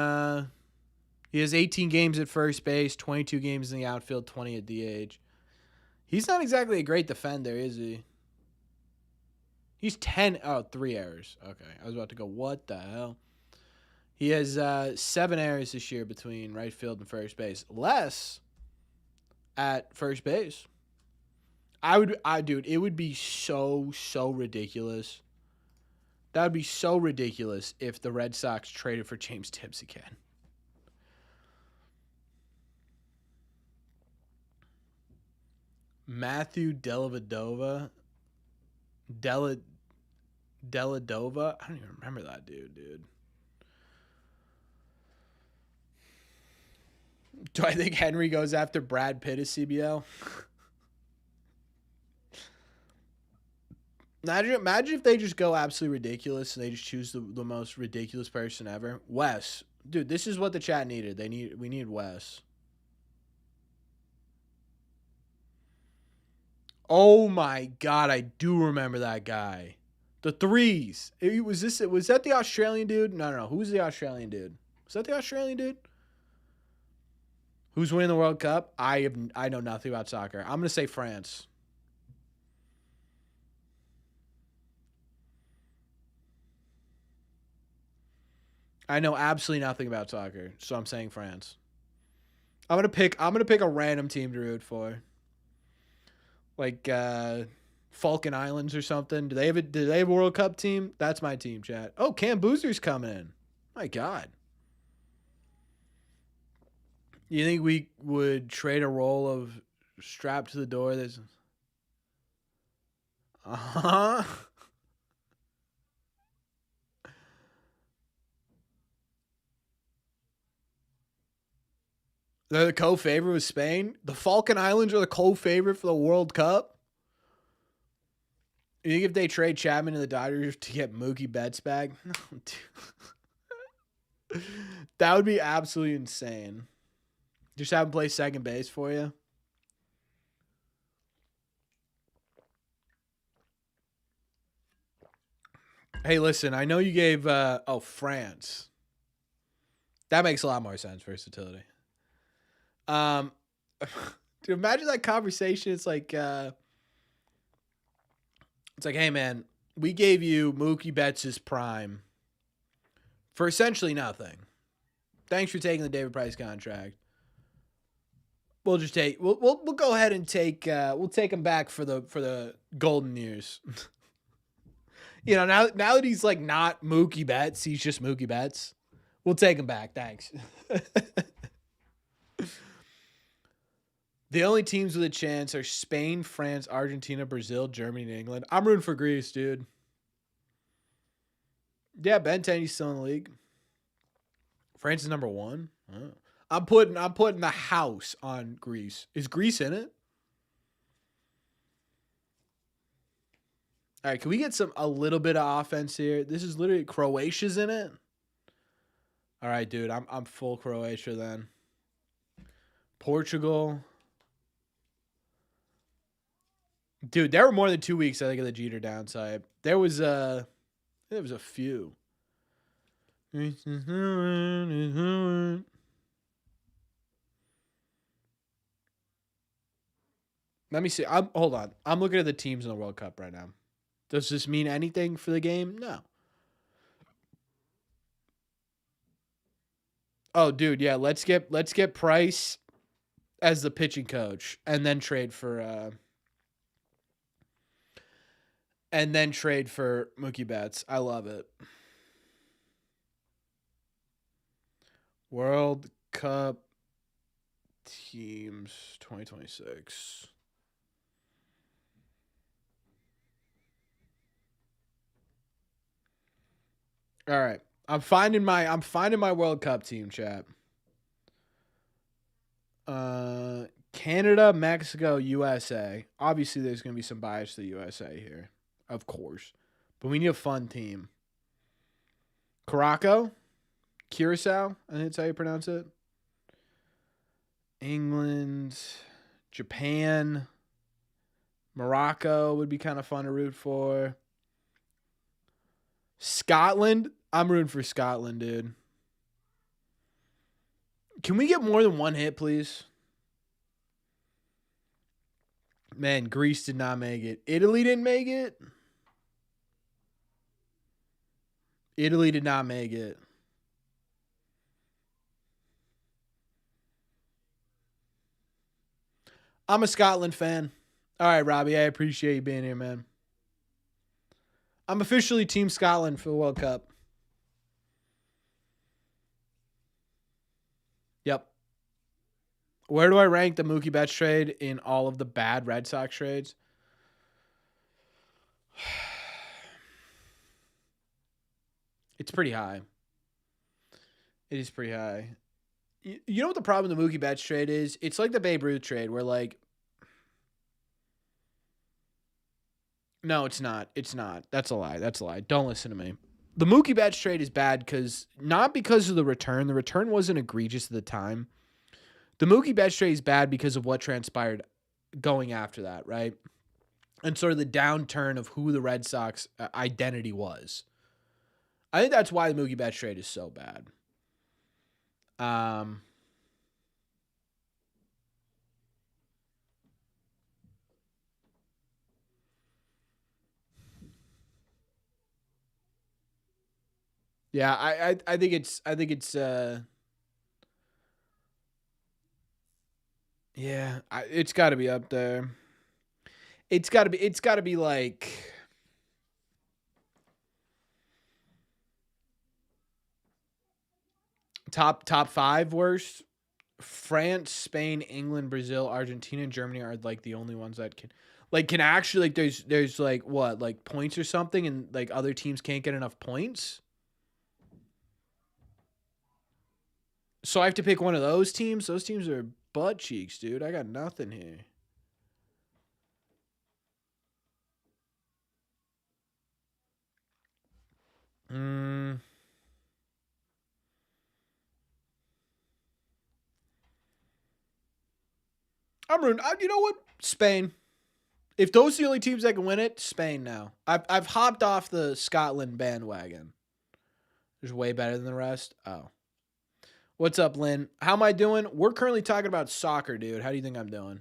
He has 18 games at first base, 22 games in the outfield, 20 at DH. He's not exactly a great defender, is he? He's 10. Oh, 3 errors. Okay, I was about to go, what the hell? He has 7 errors this year between right field and first base. Less at first base. Dude, it would be so ridiculous. That would be so ridiculous if the Red Sox traded for James Tibbs again. Matthew Dellavedova. Della Deladova. I don't even remember that dude. Do I think Henry goes after Brad Pitt as CBL? Imagine if they just go absolutely ridiculous and they just choose the most ridiculous person ever. Wes. Dude, this is what the chat needed. We need Wes. Oh my god, I do remember that guy. The threes. Was that the Australian dude? No. Who's the Australian dude? Was that the Australian dude? Who's winning the World Cup? I know nothing about soccer. I'm gonna say France. I know absolutely nothing about soccer, so I'm saying France. I'm gonna pick a random team to root for. Like Falcon Islands or something. Do they have a World Cup team? That's my team, chat. Oh, Cam Boozer's coming in. My God. You think we would trade a roll of strapped to the door? That's uh-huh. They're the co-favorite with Spain. The Falcon Islands are the co-favorite for the World Cup. You think if they trade Chapman to the Dodgers to get Mookie Betts back? No, dude. That would be absolutely insane. Just have him play second base for you. Hey, listen, I know you gave France. That makes a lot more sense, versatility. Dude, imagine that conversation. It's like hey man, we gave you Mookie Betts' prime for essentially nothing. Thanks for taking the David Price contract. We'll just take we'll go ahead and take we'll take him back for the golden years. You know, now that he's like not Mookie Betts, he's just Mookie Betts. We'll take him back. Thanks. The only teams with a chance are Spain, France, Argentina, Brazil, Germany, and England. I'm rooting for Greece, dude. Yeah, Ben 10's still in the league. France is number 1. Oh. I'm putting the house on Greece. Is Greece in it? All right, can we get a little bit of offense here? This is literally Croatia's in it. All right, dude, I'm full Croatia then. Portugal. Dude, there were more than 2 weeks, I think, of the Jeter downside. There was a few. Let me see. Hold on. I'm looking at the teams in the World Cup right now. Does this mean anything for the game? No. Oh, dude, yeah. Let's get Price as the pitching coach, and then trade for Mookie Betts. I love it. World Cup teams 2026. All right. I'm finding my World Cup team, chat. Canada, Mexico, USA. Obviously there's going to be some bias to the USA here. Of course. But we need a fun team. Curacao? Curacao? I think that's how you pronounce it. England, Japan, Morocco would be kind of fun to root for. Scotland? I'm rooting for Scotland, dude. Can we get more than one hit, please? Man, Greece did not make it. Italy didn't make it. Italy did not make it. I'm a Scotland fan. All right, Robbie, I appreciate you being here, man. I'm officially Team Scotland for the World Cup. Yep. Where do I rank the Mookie Betts trade in all of the bad Red Sox trades? It's pretty high. It is pretty high. You know what the problem with the Mookie Betts trade is? It's like the Babe Ruth trade where, like, no, it's not. It's not. That's a lie. That's a lie. Don't listen to me. The Mookie Betts trade is bad not because of the return. The return wasn't egregious at the time. The Mookie Betts trade is bad because of what transpired going after that, right? And sort of the downturn of who the Red Sox identity was. I think that's why the Mookie Betts trade is so bad. Yeah, I think it's yeah, it's got to be up there. It's got to be like top 5 worst. France, Spain, England, Brazil, Argentina, and Germany are like the only ones that can actually, like, there's like what, like points or something, and like other teams can't get enough points. So I have to pick one of those teams. Those teams are butt cheeks, dude. I got nothing here. Mm. You know what? Spain. If those are the only teams that can win it, Spain now. I've hopped off the Scotland bandwagon. There's way better than the rest. Oh. What's up, Lynn? How am I doing? We're currently talking about soccer, dude. How do you think I'm doing?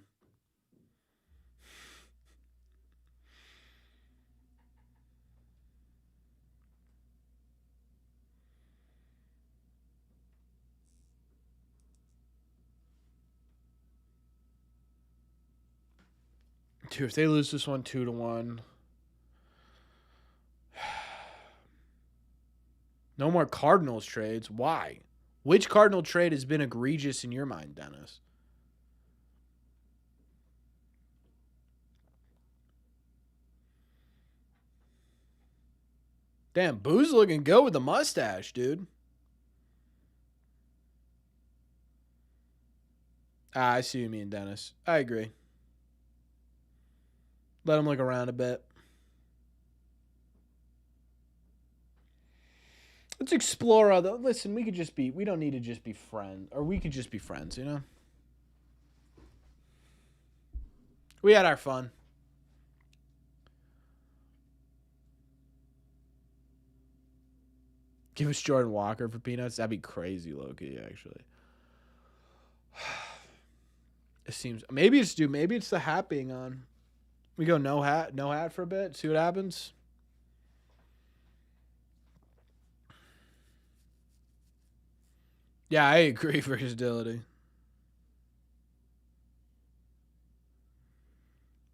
Dude, if they lose this one 2-1. No more Cardinals trades. Why? Which Cardinal trade has been egregious in your mind, Dennis? Damn, Boo's looking good with the mustache, dude. I see what you mean, Dennis. I agree. Let him look around a bit. Let's explore other. Listen, we don't need to just be friends. Or we could just be friends, you know? We had our fun. Give us Jordan Walker for peanuts. That'd be crazy, Loki, actually. It seems maybe it's the hat being on. We go no hat for a bit. See what happens. Yeah, I agree. Versatility.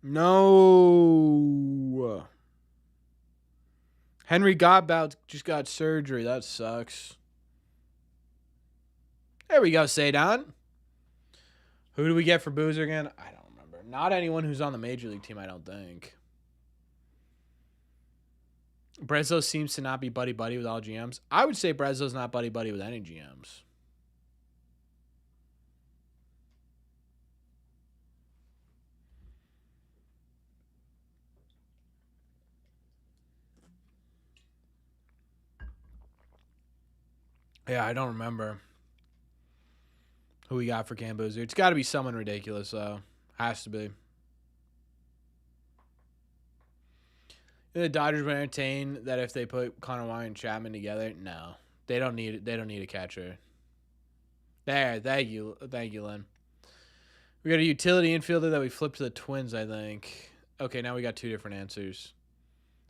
No. Henry Godbout just got surgery. That sucks. There we go, Sadon. Who do we get for Boozer again? I don't remember. Not anyone who's on the Major League team, I don't think. Brezzo seems to not be buddy-buddy with all GMs. I would say Brezzo's not buddy-buddy with any GMs. Yeah, I don't remember who we got for Cam Boozer. It's got to be someone ridiculous, though. Has to be. The Dodgers would entertain that if they put Connor Wine and Chapman together. No, they don't need it. They don't need a catcher. There, thank you, Lynn. We got a utility infielder that we flipped to the Twins, I think. Okay, now we got 2 different answers.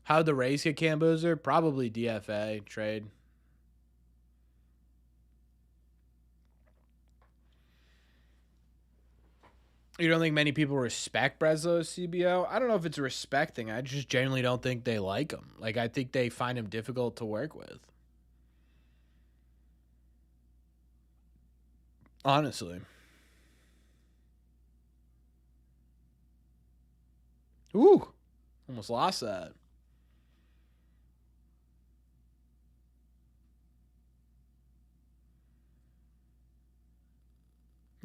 How'd the Rays get Cam Boozer? Probably DFA trade. You don't think many people respect Breslo's CBO? I don't know if it's a respect thing. I just genuinely don't think they like him. Like, I think they find him difficult to work with. Honestly. Ooh. Almost lost that.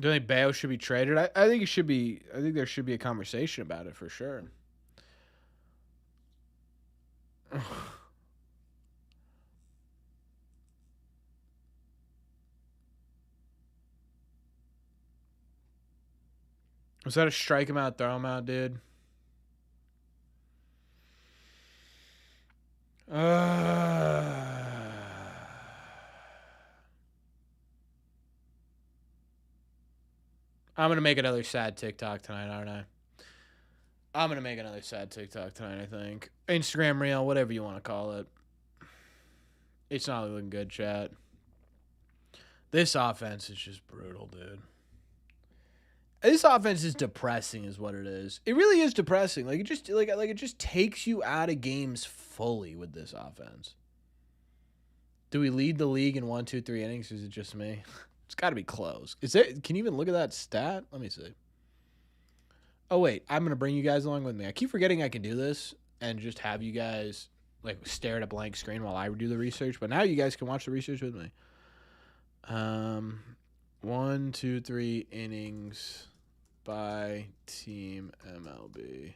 Do you think Bayo should be traded? I think it should be. I think there should be a conversation about it for sure. Was that a strike him out, throw him out, dude? I'm gonna make another sad TikTok tonight, aren't I? I'm gonna make another sad TikTok tonight, I think. Instagram reel, whatever you want to call it. It's not looking good, chat. This offense is just brutal, dude. This offense is depressing, is what it is. It really is depressing. Like it just takes you out of games fully with this offense. Do we lead the league in 1, 2, 3 innings? Or is it just me? It's got to be close. Is there? Can you even look at that stat? Let me see. Oh wait, I'm gonna bring you guys along with me. I keep forgetting I can do this and just have you guys like stare at a blank screen while I do the research. But now you guys can watch the research with me. 1, 2, 3 innings by team MLB.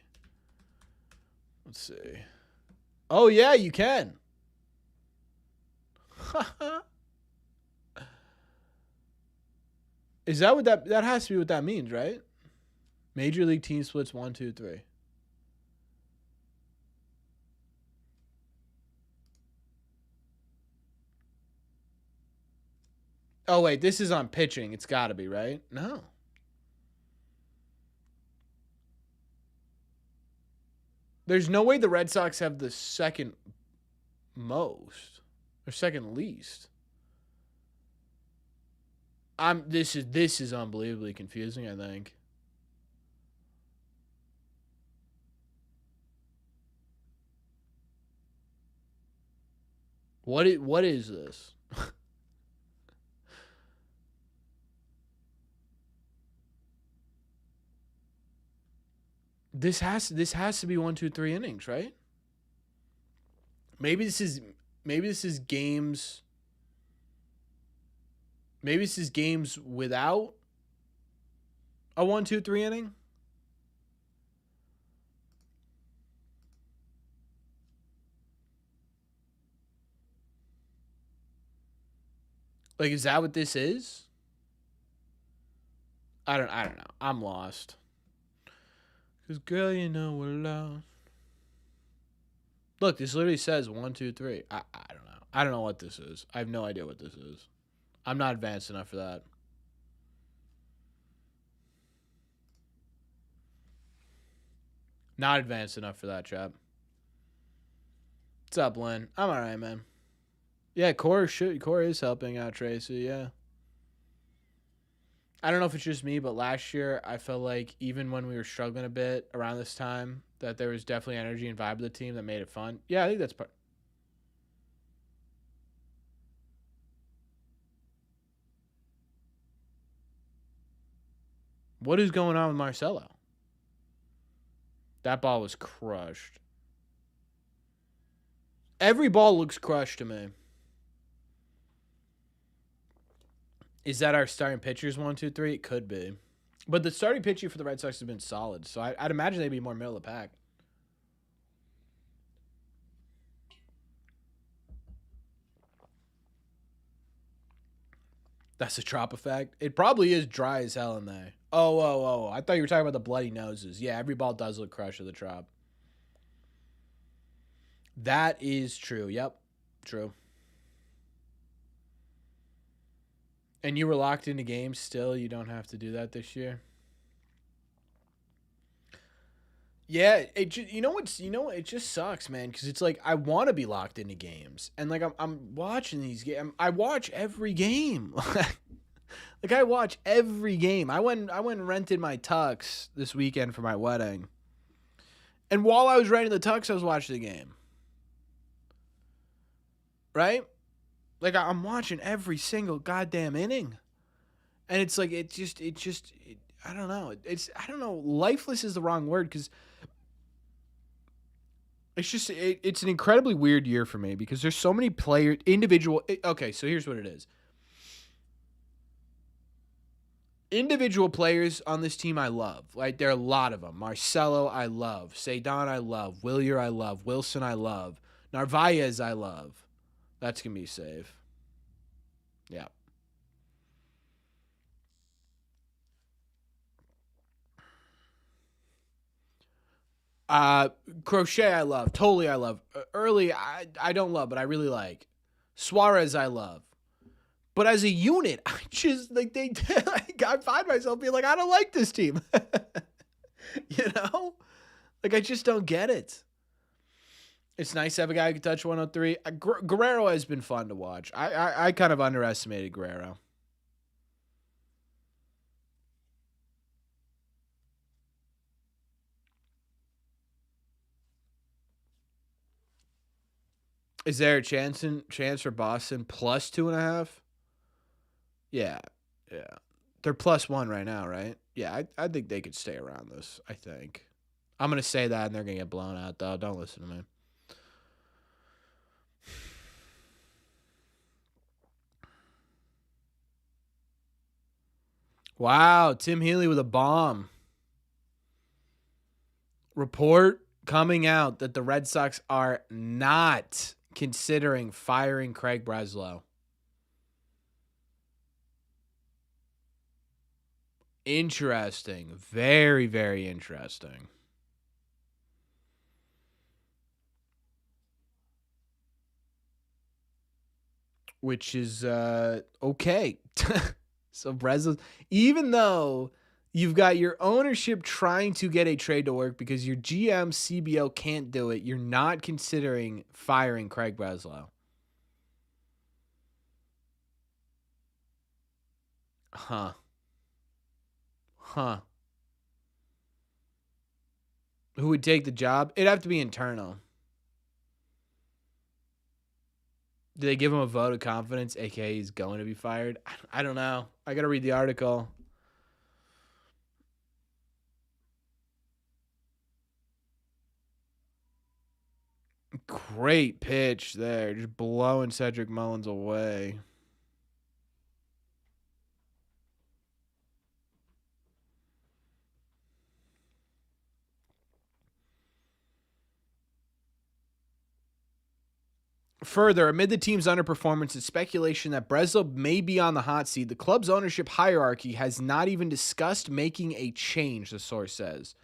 Let's see. Oh yeah, you can. Is that what that has to be what that means, right? Major League team splits 1, 2, 3. Oh wait, this is on pitching. It's got to be, right? No. There's no way the Red Sox have the second most or second least. This is unbelievably confusing, I think. What is this? This has to be 1, 2, 3 innings, right? Maybe this is games. Maybe this is games without a 1, 2, 3 inning. Like, is that what this is? I don't know. I'm lost. Cause girl, you know we're lost. Look, this literally says 1, 2, 3. I don't know. I don't know what this is. I have no idea what this is. I'm not advanced enough for that. Not advanced enough for that, chap. What's up, Lynn? I'm alright, man. Yeah, Core is helping out Tracy, yeah. I don't know if it's just me, but last year I felt like even when we were struggling a bit around this time, that there was definitely energy and vibe of the team that made it fun. Yeah, I think that's part. What is going on with Marcelo? That ball was crushed. Every ball looks crushed to me. Is that our starting pitchers 1, 2, 3? It could be. But the starting pitching for the Red Sox has been solid, so I'd imagine they'd be more middle of the pack. That's a trop effect. It probably is dry as hell in there. Oh. I thought you were talking about the bloody noses. Yeah, every ball does look crushed at the trop. That is true. Yep. True. And you were locked into games still? You don't have to do that this year? Yeah, it just sucks, man, because it's like I want to be locked into games, and like I'm watching these games. I watch every game. Like I watch every game. I went and rented my tux this weekend for my wedding, and while I was renting the tux, I was watching the game. Right? Like I'm watching every single goddamn inning, and it's like I don't know. I don't know. Lifeless is the wrong word because it's an incredibly weird year for me because there's so many okay, so here's what it is. Individual players on this team I love. Like, there are a lot of them. Marcelo, I love. Cedon, I love. Willier, I love. Wilson, I love. Narvaez, I love. That's going to be safe. Yeah. Crochet, I love. Totally, I love. Early, I don't love, but I really like. Suarez, I love. But as a unit, I just like like, I find myself being like, I don't like this team. You know, like I just don't get it. It's nice to have a guy who can touch 103. Guerrero has been fun to watch. I kind of underestimated Guerrero. Is there a chance for Boston plus 2.5? Yeah, yeah. They're +1 right now, right? Yeah, I think they could stay around this. I think. I'm gonna say that, and they're gonna get blown out though. Don't listen to me. Wow, Tim Healy with a bomb. Report coming out that the Red Sox are not considering firing Craig Breslow. Interesting. Very, very interesting. Which is okay. So Breslow, even though you've got your ownership trying to get a trade to work because your GM CBO can't do it, you're not considering firing Craig Breslow. Huh. Huh. Who would take the job? It'd have to be internal. Do they give him a vote of confidence, aka he's going to be fired? I don't know. I gotta read the article. Great pitch there, just blowing Cedric Mullins away. Further, amid the team's underperformance and speculation that Breslow may be on the hot seat, the club's ownership hierarchy has not even discussed making a change, the source says.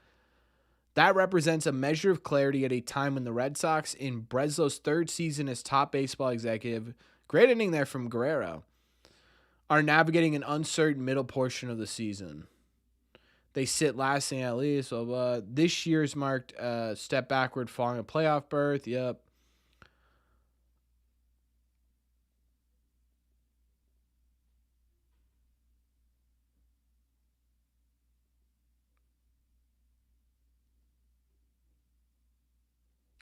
That represents a measure of clarity at a time when the Red Sox, in Breslow's third season as top baseball executive, great inning there from Guerrero, are navigating an uncertain middle portion of the season. They sit last in at least. So this year's marked a step backward following a playoff berth. Yep.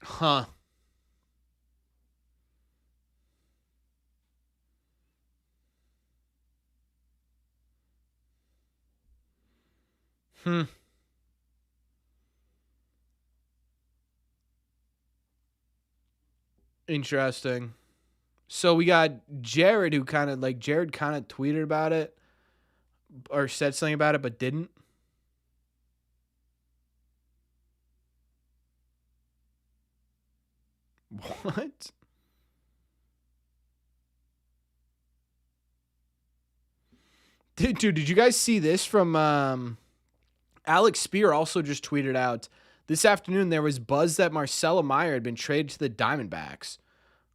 Huh. Hmm. Interesting. So we got Jared who Jared kind of tweeted about it or said something about it but didn't. What? Dude, did you guys see this from Alex Spear also just tweeted out this afternoon there was buzz that Marcelo Meyer had been traded to the Diamondbacks.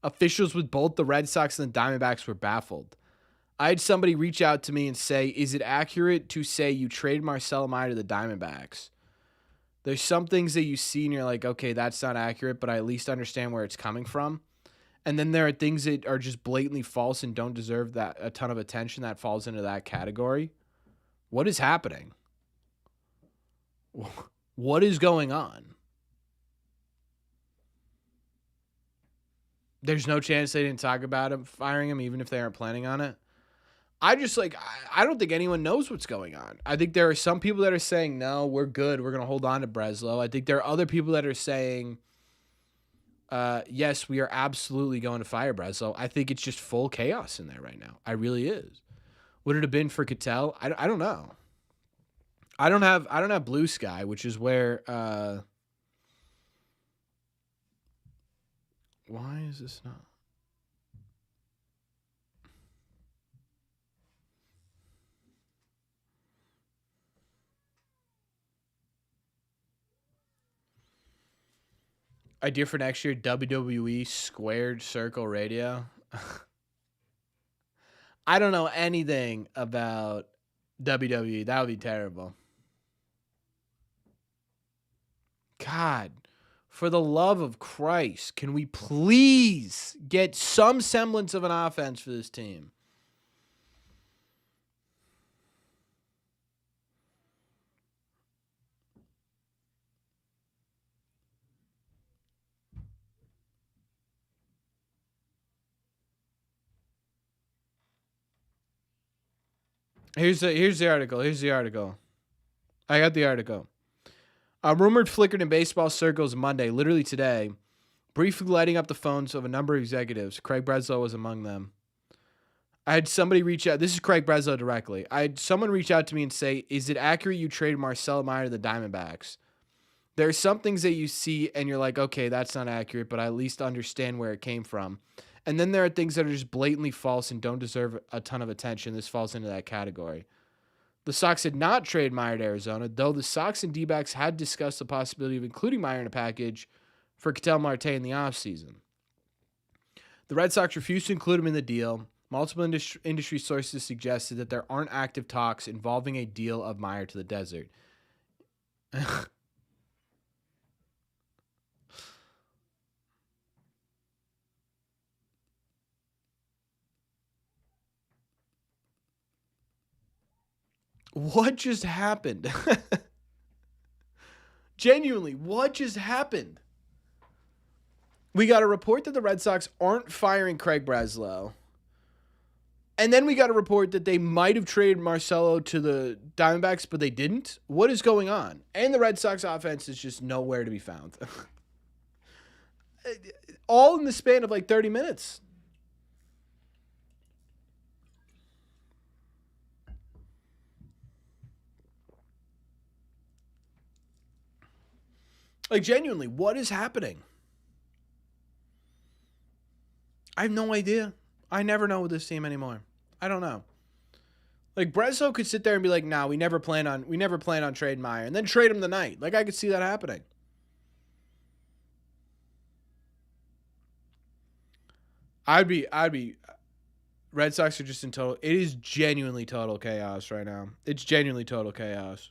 Officials with both the Red Sox and the Diamondbacks were baffled. I had somebody reach out to me and say, is it accurate to say you traded Marcelo Meyer to the Diamondbacks? There's some things that you see and you're like, okay, that's not accurate, but I at least understand where it's coming from. And then there are things that are just blatantly false and don't deserve that a ton of attention that falls into that category. What is happening? What is going on? There's no chance they didn't talk about him firing him, even if they aren't planning on it. I don't think anyone knows what's going on. I think there are some people that are saying, no, we're good. We're going to hold on to Breslow. I think there are other people that are saying, yes, we are absolutely going to fire Breslow. I think it's just full chaos in there right now. I really is. Would it have been for Cattell? I don't know. I don't have Blue Sky, which is where why is this not? Idea for next year, WWE Squared Circle Radio. I don't know anything about WWE. That would be terrible. God, for the love of Christ, can we please get some semblance of an offense for this team? Here's the article. Here's the article. I got the article. Rumored flickered in baseball circles Monday, literally today, briefly lighting up the phones of a number of executives. Craig Breslow was among them. I had somebody reach out. This is Craig Breslow directly. I had someone reach out to me and say, "Is it accurate you traded Marcelo Meyer to the Diamondbacks?" There are some things that you see and you're like, okay, that's not accurate, but I at least understand where it came from. And then there are things that are just blatantly false and don't deserve a ton of attention. This falls into that category. The Sox had not traded Meyer to Arizona, though the Sox and D-backs had discussed the possibility of including Meyer in a package for Ketel Marte in the offseason. The Red Sox refused to include him in the deal. Multiple industry sources suggested that there aren't active talks involving a deal of Meyer to the desert. What just happened? Genuinely, what just happened? We got a report that the Red Sox aren't firing Craig Breslow. And then we got a report that they might have traded Marcelo to the Diamondbacks, but they didn't. What is going on? And the Red Sox offense is just nowhere to be found. All in the span of like 30 minutes. Like, genuinely, what is happening? I have no idea. I never know with this team anymore. I don't know. Like, Breslow could sit there and be like, "Nah, we never plan on trading Meyer," and then trade him tonight. Like, I could see that happening. I'd be. Red Sox are just in total. It is genuinely total chaos right now. It's genuinely total chaos.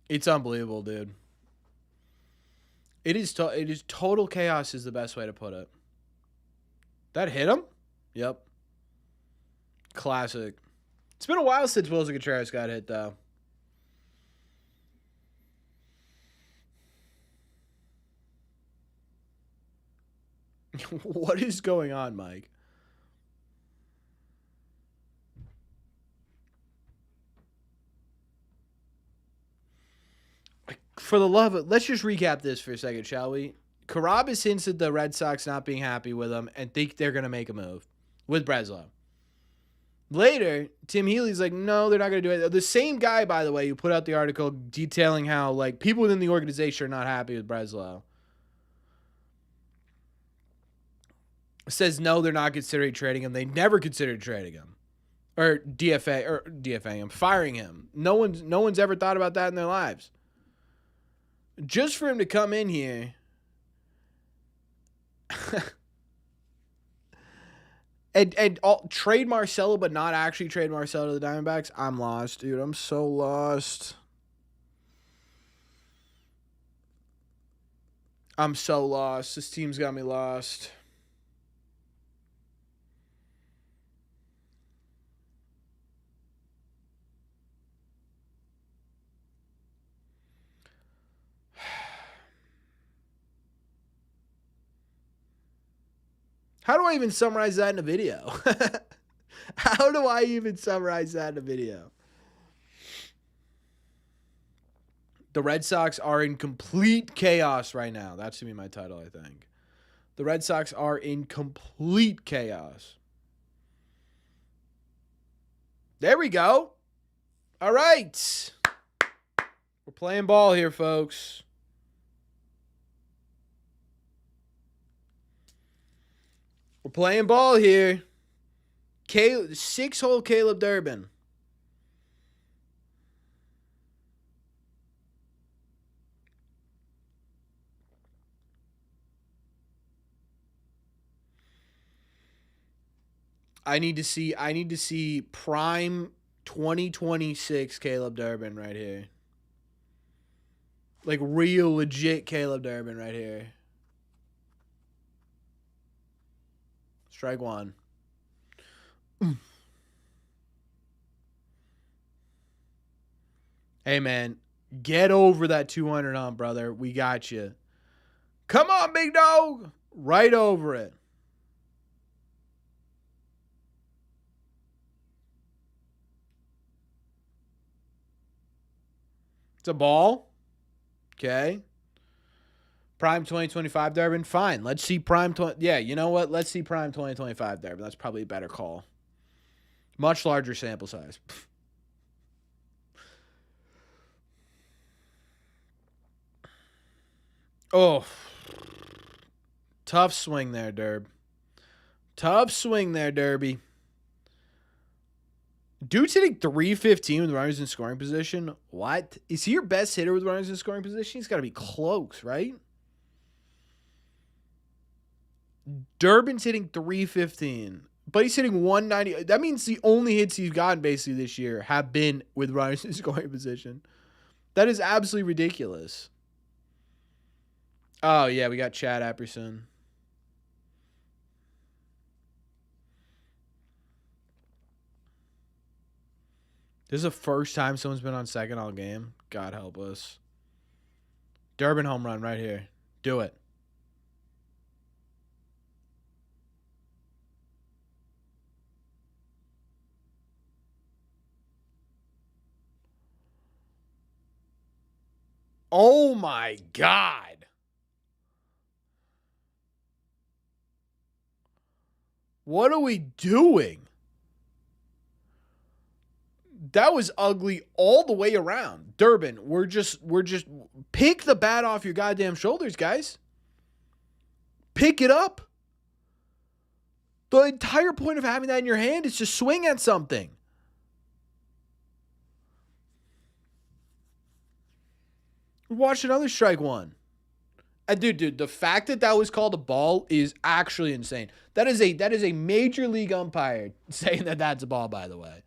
It's unbelievable, dude. It is total chaos is the best way to put it. That hit him? Yep. Classic. It's been a while since Wilson Contreras got hit, though. What is going on, Mike? For the love of, let's just recap this for a second, shall we? Carabas hints at the Red Sox not being happy with him and think they're going to make a move with Breslow. Later, Tim Healy's like, no, they're not going to do it. The same guy, by the way, who put out the article detailing how like people within the organization are not happy with Breslow, says no, they're not considering trading him. They never considered trading him or DFA him, firing him. No one's ever thought about that in their lives. Just for him to come in here and trade Marcelo, but not actually trade Marcelo to the Diamondbacks, I'm lost, dude. I'm so lost. I'm so lost. This team's got me lost. How do I even summarize that in a video? How do I even summarize that in a video? The Red Sox are in complete chaos right now. That should be my title, I think. The Red Sox are in complete chaos. There we go. All right. We're playing ball here, folks. We're playing ball here. 6-hole Caleb Durbin. I need to see prime 2026 Caleb Durbin right here. Like real legit Caleb Durbin right here. Strike one. Hey, man. Get over that 200 hump, brother. We got you. Come on, big dog. Right over it. It's a ball. Okay. Prime 2025 Durbin. Fine. Let's see prime 20. Yeah, you know what? Let's see prime 2025 Durbin. That's probably a better call. Much larger sample size. Oh. Tough swing there, Derb. Tough swing there, Derby. Dude's hitting 315 with runners in scoring position. What? Is he your best hitter with runners in scoring position? He's got to be close, right? Durbin's hitting 315, but he's hitting 190. That means the only hits he's gotten basically this year have been with runners in scoring position. That is absolutely ridiculous. Oh, yeah, we got Chad Epperson. This is the first time someone's been on second all game. God help us. Durbin home run right here. Do it. Oh, my God. What are we doing? That was ugly all the way around. Durbin, we're just pick the bat off your goddamn shoulders, guys. Pick it up. The entire point of having that in your hand is to swing at something. Watch another strike one. Dude, the fact that was called a ball is actually insane. That is a major league umpire saying that that's a ball, by the way.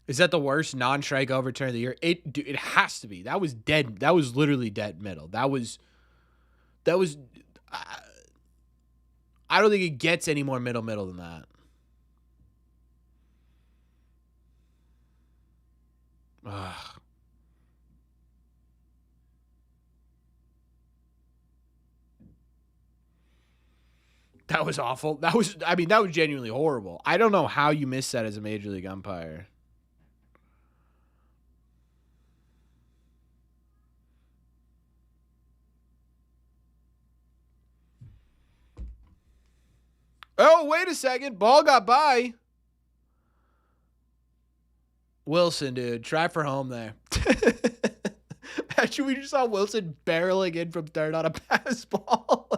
Is that the worst non-strike overturn of the year? It has to be. That was dead. That was literally dead middle. That was. I don't think it gets any more middle than that. Ugh. That was awful. That was genuinely horrible. I don't know how you missed that as a major league umpire. Oh, wait a second. Ball got by. Wilson, dude. Try for home there. Actually, we just saw Wilson barreling in from third on a pass ball.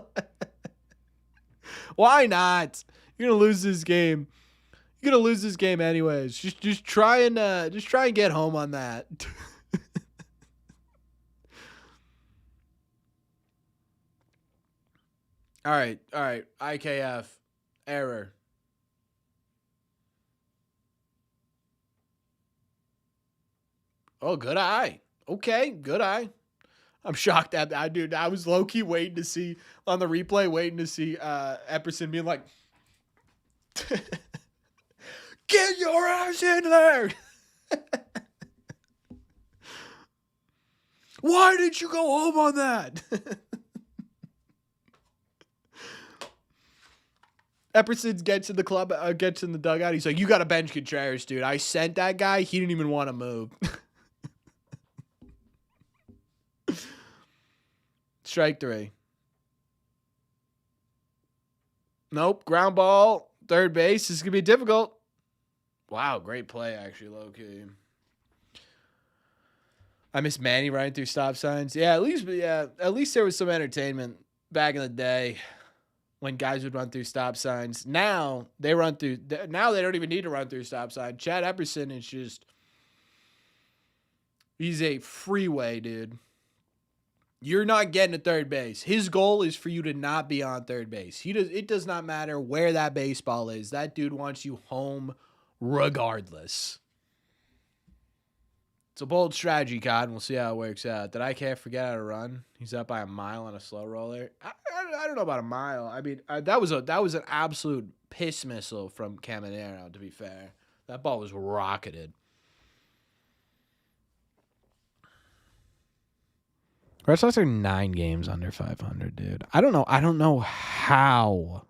Why not? You're gonna lose this game. You're gonna lose this game anyways. Just try and get home on that. All right. IKF error. Oh, good eye. Okay, good eye. I'm shocked at that, dude. I was low-key waiting to see on the replay, Epperson being like, get your ass in there. Why did you go home on that? Epperson gets in the club, gets in the dugout. He's like, you got to bench Contreras, dude. I sent that guy. He didn't even want to move. Strike three. Nope. Ground ball. Third base. This is going to be difficult. Wow. Great play, actually, low-key. I miss Manny running through stop signs. Yeah, at least there was some entertainment back in the day when guys would run through stop signs. Now they don't even need to run through stop sign. Chad Epperson is just, he's a freeway, dude. You're not getting to third base. His goal is for you to not be on third base. It does not matter where that baseball is. That dude wants you home regardless. It's a bold strategy, Cod, and we'll see how it works out. Did I can't forget how to run? He's up by a mile on a slow roller. I don't know about a mile. I mean, that was an absolute piss missile from Caminero, to be fair. That ball was rocketed. Red Sox are 9 games under 500, dude. I don't know how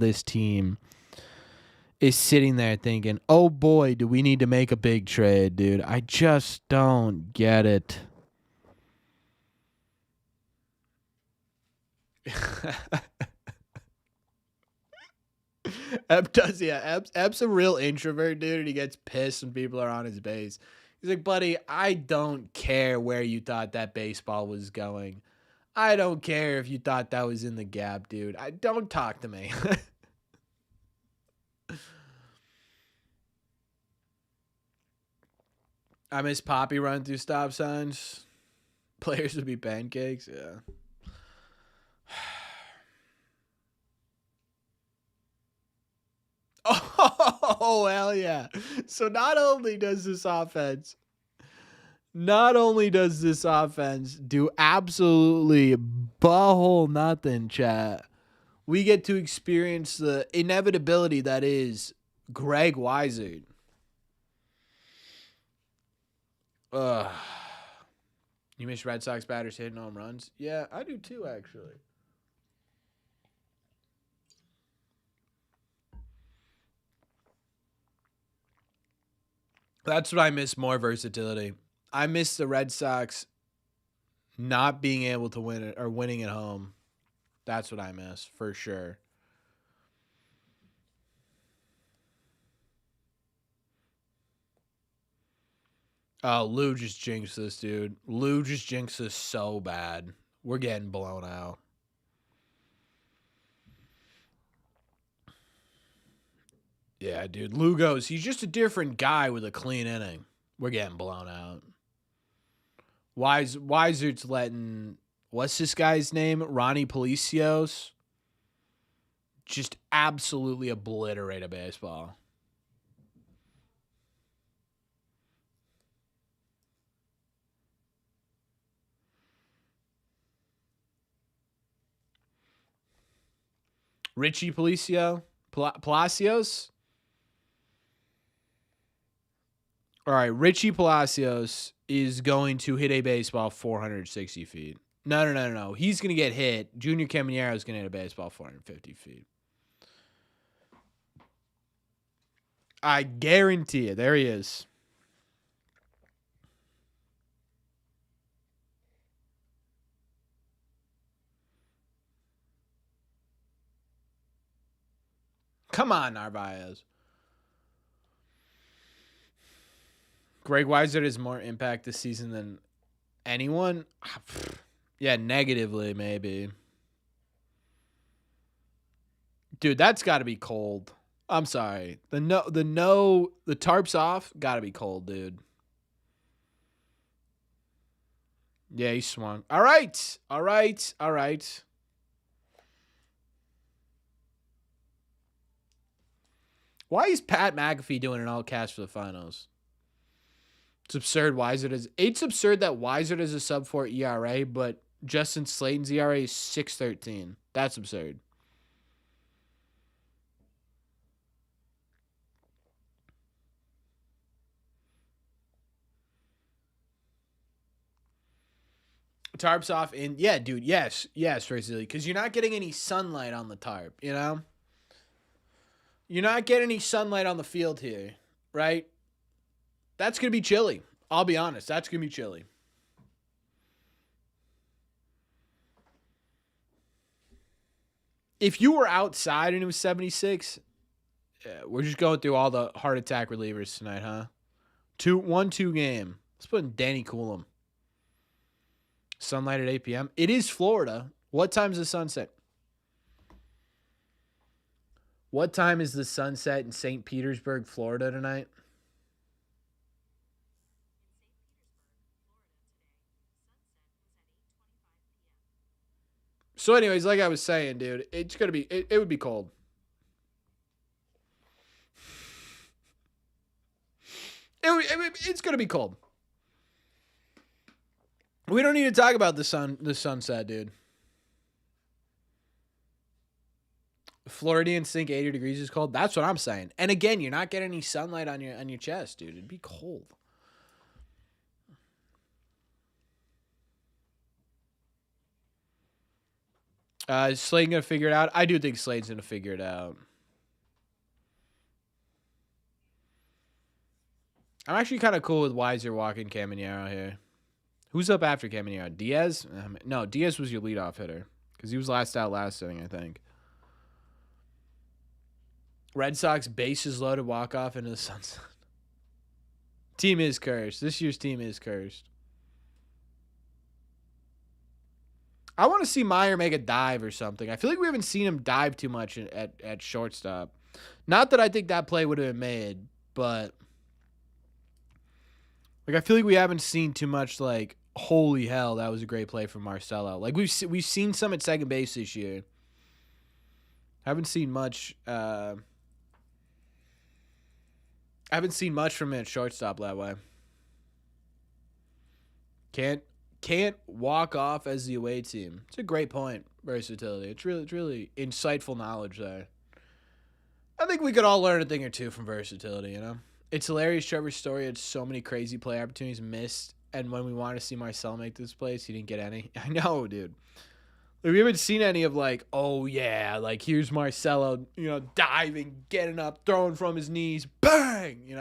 this team is sitting there thinking, oh boy, do we need to make a big trade, dude. I just don't get it. Ep's a real introvert, dude, and he gets pissed when people are on his base. He's like, buddy, I don't care where you thought that baseball was going. I don't care if you thought that was in the gap, dude. Don't talk to me. I miss Poppy running through stop signs. Players would be pancakes, yeah. Oh, hell yeah. So not only does this offense do absolutely butthole nothing, chat, we get to experience the inevitability that is Greg Weissert. Ugh. You miss Red Sox batters hitting home runs? Yeah, I do too, actually. That's what I miss more, versatility. I miss the Red Sox not being able to win it or winning at home. That's what I miss, for sure. Oh, Lou just jinxed this, dude. Lou just jinxed this so bad. We're getting blown out. Yeah, dude. Lou goes, he's just a different guy with a clean inning. We're getting blown out. Weisert's letting, what's this guy's name? Ronnie Palacios. Just absolutely obliterate a baseball. Richie Palacios? All right, Richie Palacios is going to hit a baseball 460 feet. No. He's going to get hit. Junior Caminero is going to hit a baseball 450 feet. I guarantee it. There he is. Come on, Narvaez. Greg Weissert has more impact this season than anyone. Yeah, negatively, maybe. Dude, that's got to be cold. I'm sorry. The tarp's off. Got to be cold, dude. Yeah, he swung. All right. Why is Pat McAfee doing an all cast for the finals? It's absurd. It's absurd that Weissert is a sub-4 ERA, but Justin Slayton's ERA is 6.13. That's absurd. Tarp's off, and yeah, dude, yes, basically, because you're not getting any sunlight on the tarp, you know? You're not getting any sunlight on the field here, right? That's going to be chilly. I'll be honest. That's going to be chilly. If you were outside and it was 76, we're just going through all the heart attack relievers tonight, huh? 1-2 game. Let's put in Danny Coulomb. Sunlight at 8 p.m. It is Florida. What time is the sunset? What time is the sunset in St. Petersburg, Florida tonight? So anyways, like I was saying, dude, it's going to be, it would be cold. It's going to be cold. We don't need to talk about the sunset, dude. Floridians think 80 degrees is cold. That's what I'm saying. And again, you're not getting any sunlight on your chest, dude. It'd be cold. Is Slade gonna figure it out? I do think Slade's gonna figure it out. I'm actually kind of cool with Weiser walking Caminero here. Who's up after Caminero? Diaz? No, Diaz was your leadoff hitter because he was last out last inning, I think. Red Sox bases loaded walk off into the sunset. Team is cursed. This year's team is cursed. I want to see Meyer make a dive or something. I feel like we haven't seen him dive too much at shortstop. Not that I think that play would have been made, but like I feel like we haven't seen too much like holy hell, that was a great play from Marcelo. Like we've seen some at second base this year. Haven't seen much from him at shortstop that way. Can't walk off as the away team. It's a great point. Versatility. It's really insightful knowledge there. I think we could all learn a thing or two from versatility, you know? It's hilarious Trevor Story had so many crazy play opportunities missed, and when we wanted to see Marcel make this plays, he didn't get any. I know, dude. Like, we haven't seen any of like, oh yeah, like here's Marcelo, diving, getting up, throwing from his knees, bang, We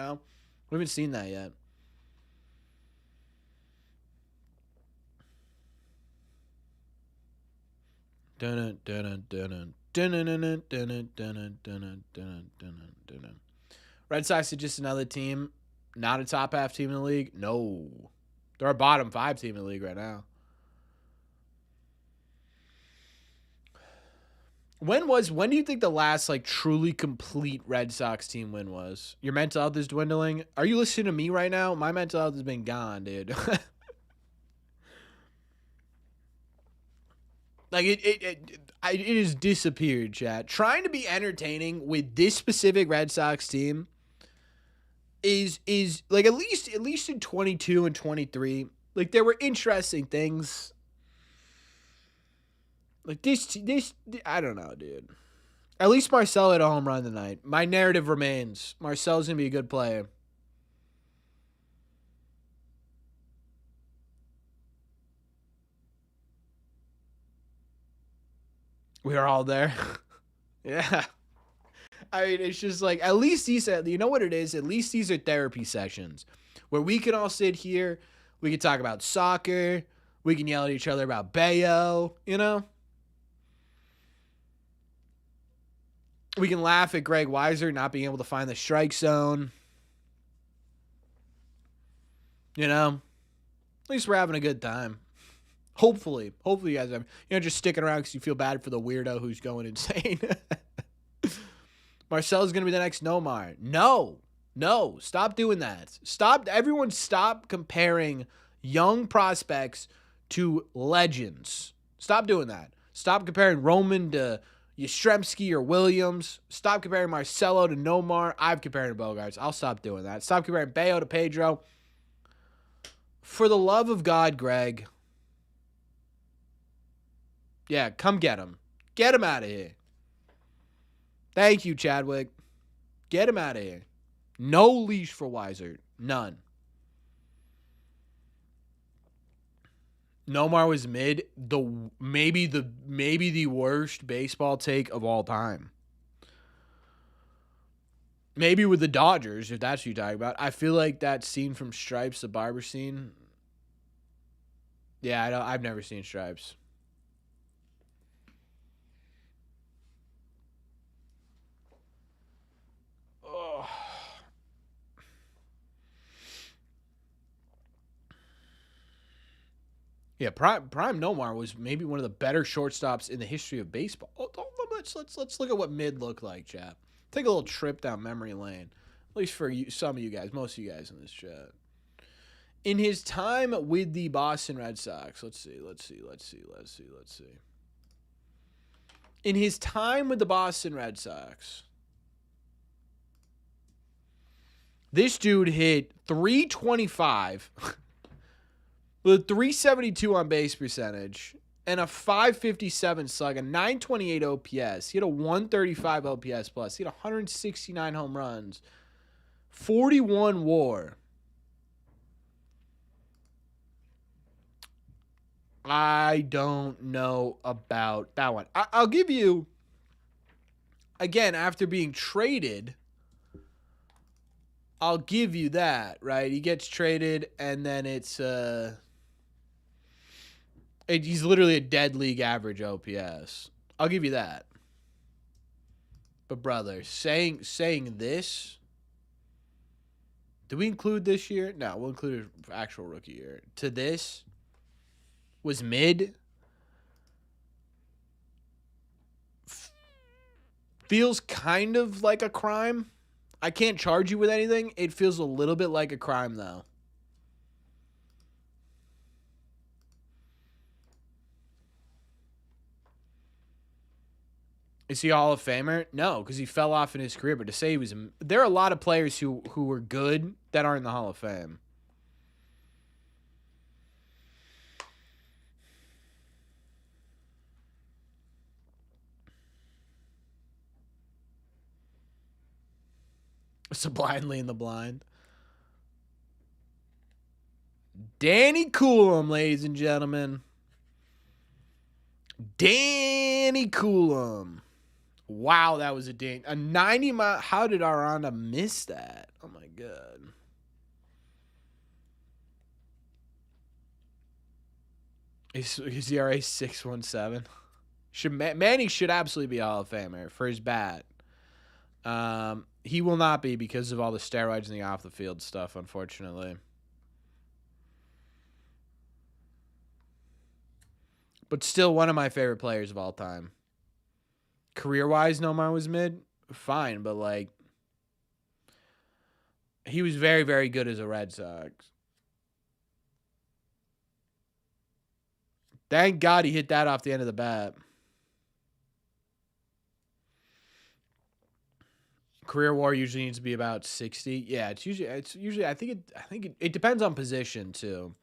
haven't seen that yet. Red Sox are just another team, not a top half team in the league. No, they're a bottom 5 team in the league right now. When do you think the last like truly complete Red Sox team win was? Your mental health is dwindling. Are you listening to me right now? My mental health has been gone, dude. Like it has disappeared, chat. Trying to be entertaining with this specific Red Sox team is like at least in 22 and 23, like there were interesting things. Like this I don't know, dude. At least Marcel had a home run tonight. My narrative remains Marcel's gonna be a good player. We are all there. Yeah. I mean, it's just like, at least these, you know what it is? At least these are therapy sessions where we can all sit here. We can talk about soccer. We can yell at each other about Bayo, We can laugh at Greg Weiser not being able to find the strike zone. At least we're having a good time. Hopefully you guys are, just sticking around because you feel bad for the weirdo who's going insane. Marcel's going to be the next Nomar. No, stop doing that. Everyone stop comparing young prospects to legends. Stop doing that. Stop comparing Roman to Yastrzemski or Williams. Stop comparing Marcelo to Nomar. I've compared to Bogarts. I'll stop doing that. Stop comparing Bayo to Pedro. For the love of God, Greg. Yeah, come get him. Get him out of here. Thank you, Chadwick. Get him out of here. No leash for Weiser. None. Nomar was mid. Maybe the worst baseball take of all time. Maybe with the Dodgers, if that's what you're talking about. I feel like that scene from Stripes, the barber scene. Yeah, I've never seen Stripes. Yeah, Prime Nomar was maybe one of the better shortstops in the history of baseball. Let's look at what mid looked like, chap. Take a little trip down memory lane. At least for you, some of you guys, most of you guys in this chat. In his time with the Boston Red Sox, let's see. In his time with the Boston Red Sox, this dude hit 325 with a 372 on base percentage and a 557 slug, a 928 OPS. He had a 135 OPS plus. He had 169 home runs, 41 WAR. I don't know about that one. I'll give you, again, after being traded, I'll give you that, right? He gets traded, and then he's literally a dead league average OPS. I'll give you that. But brother, saying this, do we include this year? No, we'll include an actual rookie year. To this was mid. Feels kind of like a crime. I can't charge you with anything. It feels a little bit like a crime, though. Is he a Hall of Famer? No, because he fell off in his career. But to say he was... There are a lot of players who were good that aren't in the Hall of Fame. So blindly in the blind. Danny Coulomb, ladies and gentlemen. Danny Coulomb. Wow, that was a 90 mile. How did Aranda miss that? Oh my god. His ERA 6.17. Manny should absolutely be a Hall of Famer for his bat. He will not be because of all the steroids and the off the field stuff, unfortunately. But still one of my favorite players of all time. Career-wise, Nomar was mid. Fine, but like he was very, very good as a Red Sox. Thank God he hit that off the end of the bat. Career WAR usually needs to be about 60. Yeah, it's usually I think it depends on position too.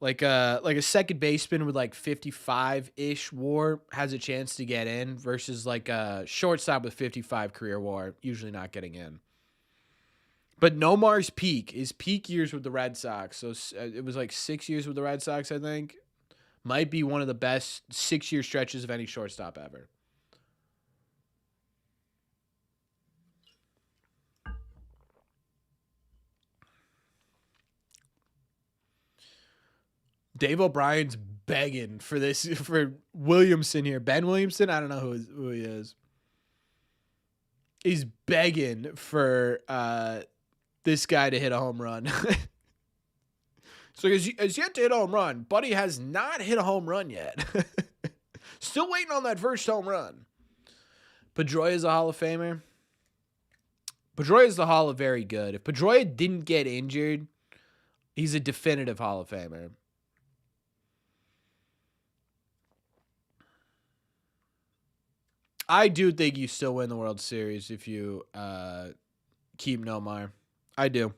Like a second baseman with like 55-ish WAR has a chance to get in versus like a shortstop with 55 career WAR usually not getting in. But Nomar's his peak years with the Red Sox, so it was like 6 years with the Red Sox, I think, might be one of the best 6-year stretches of any shortstop ever. Dave O'Brien's begging for Williamson here. Ben Williamson, I don't know who he is. He's begging for this guy to hit a home run. So he's yet to hit a home run. Buddy has not hit a home run yet. Still waiting on that first home run. Pedroia is a Hall of Famer. Pedroia is the Hall of Very Good. If Pedroia didn't get injured, he's a definitive Hall of Famer. I do think you still win the World Series if you keep Nomar. I do.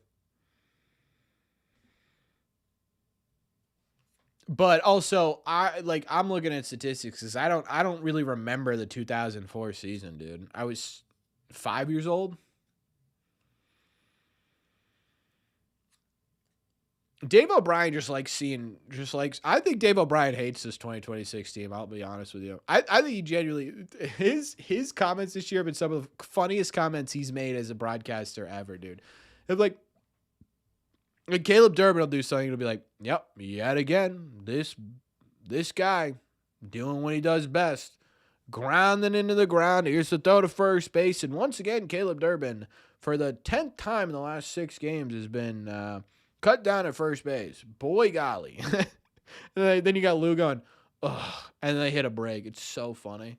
But also, I'm looking at statistics because I don't really remember the 2004 season, dude. I was 5 years old. Dave O'Brien I think Dave O'Brien hates this 2026 team. I'll be honest with you. I think he genuinely, his comments this year have been some of the funniest comments he's made as a broadcaster ever, dude. It's like Caleb Durbin will do something. It'll be like, yep, yet again, this guy doing what he does best, grounding into the ground. Here's the throw to first base. And once again, Caleb Durbin, for the 10th time in the last 6 games, has been cut down at first base. Boy, golly. And then you got Lou going, ugh, and then they hit a break. It's so funny.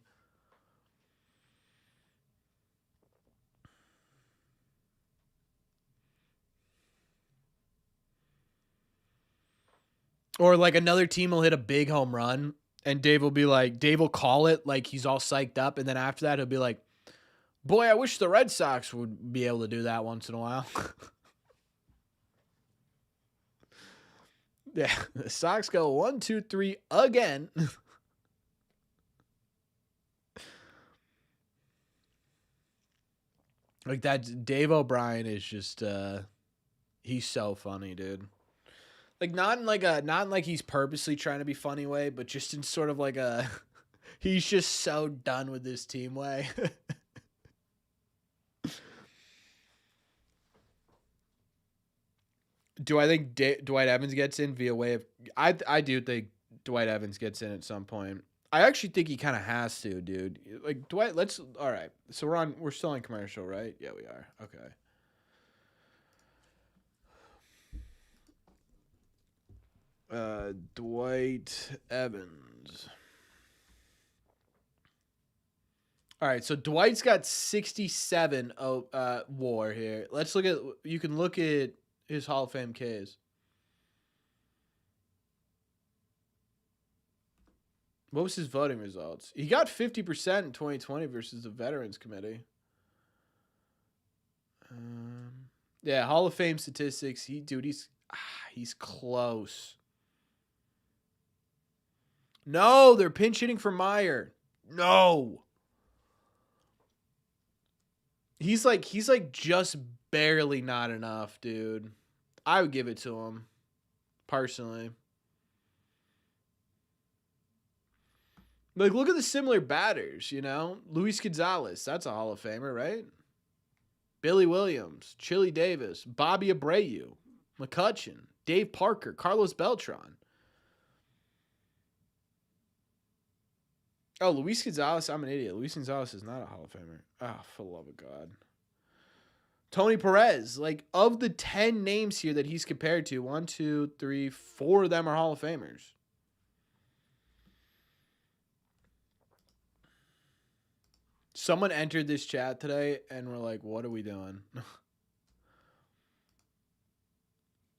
Or like another team will hit a big home run, and Dave will call it like he's all psyched up, and then after that he'll be like, boy, I wish the Red Sox would be able to do that once in a while. Yeah, the Sox go 1, 2, 3 again. Like that Dave O'Brien is just he's so funny, dude. Like not in like he's purposely trying to be funny way, but just in sort of like a he's just so done with this team way. Do I think Dwight Evans gets in via way of I do think Dwight Evans gets in at some point. I actually think he kind of has to, dude. Like Dwight, let's all right. So we're still on commercial, right? Yeah, we are. Okay. Dwight Evans. All right, so Dwight's got 67 WAR here. Let's look at you can look at his Hall of Fame Ks. What was his voting results? He got 50% in 2020 versus the Veterans Committee. Yeah, Hall of Fame statistics. He's close. No, they're pinch hitting for Meyer. No. He's like just barely not enough, dude. I would give it to him personally. Like, look at the similar batters, you know? Luis Gonzalez, that's a Hall of Famer, right? Billy Williams, Chili Davis, Bobby Abreu, McCutcheon, Dave Parker, Carlos Beltran. Oh, Luis Gonzalez, I'm an idiot. Luis Gonzalez is not a Hall of Famer. Oh, for the love of God. Tony Perez, like, of the 10 names here that he's compared to, 1, 2, 3, 4 of them are Hall of Famers. Someone entered this chat today and we're like, what are we doing?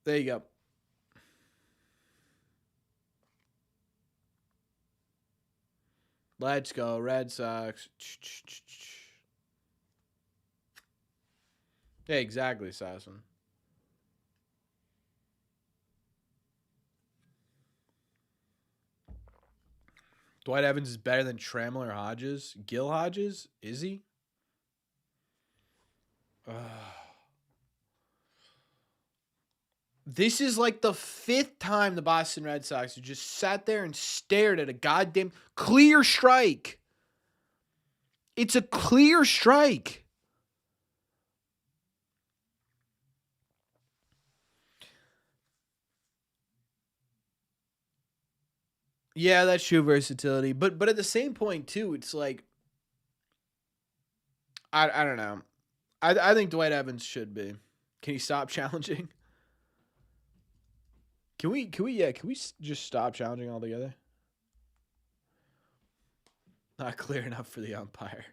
There you go. Let's go, Red Sox. Yeah, exactly, Sasson. Dwight Evans is better than Trammell or Hodges. Gil Hodges? Is he? This is like the 5th time the Boston Red Sox have just sat there and stared at a goddamn clear strike. It's a clear strike. Yeah, that's true versatility. But at the same point, too, it's like, I don't know. I think Dwight Evans should be. Can he stop challenging? Can we just stop challenging altogether? Not clear enough for the umpire.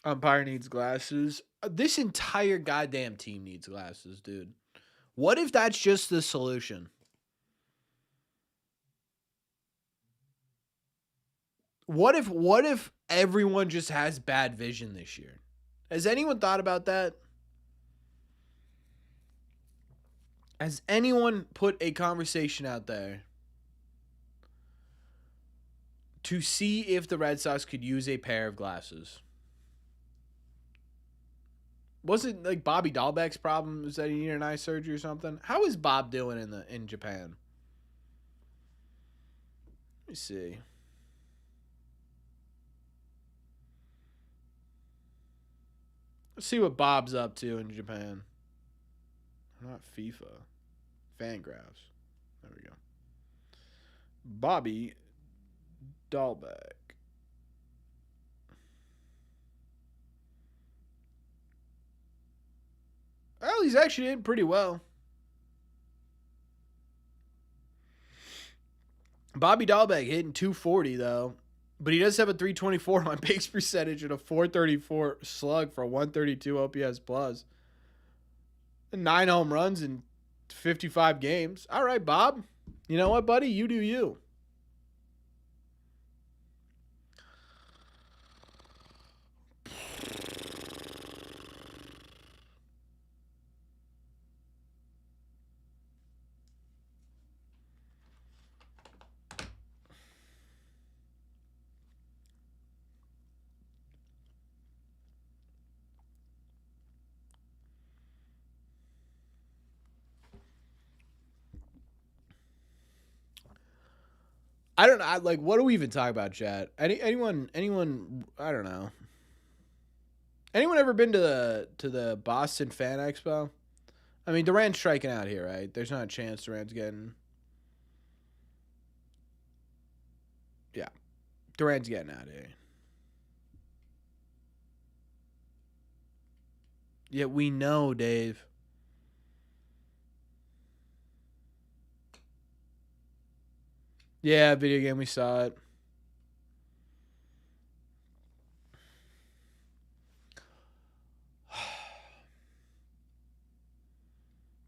Umpire needs glasses. This entire goddamn team needs glasses, dude. What if that's just the solution? What if everyone just has bad vision this year? Has anyone thought about that? Has anyone put a conversation out there to see if the Red Sox could use a pair of glasses? Was it like Bobby Dahlbeck's problem? Was that he needed an eye surgery or something? How is Bob doing in Japan? Let me see. Let's see what Bob's up to in Japan. Not FIFA. Fangraphs. There we go. Bobby Dahlbeck. Well, he's actually in pretty well. Bobby Dahlbeck hitting 240 though, but he does have a 324 on base percentage and a 434 slug for a 132 OPS plus. 9 home runs in 55 games. All right, Bob. You know what, buddy? You do you. I don't know. Like, what do we even talk about, chat? Anyone? I don't know. Anyone ever been to the Boston Fan Expo? I mean, Durant's striking out here, right? There's not a chance Durant's getting. Yeah, Durant's getting out of here. Yeah, we know, Dave. Yeah, video game. We saw it.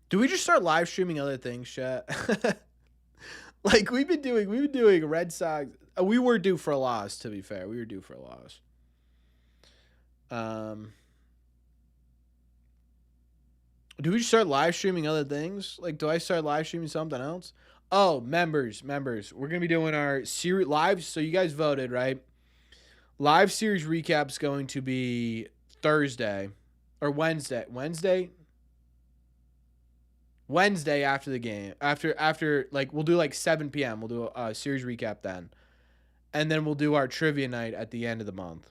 Do we just start live streaming other things, chat? Like we've been doing Red Sox. We were due for a loss. To be fair, we were due for a loss. Do we just start live streaming other things? Like, do I start live streaming something else? Oh, members. We're gonna be doing our series live. So you guys voted, right? Live series recap's going to be Thursday or Wednesday. Wednesday after the game. After like we'll do like 7 p.m. We'll do a series recap then. And then we'll do our trivia night at the end of the month.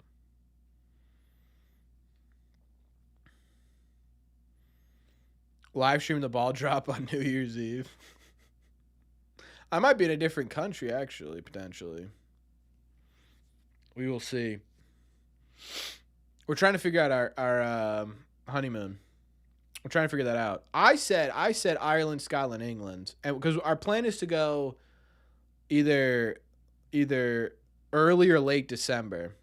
Live stream the ball drop on New Year's Eve. I might be in a different country actually, potentially. We will see. We're trying to figure out our honeymoon. We're trying to figure that out. I said Ireland, Scotland, England, and because our plan is to go either early or late December.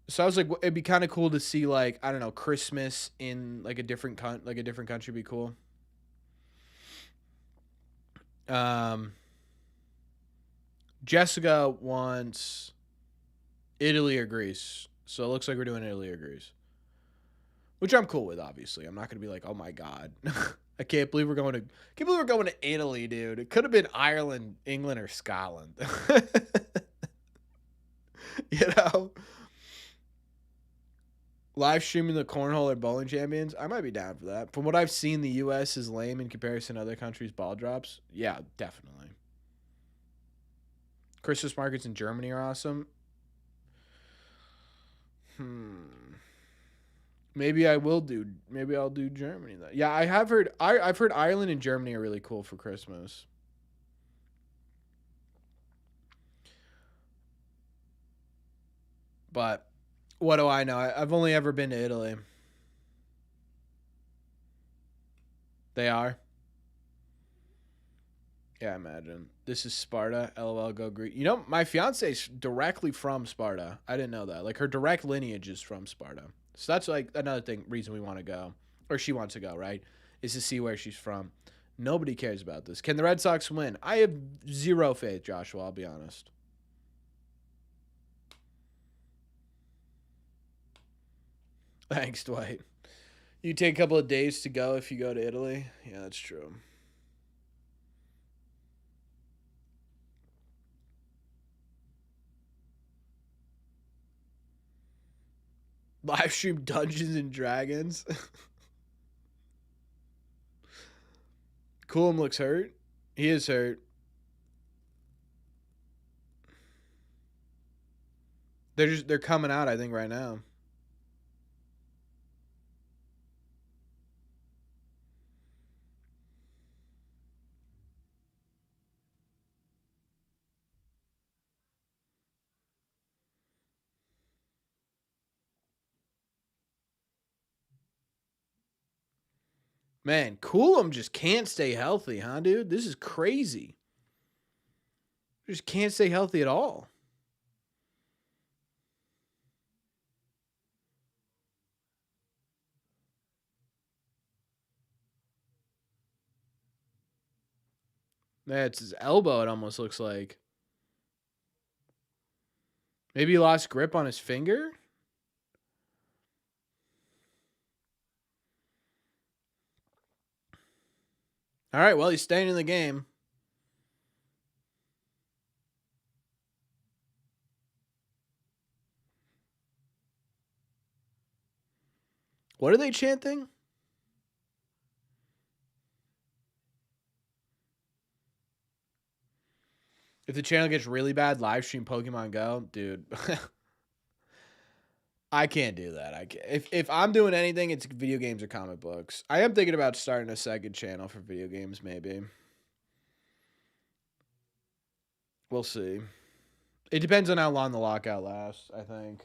So I was like, it'd be kind of cool to see like I don't know Christmas in like a different country. Be cool. Jessica wants Italy or Greece, so it looks like we're doing Italy or Greece, which I'm cool with. Obviously, I'm not gonna be like, oh my god, I can't believe we're going to Italy, dude. It could have been Ireland, England, or Scotland. You know, live streaming the cornhole or bowling champions. I might be down for that. From what I've seen, the U.S. is lame in comparison to other countries' ball drops. Yeah, definitely. Christmas markets in Germany are awesome. Maybe I will do. Maybe I'll do Germany though. Yeah, I have heard. I've heard Ireland and Germany are really cool for Christmas. But what do I know? I've only ever been to Italy. They are. Yeah, I imagine. This is Sparta. LOL, go Greek. You know, my fiance's directly from Sparta. I didn't know that. Like, her direct lineage is from Sparta. So that's, like, another reason we want to go. Or she wants to go, right? Is to see where she's from. Nobody cares about this. Can the Red Sox win? I have zero faith, Joshua, I'll be honest. Thanks, Dwight. You take a couple of days to go if you go to Italy. Yeah, that's true. Live stream Dungeons and Dragons. Coolum looks hurt. He is hurt. They're coming out, I think, right now. Man, Coolum just can't stay healthy, huh, dude? This is crazy. Just can't stay healthy at all. That's his elbow, it almost looks like. Maybe he lost grip on his finger? All right, well, he's staying in the game. What are they chanting? If the channel gets really bad, live stream Pokemon Go, dude. I can't do that. I can't. If I'm doing anything, it's video games or comic books. I am thinking about starting a second channel for video games, maybe. We'll see. It depends on how long the lockout lasts, I think.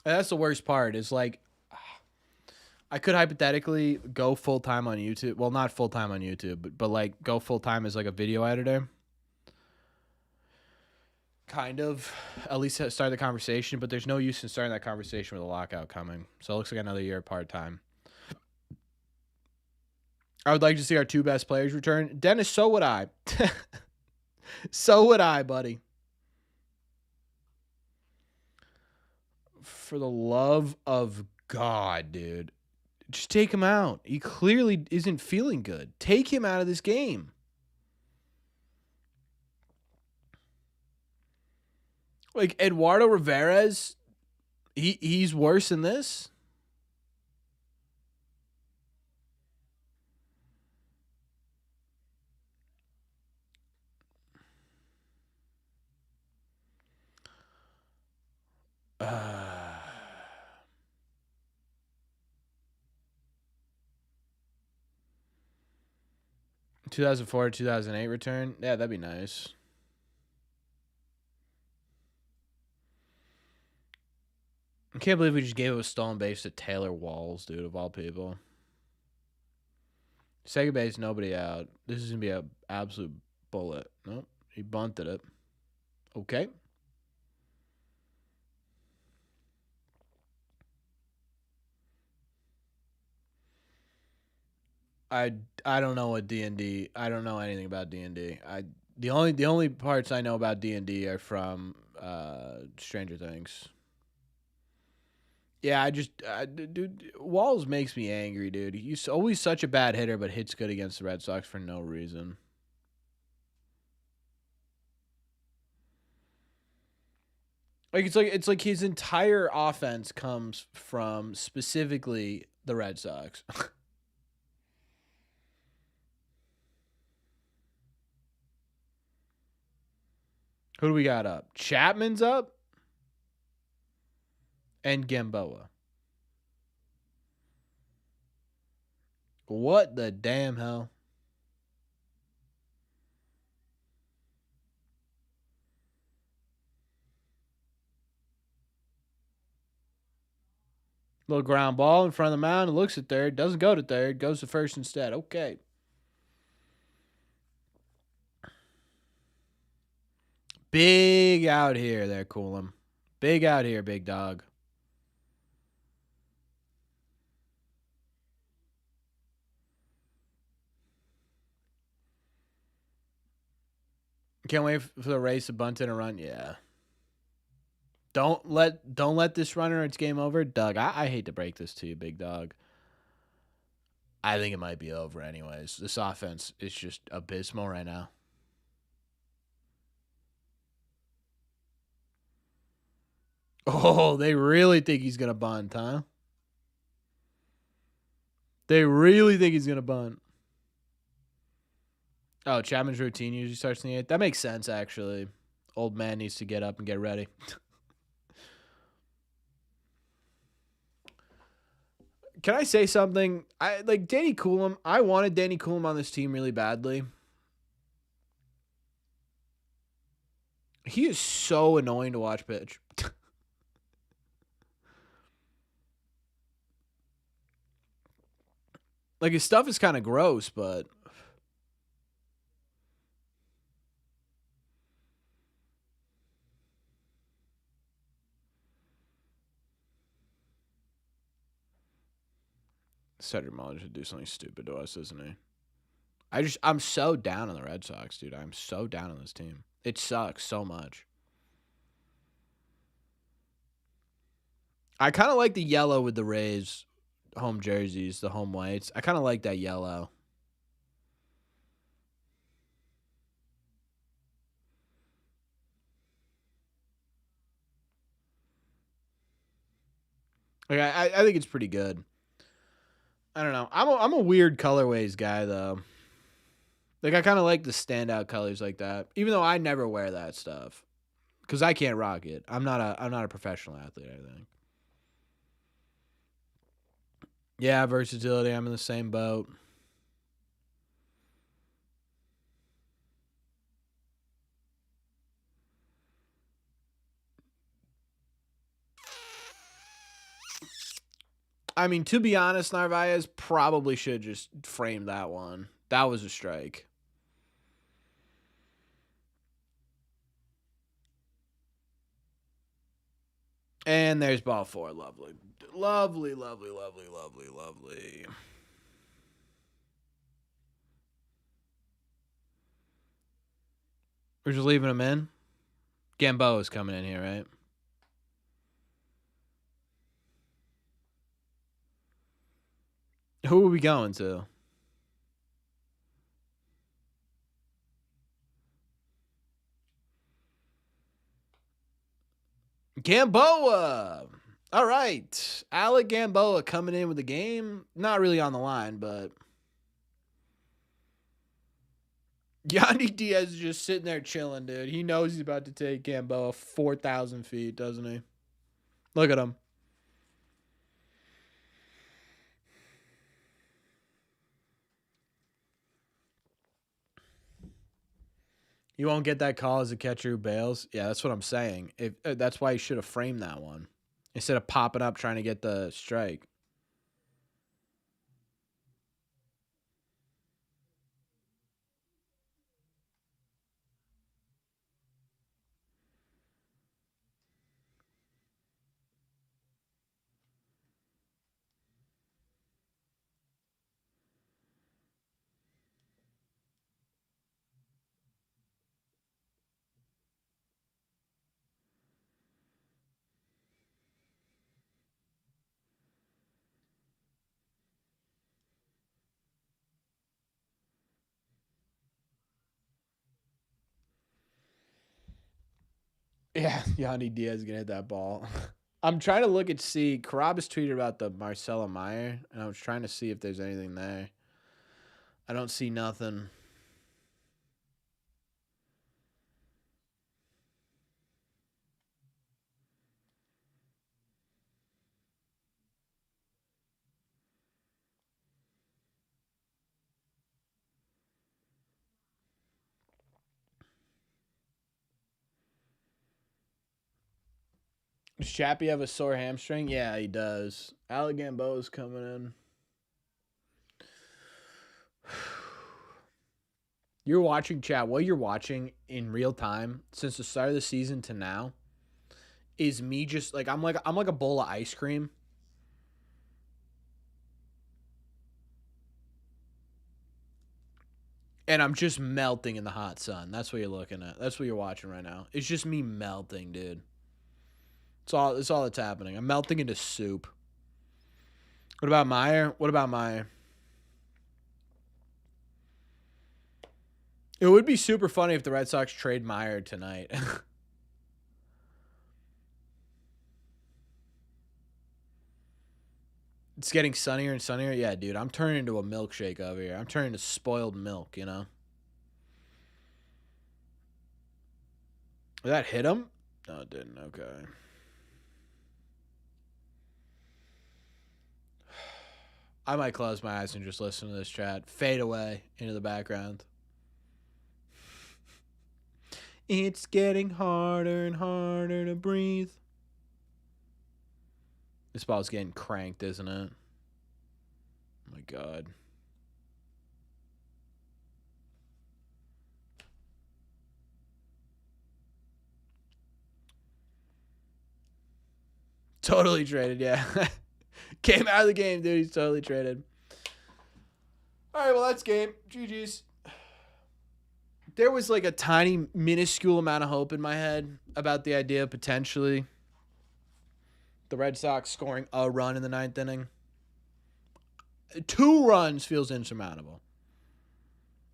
And that's the worst part, is like I could hypothetically go full time on YouTube. Well, not full time on YouTube, but like go full time as like a video editor. Kind of, at least start the conversation, but there's no use in starting that conversation with a lockout coming. So it looks like another year part time. I would like to see our two best players return. Dennis, so would I. So would I, buddy. For the love of God, dude. Just take him out. He clearly isn't feeling good. Take him out of this game. Like Eduardo Rivera's, he's worse than this. 2004 to 2008 return. Yeah, that'd be nice. I can't believe we just gave up a stolen base to Taylor Walls, dude, of all people. Second base, nobody out. This is going to be an absolute bullet. Nope, he bunted it. Okay. I don't know what D&D. I don't know anything about D&D. The only parts I know about D&D are from Stranger Things. Yeah, dude, Walls makes me angry, dude. He's always such a bad hitter, but hits good against the Red Sox for no reason. It's like his entire offense comes from specifically the Red Sox. Who do we got up? Chapman's up, and Gamboa. What the damn hell? Little ground ball in front of the mound. Looks at third. Doesn't go to third. Goes to first instead. Okay. Big out here there, Coolum. Big out here, big dog. Can't wait for the Rays to bunt in a run. Yeah. Don't let this runner. It's game over, Doug. I hate to break this to you, big dog. I think it might be over anyways. This offense is just abysmal right now. Oh, they really think he's gonna bunt, huh? They really think he's gonna bunt. Oh, Chapman's routine usually starts in the 8th. That makes sense, actually. Old man needs to get up and get ready. Can I say something? I like Danny Coulomb. I wanted Danny Coulomb on this team really badly. He is so annoying to watch pitch. Like, his stuff is kind of gross, but Cedric Muller should do something stupid to us, isn't he? I'm so down on the Red Sox, dude. I'm so down on this team. It sucks so much. I kind of like the yellow with the Rays home jerseys, the home whites. I kind of like that yellow. Like I think it's pretty good. I don't know. I'm a weird colorways guy though. Like I kind of like the standout colors like that, even though I never wear that stuff because I can't rock it. I'm not a professional athlete. I think. Yeah, versatility. I'm in the same boat. I mean, to be honest, Narvaez probably should just frame that one. That was a strike. And there's ball four. Lovely. Lovely, lovely, lovely, lovely, lovely. We're just leaving him in. Gamboa is coming in here, right? Who are we going to? Gamboa. All right. Alec Gamboa coming in with the game. Not really on the line, but Yandy Diaz is just sitting there chilling, dude. He knows he's about to take Gamboa 4,000 feet, doesn't he? Look at him. You won't get that call as a catcher who bails. Yeah, that's what I'm saying. If that's why you should have framed that one instead of popping up trying to get the strike. Yeah, Yandy Diaz is gonna hit that ball. I'm trying to look at see. Carabas tweeted about the Marcelo Meyer, and I was trying to see if there's anything there. I don't see nothing. Does Chappie have a sore hamstring? Yeah, he does. Alec Gamboa's coming in. You're watching chat. What you're watching in real time since the start of the season to now is me just like I'm like a bowl of ice cream. And I'm just melting in the hot sun. That's what you're looking at. That's what you're watching right now. It's just me melting, dude. It's all that's happening. I'm melting into soup. What about Meyer? What about Meyer? It would be super funny if the Red Sox trade Meyer tonight. It's getting sunnier and sunnier. Yeah, dude, I'm turning into a milkshake over here. I'm turning to spoiled milk, you know? Did that hit him? No, it didn't. Okay. I might close my eyes and just listen to this chat fade away into the background. It's getting harder and harder to breathe. This ball's getting cranked, isn't it? Oh my God. Totally traded, yeah. Came out of the game, dude. He's totally traded. All right, well, that's game. GG's. There was like a tiny, minuscule amount of hope in my head about the idea of potentially the Red Sox scoring a run in the ninth inning. 2 runs feels insurmountable.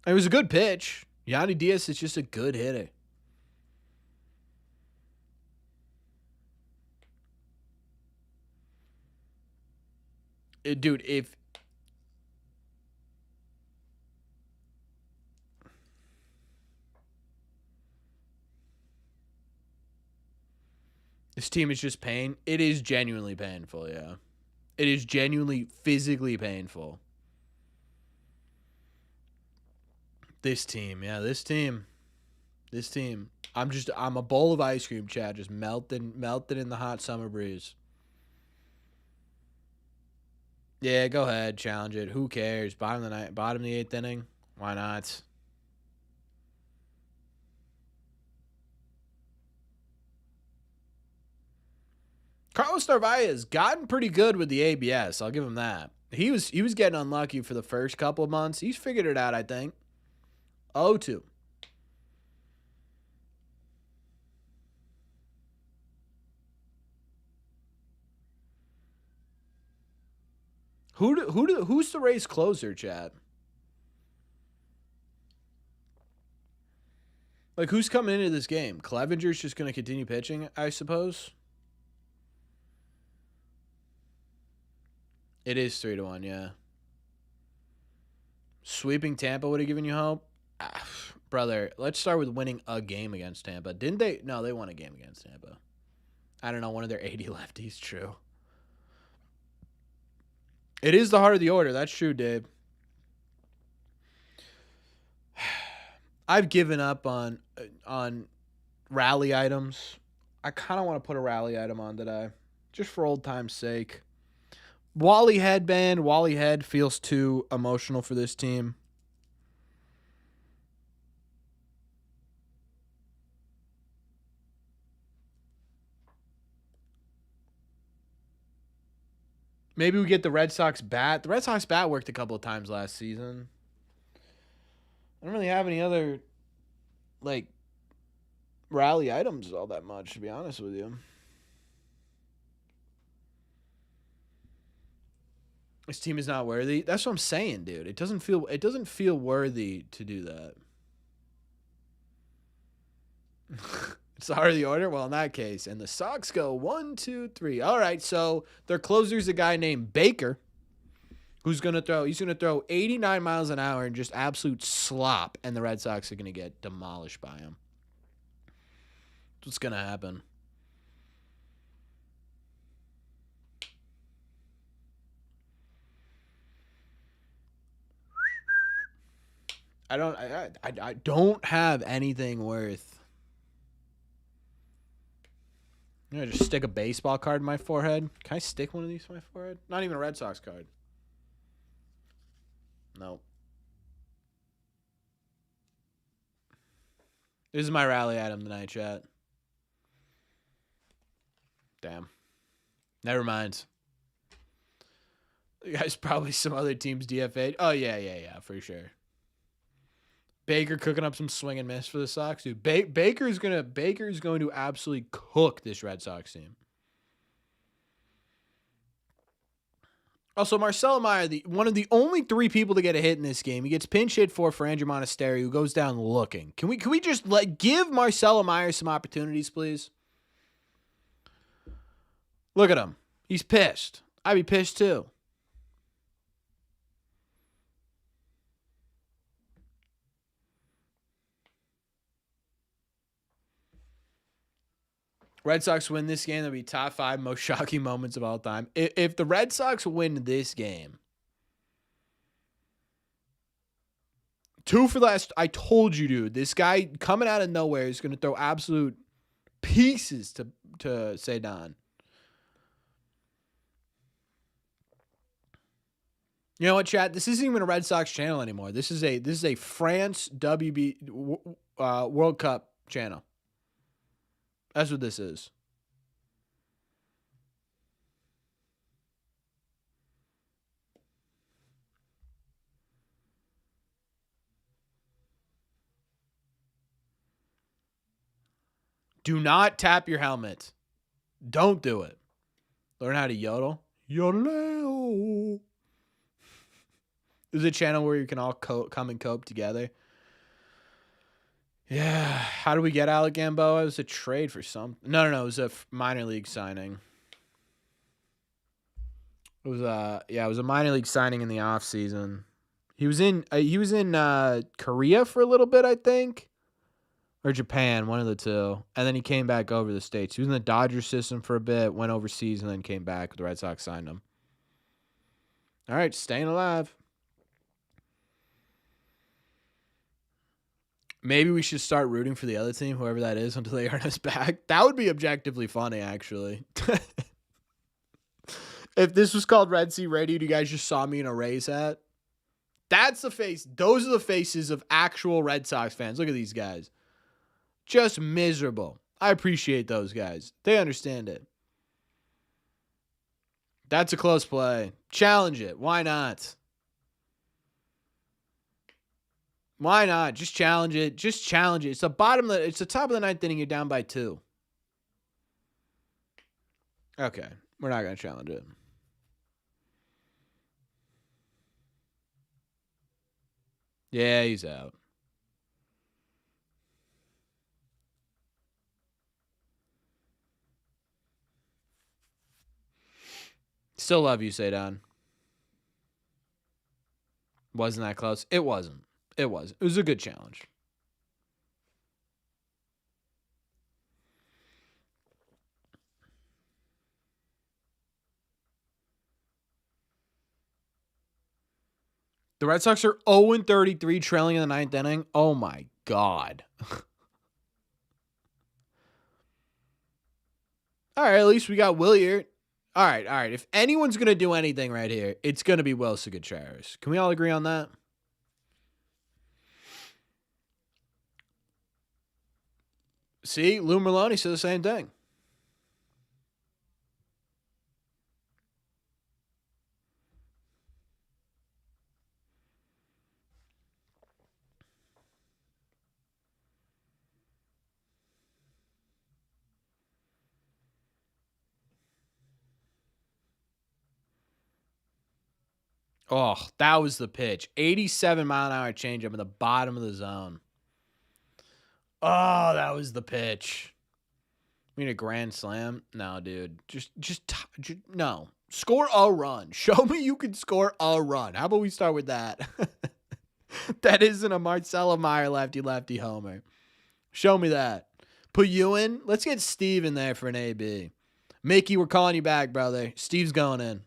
It was a good pitch. Yandy Diaz is just a good hitter. Dude, if this team is just pain, it is genuinely painful, yeah. It is genuinely physically painful. This team. I'm a bowl of ice cream, Chad, just melting in the hot summer breeze. Yeah, go ahead, challenge it. Who cares? Bottom of the 8th inning. Why not? Carlos Narvaez gotten pretty good with the ABS. I'll give him that. He was getting unlucky for the first couple of months. He's figured it out, I think. 0-2. Who's the Rays closer, Chad? Like, who's coming into this game? Clevenger's just going to continue pitching, I suppose. It is 3-1, yeah. Sweeping Tampa would have given you hope. Brother, let's start with winning a game against Tampa. Didn't they? No, they won a game against Tampa. I don't know, one of their 80 lefties, true. It is the heart of the order. That's true, Dave. I've given up on rally items. I kind of want to put a rally item on today, just for old time's sake. Wally headband. Wally head feels too emotional for this team. Maybe we get the Red Sox bat. The Red Sox bat worked a couple of times last season. I don't really have any other, like, rally items all that much, to be honest with you. This team is not worthy. That's what I'm saying, dude. It doesn't feel worthy to do that. It's the heart of the order. Well, in that case, and the Sox go 1, 2, 3. All right, so their closer's a guy named Baker, who's gonna throw. He's gonna throw 89 miles an hour and just absolute slop, and the Red Sox are gonna get demolished by him. That's what's gonna happen. I don't have anything worth. I'm going to just stick a baseball card in my forehead. Can I stick one of these in my forehead? Not even a Red Sox card. No. This is my rally item tonight, chat. Damn. Never mind. You guys probably some other teams DFA'd. Oh, yeah, for sure. Baker cooking up some swing and miss for the Sox, dude. Baker's going to absolutely cook this Red Sox team. Also, Marcelo Meyer, one of the only 3 people to get a hit in this game. He gets pinch hit for Andrew Monasterio, who goes down looking. Can we just give Marcelo Meyer some opportunities, please? Look at him. He's pissed. I'd be pissed too. Red Sox win this game, that'll be top 5 most shocking moments of all time. If the Red Sox win this game, 2 for the last, I told you, dude, this guy coming out of nowhere is going to throw absolute pieces to Cedon. You know what, chat? This isn't even a Red Sox channel anymore. This is a France WB World Cup channel. That's what this is. Do not tap your helmet. Don't do it. Learn how to yodel. Yodel. There's a channel where you can all come and cope together. Yeah. How do we get Alec Gamboa? It was a trade for something. No. It was a minor league signing. It was a minor league signing in the offseason. He was in Korea for a little bit, I think. Or Japan, one of the two. And then he came back over to the States. He was in the Dodgers system for a bit, went overseas, and then came back. The Red Sox signed him. All right, staying alive. Maybe we should start rooting for the other team, whoever that is, until they earn us back. That would be objectively funny, actually. If this was called Red Sea Radio, you guys just saw me in a Rays hat. That's the face. Those are the faces of actual Red Sox fans. Look at these guys. Just miserable. I appreciate those guys. They understand it. That's a close play. Challenge it. Why not? Why not? Just challenge it. Just challenge it. It's the top of the ninth inning. You're down by 2. Okay. We're not going to challenge it. Yeah, he's out. Still love you, Sedan. Wasn't that close? It wasn't. It was. It was a good challenge. The Red Sox are 0-33 trailing in the 9th inning. Oh, my God. All right, at least we got Williard. All right. If anyone's going to do anything right here, it's going to be Wilson Contreras. Can we all agree on that? See, Lou Merlone said the same thing. Oh, that was the pitch. 87-mile-an-hour changeup in the bottom of the zone. Oh, that was the pitch. I mean, a grand slam? No, dude. Just no. Score a run. Show me you can score a run. How about we start with that? That isn't a Marcelo Meyer lefty homer. Show me that. Put you in. Let's get Steve in there for an AB. Mickey, we're calling you back, brother. Steve's going in.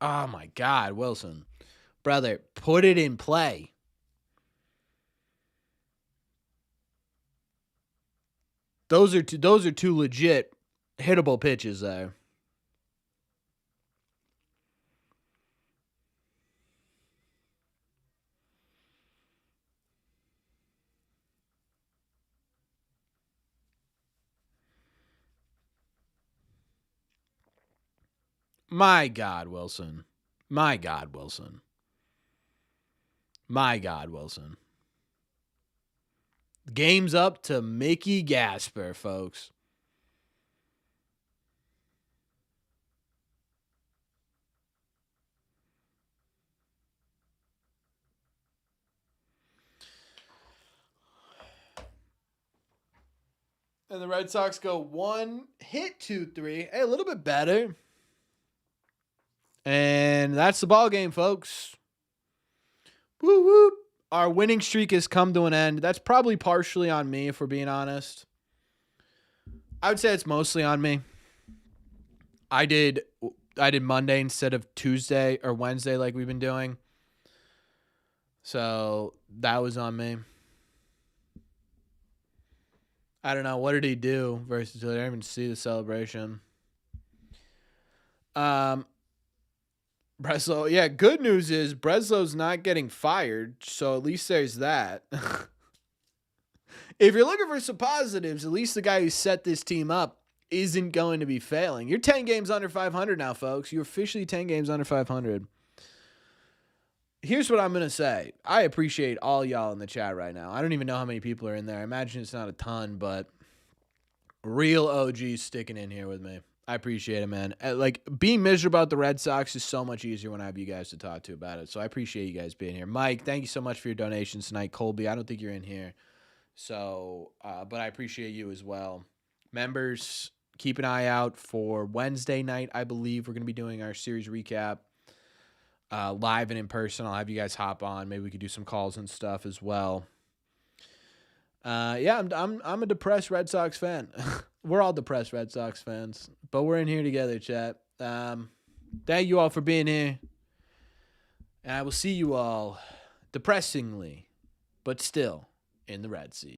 Oh, my God, Wilson. Brother, put it in play. Those are two legit hittable pitches there. My God, Wilson. My God, Wilson. My God, Wilson. Game's up to Mickey Gasper, folks. And the Red Sox go 1 hit 2-3. Hey, a little bit better. And that's the ball game, folks. Woo woo. Our winning streak has come to an end. That's probably partially on me, if we're being honest. I would say it's mostly on me. I did Monday instead of Tuesday or Wednesday like we've been doing. So that was on me. I don't know. What did he do versus? I didn't even see the celebration. Breslow. Yeah, good news is Breslow's not getting fired, so at least there's that. If you're looking for some positives, at least the guy who set this team up isn't going to be failing. You're 10 games under 500 now, folks. You're officially 10 games under 500. Here's what I'm going to say. I appreciate all y'all in the chat right now. I don't even know how many people are in there. I imagine it's not a ton, but real OGs sticking in here with me. I appreciate it, man. Like, being miserable about the Red Sox is so much easier when I have you guys to talk to about it. So I appreciate you guys being here. Mike, thank you so much for your donations tonight. Colby, I don't think you're in here. So, but I appreciate you as well. Members, keep an eye out for Wednesday night. I believe we're going to be doing our series recap live and in person. I'll have you guys hop on. Maybe we could do some calls and stuff as well. Yeah, I'm a depressed Red Sox fan. We're all depressed Red Sox fans, but we're in here together, chat. Thank you all for being here, and I will see you all depressingly, but still in the Red Sea.